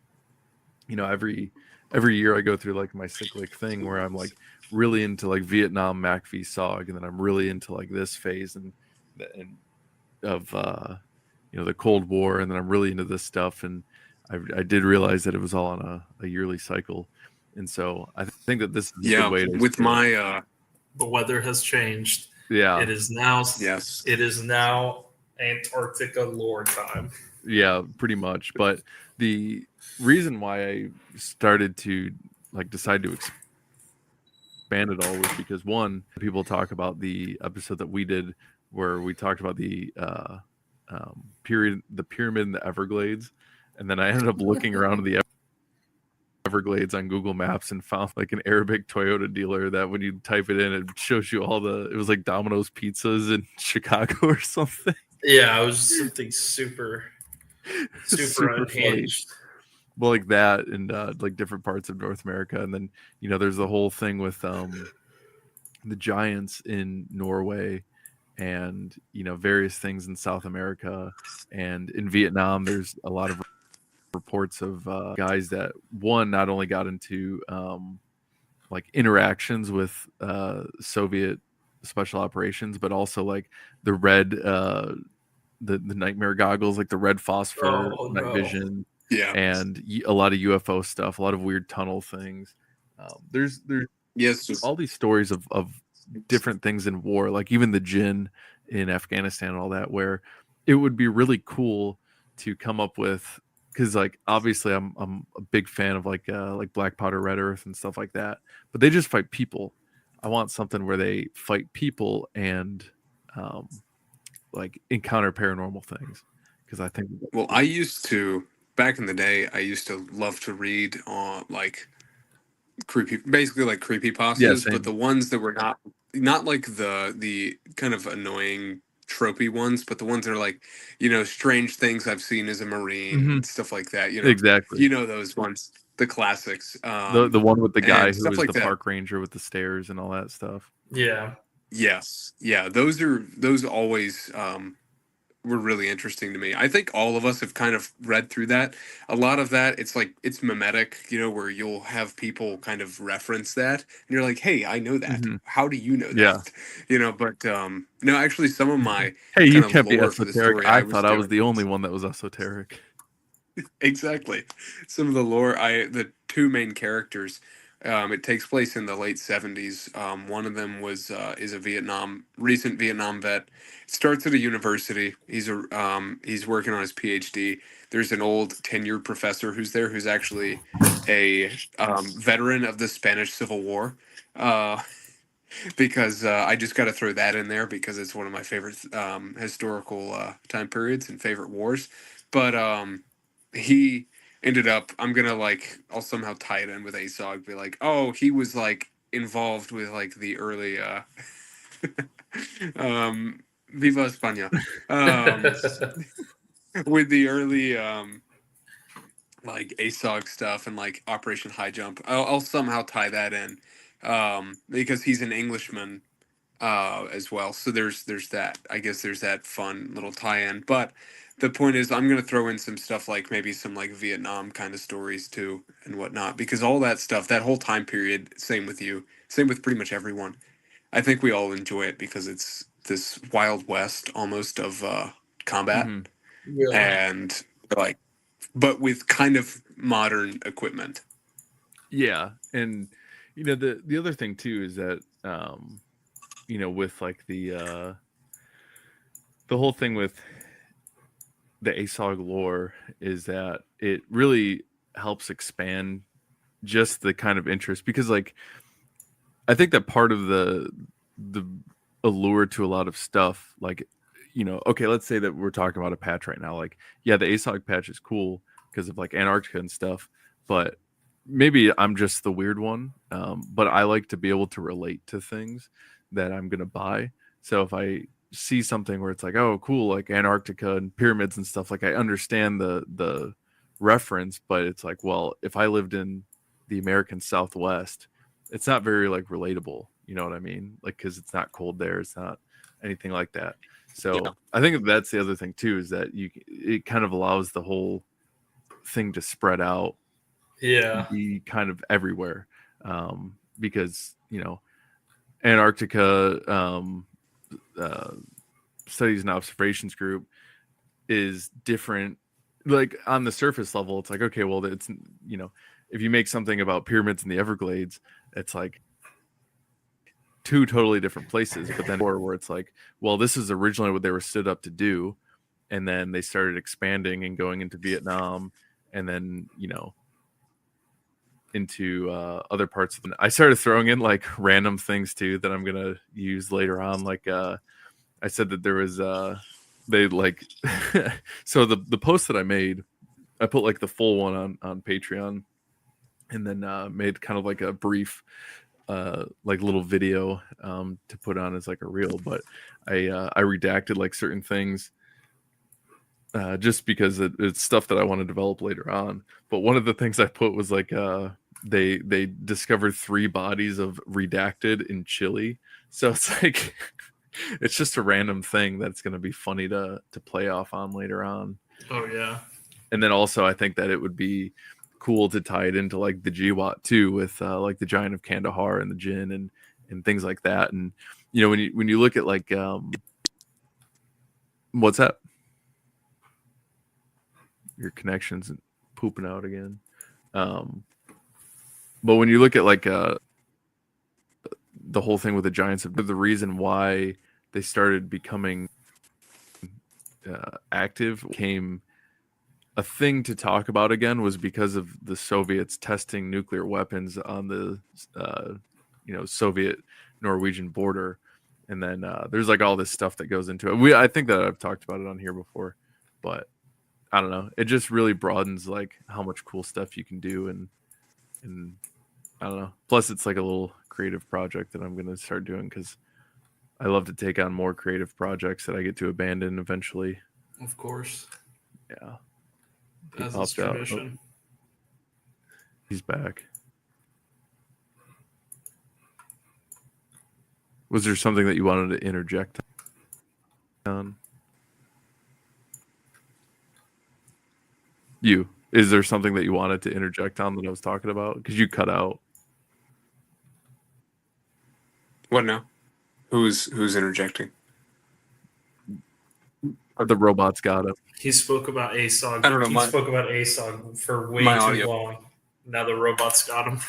every year I go through like my cyclic thing where I'm like really into like Vietnam MACV SOG, and then I'm really into like this phase and of the Cold War, and then I'm really into this stuff. And I did realize that it was all on a yearly cycle, and so I think that this is a good way to with my The weather has changed. yeah. It is now. yes. It is now Antarctica lore time. Yeah, pretty much. But the reason why I started to like decide to expand it all was because one, people talk about the episode that we did where we talked about the pyramid in the Everglades, and then I ended up looking around the Everglades on Google Maps and found like an Arabic Toyota dealer that when you type it in, it shows you it was like Domino's pizzas in Chicago or something. Yeah, it was just something super unhinged. Funny. Well, like that and like different parts of North America. And then, there's the whole thing with the giants in Norway and, various things in South America. And in Vietnam, there's a lot of reports of guys that not only got into like interactions with Soviet special operations, but also like the red the nightmare goggles, like the red phosphor night vision, and a lot of UFO stuff, a lot of weird tunnel things. There's all these stories of different things in war, like even the Jinn in Afghanistan and all that, where it would be really cool to come up with, because like obviously I'm a big fan of like Black Powder Red Earth and stuff like that, but they just fight people. I want something where they fight people and like encounter paranormal things, because I think I used to, back in the day, I used to love to read on like basically like creepypastas, but the ones that were not like the kind of annoying tropey ones, but the ones that are like, strange things I've seen as a Marine and stuff like that. Exactly. Those ones, the classics. The one with the guy who was like the park ranger with the stairs and all that stuff. Yeah. Yes. Yeah. Those always were really interesting to me. I think all of us have kind of read through that. A lot of that, it's like, it's mimetic, where you'll have people kind of reference that and you're like, hey, I know that. How do you know that? But no, actually some of my hey, you kind can't of be lore for the esoteric. story I thought I was the only one that was esoteric. Exactly. Some of the lore, the two main characters, it takes place in the late 70s. One of them is a recent Vietnam vet. It starts at a university. He's working on his PhD. There's an old tenured professor who's there, who's actually a veteran of the Spanish Civil War. Because I just got to throw that in there because it's one of my favorite historical time periods and favorite wars. But he ended up, I'll somehow tie it in with ASOG, be like, oh, he was like involved with like the early Viva España, with the early like ASOG stuff and like Operation High Jump. I'll somehow tie that in because he's an Englishman as well. So there's that. I guess there's that fun little tie-in. But the point is, I'm gonna throw in some stuff like maybe some like Vietnam kind of stories too and whatnot, because all that stuff, that whole time period, same with you, same with pretty much everyone. I think we all enjoy it because it's this Wild West almost of combat, and like, but with kind of modern equipment. Yeah, and the other thing too is that with like the whole thing with the ASOG lore is that it really helps expand just the kind of interest, because like I think that part of the allure to a lot of stuff, like okay, let's say that we're talking about a patch right now, like the ASOG patch is cool because of like Antarctica and stuff, but maybe I'm just the weird one, but I like to be able to relate to things that I'm gonna buy. So if I see something where it's like, oh cool, like Antarctica and pyramids and stuff, like I understand the reference, but it's like, well, if I lived in the American Southwest, it's not very like relatable, you know what I mean? Like, because it's not cold there, it's not anything like that. So I think that's the other thing too, is that it kind of allows the whole thing to spread out, be kind of everywhere, because Antarctica Studies and Observations Group is different. Like on the surface level, it's like, okay, well, it's if you make something about pyramids in the Everglades, it's like two totally different places. But then where it's like, well, this is originally what they were stood up to do, and then they started expanding and going into Vietnam and then into other parts of I started throwing in like random things too that I'm gonna use later on. Like I said that there was they like so the post that I made, I put like the full one on Patreon, and then made kind of like a brief like little video to put on as like a reel. But I redacted like certain things just because it's stuff that I want to develop later on. But one of the things I put was like they discovered 3 bodies of redacted in Chile. So it's like it's just a random thing that's going to be funny to play off on later on. Oh yeah. And then also I think that it would be cool to tie it into like the GWAT too, with like the Giant of Kandahar and the Jinn and things like that. And when you look at like what's that? Your connection's pooping out again. But when you look at like the whole thing with the Giants, the reason why they started becoming active came a thing to talk about again was because of the Soviets testing nuclear weapons on the Soviet Norwegian border. And then there's like all this stuff that goes into it. I think that I've talked about it on here before, but I don't know. It just really broadens like how much cool stuff you can do, and I don't know. Plus, it's like a little creative project that I'm going to start doing because I love to take on more creative projects that I get to abandon eventually. Of course. Yeah. As is tradition. Oh. He's back. Was there something that you wanted to interject on? Is there something that you wanted to interject on that I was talking about? Because you cut out. What now? Who's interjecting? The robots got him. He spoke about ASOG. I don't know. He spoke about ASOG for way too long. Now the robots got him.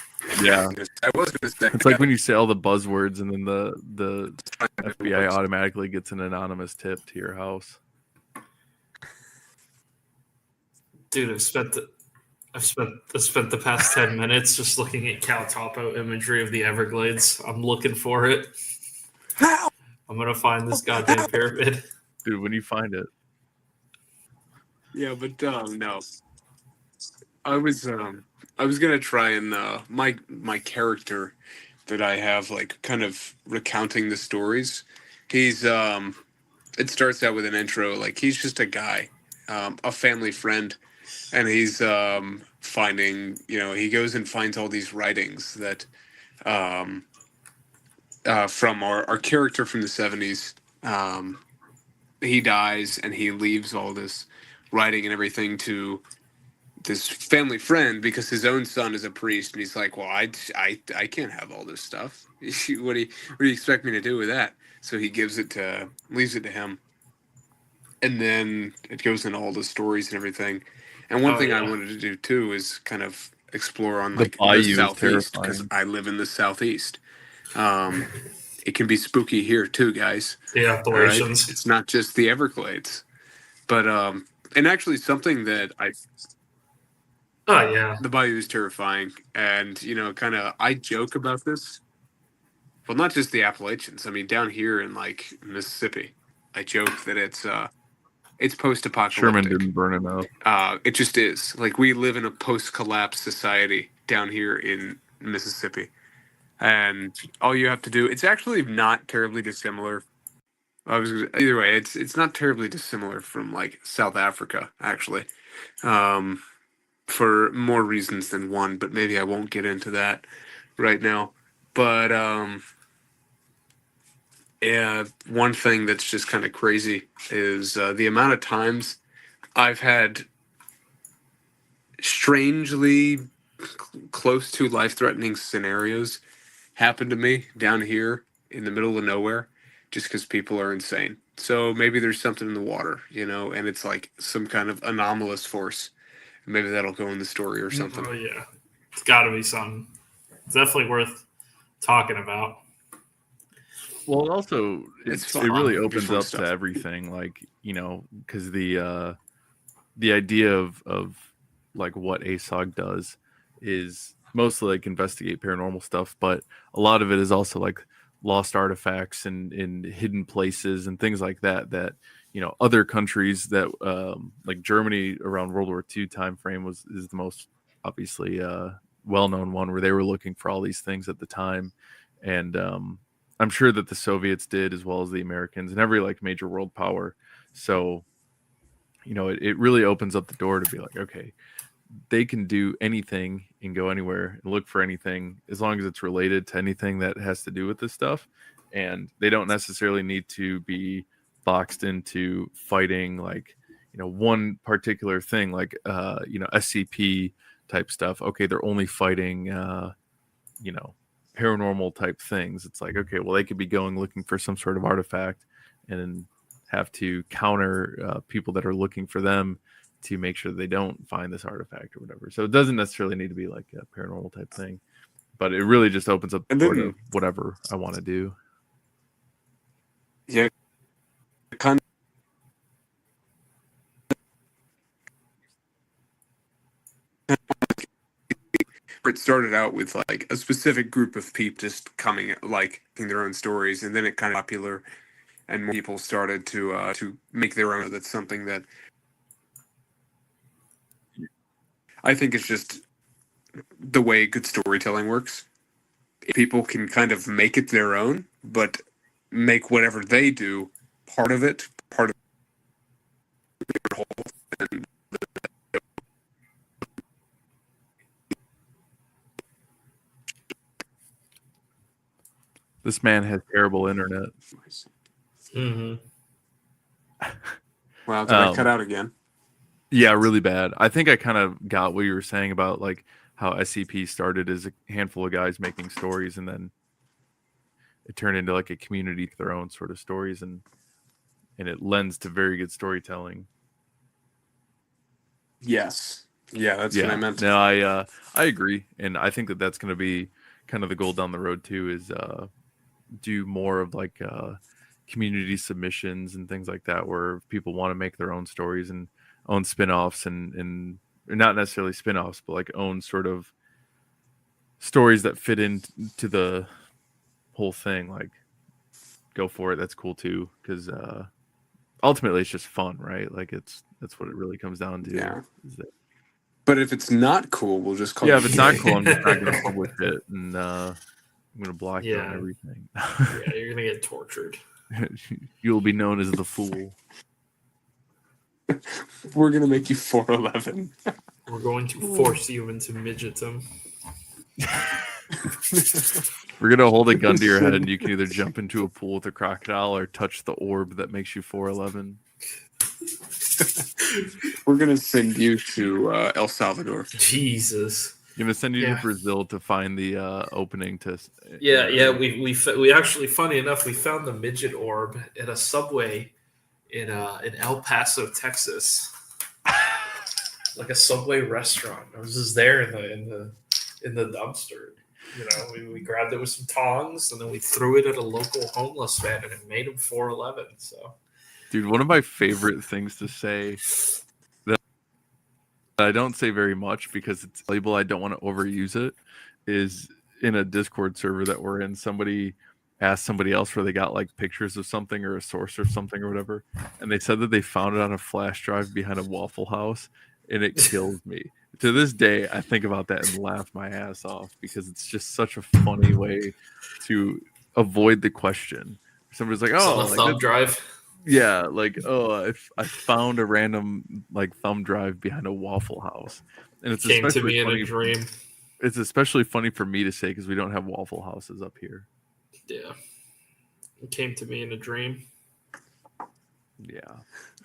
Yeah. I was going to say. It's like when you say all the buzzwords and then the FBI automatically gets an anonymous tip to your house. Dude, I've spent the past 10 minutes just looking at Cal Topo imagery of the Everglades. I'm looking for it. I'm gonna find this goddamn pyramid. Dude, when you find it. Yeah, but no. I was gonna try and my character that I have, like, kind of recounting the stories. He's it starts out with an intro, like he's just a guy, a family friend. And he's finding, he goes and finds all these writings that from our character from the 70s. He dies and he leaves all this writing and everything to this family friend because his own son is a priest. And he's like, well, I can't have all this stuff. What do you expect me to do with that? So he leaves it to him. And then it goes into all the stories and everything. And one thing I wanted to do too is kind of explore on like the southeast, because I live in the southeast. It can be spooky here too, guys. The Appalachians. Right? It's not just the Everglades, but and actually something that the bayou is terrifying, and kind of I joke about this. Well, not just the Appalachians. I mean, down here in like Mississippi, I joke that it's post-apocalyptic. Sherman didn't burn him out. It just is. Like, we live in a post-collapse society down here in Mississippi. And all you have to do, it's actually not terribly dissimilar. Either way, it's not terribly dissimilar from, like, South Africa, actually. For more reasons than one, but maybe I won't get into that right now. But, yeah, one thing that's just kind of crazy is the amount of times I've had strangely close to life-threatening scenarios happen to me down here in the middle of nowhere just because people are insane. So maybe there's something in the water, and it's like some kind of anomalous force. Maybe that'll go in the story or something. Oh, yeah. It's got to be something. It's definitely worth talking about. Well, also, it really opens up stuff. to everything, like, because the idea of like what ASOG does is mostly like investigate paranormal stuff, but a lot of it is also like lost artifacts and in hidden places and things like that other countries that like Germany around World War II time frame is the most obviously well-known one, where they were looking for all these things at the time. And I'm sure that the Soviets did, as well as the Americans and every like major world power. So it really opens up the door to be like, okay, they can do anything and go anywhere and look for anything as long as it's related to anything that has to do with this stuff. And they don't necessarily need to be boxed into fighting like, one particular thing, like, SCP type stuff. Okay, they're only fighting, paranormal type things. It's like, okay, well, they could be going looking for some sort of artifact and have to counter people that are looking for them to make sure they don't find this artifact or whatever. So it doesn't necessarily need to be like a paranormal type thing, but it really just opens up the door to whatever I want to do. Yeah, kind of. It started out with like a specific group of people just coming like their own stories, and then it kind of popular, and more people started to make their own. That's something that I think is just the way good storytelling works. People can kind of make it their own, but make whatever they do part of it, part of their whole thing. This man has terrible internet. Mm-hmm. Wow, did I cut out again? Yeah, really bad. I think I kind of got what you were saying about like how SCP started as a handful of guys making stories, and then it turned into like a community of their own sort of stories, and it lends to very good storytelling. Yes. Yeah, that's what I meant. No, I agree, and I think that that's going to be kind of the goal down the road too, is do more of like community submissions and things like that, where people want to make their own stories and own spin-offs and not necessarily spin-offs, but like own sort of stories that fit into the whole thing. Like, go for it. That's cool too, because ultimately it's just fun, right? Like that's what it really comes down to. Yeah. Is that, but if it's not cool, we'll just call yeah, it. if it's not cool, I'm just not going to publish it, and I'm going to block you on everything. Yeah, you're going to get tortured. You'll be known as the fool. We're going to make you 411. We're going to force you into midgetum. We're going to hold a gun to your head, and you can either jump into a pool with a crocodile or touch the orb that makes you 411. We're going to send you to El Salvador. Jesus. I'm going to send you to Brazil to find the opening to... We actually, funny enough, we found the midget orb at a Subway in El Paso, Texas. Like a Subway restaurant. I was just there in the dumpster. We grabbed it with some tongs, and then we threw it at a local homeless man, and it made him 411. So, dude, one of my favorite things to say that I don't say very much because it's valuable, I don't want to overuse it, is in a Discord server that we're in, somebody asked somebody else where they got like pictures of something or a source or something or whatever, and they said that they found it on a flash drive behind a Waffle House, and it kills me. To this day, I think about that and laugh my ass off because it's just such a funny way to avoid the question. Somebody's like, "Oh, like thumb drive." Yeah, like, oh, I found a random like thumb drive behind a Waffle House, and it's came to me in a dream. It's especially funny for me to say because we don't have Waffle Houses up here. Yeah, it came to me in a dream. Yeah.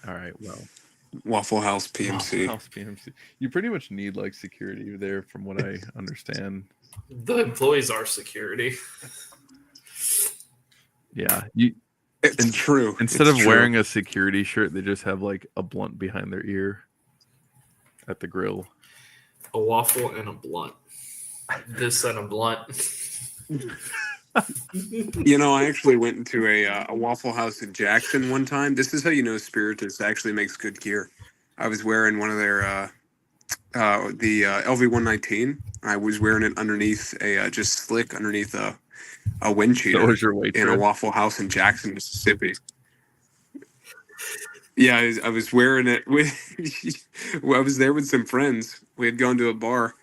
All right. Well. Waffle House PMC. Waffle House PMC. You pretty much need like security there, from what I understand. The employees are security. Yeah, it's true. Instead of wearing a security shirt, they just have like a blunt behind their ear at the grill. A waffle and a blunt. This and a blunt. I actually went into a Waffle House in Jackson one time. This is how you know Spiritus actually makes good gear. I was wearing one of their the LV-119. I was wearing it underneath just slick underneath a wind cheater That was your in a waitress. Waffle House in Jackson, Mississippi. Yeah, I was wearing it with. Well, I was there with some friends. We had gone to a bar,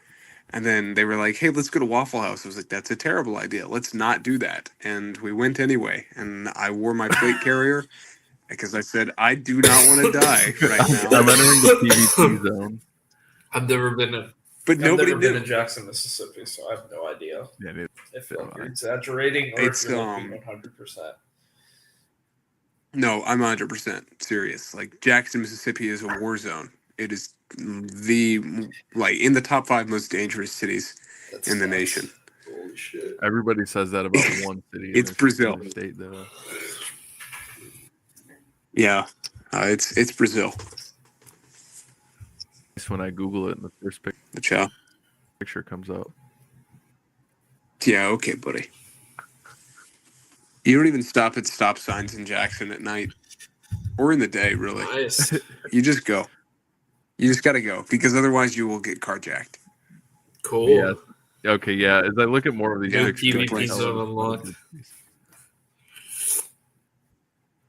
and then they were like, "Hey, let's go to Waffle House." I was like, "That's a terrible idea. Let's not do that." And we went anyway. And I wore my plate carrier because I said, "I do not want to die right now." I'm entering the PvP zone. I've never been to. But I've nobody never been knew. to Jackson, Mississippi, so I have no idea Yeah, dude. if like, you're exaggerating or It's, if you're like, being 100%. No, I'm 100% serious. Like Jackson, Mississippi is a war zone. It is the in the top 5 most dangerous cities That's in the nuts. nation. Holy shit! Everybody says that about one city. in It's this- Brazil. in the state, though. Yeah, it's Brazil. It's when I Google it and the first The chow. picture comes up. Yeah, okay, buddy. You don't even stop at stop signs in Jackson at night or in the day, really. Nice. You just go. You just got to go because otherwise you will get carjacked. Cool. Yeah. Okay, yeah. As I look at more of these Yeah, pictures, I can PvP tell zone it's- unlocked.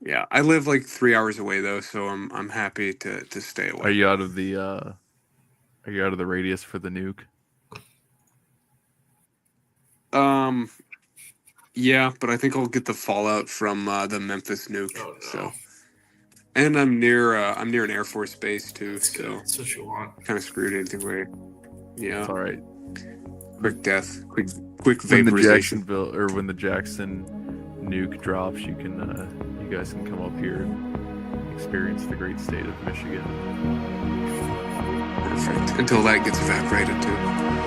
Yeah, I live like 3 hours away though, so I'm happy to stay away. Are you out of the radius for the nuke? Yeah, but I think I'll get the fallout from the Memphis nuke. Oh, no. So, and I'm near an Air Force base too, That's good. so That's what you want. kind of screwed either way. Yeah, It's all right. quick death, quick When the vaporization. Jacksonville or when the Jackson nuke drops, you guys can come up here and experience the great state of Michigan. Perfect. Until that gets evaporated too.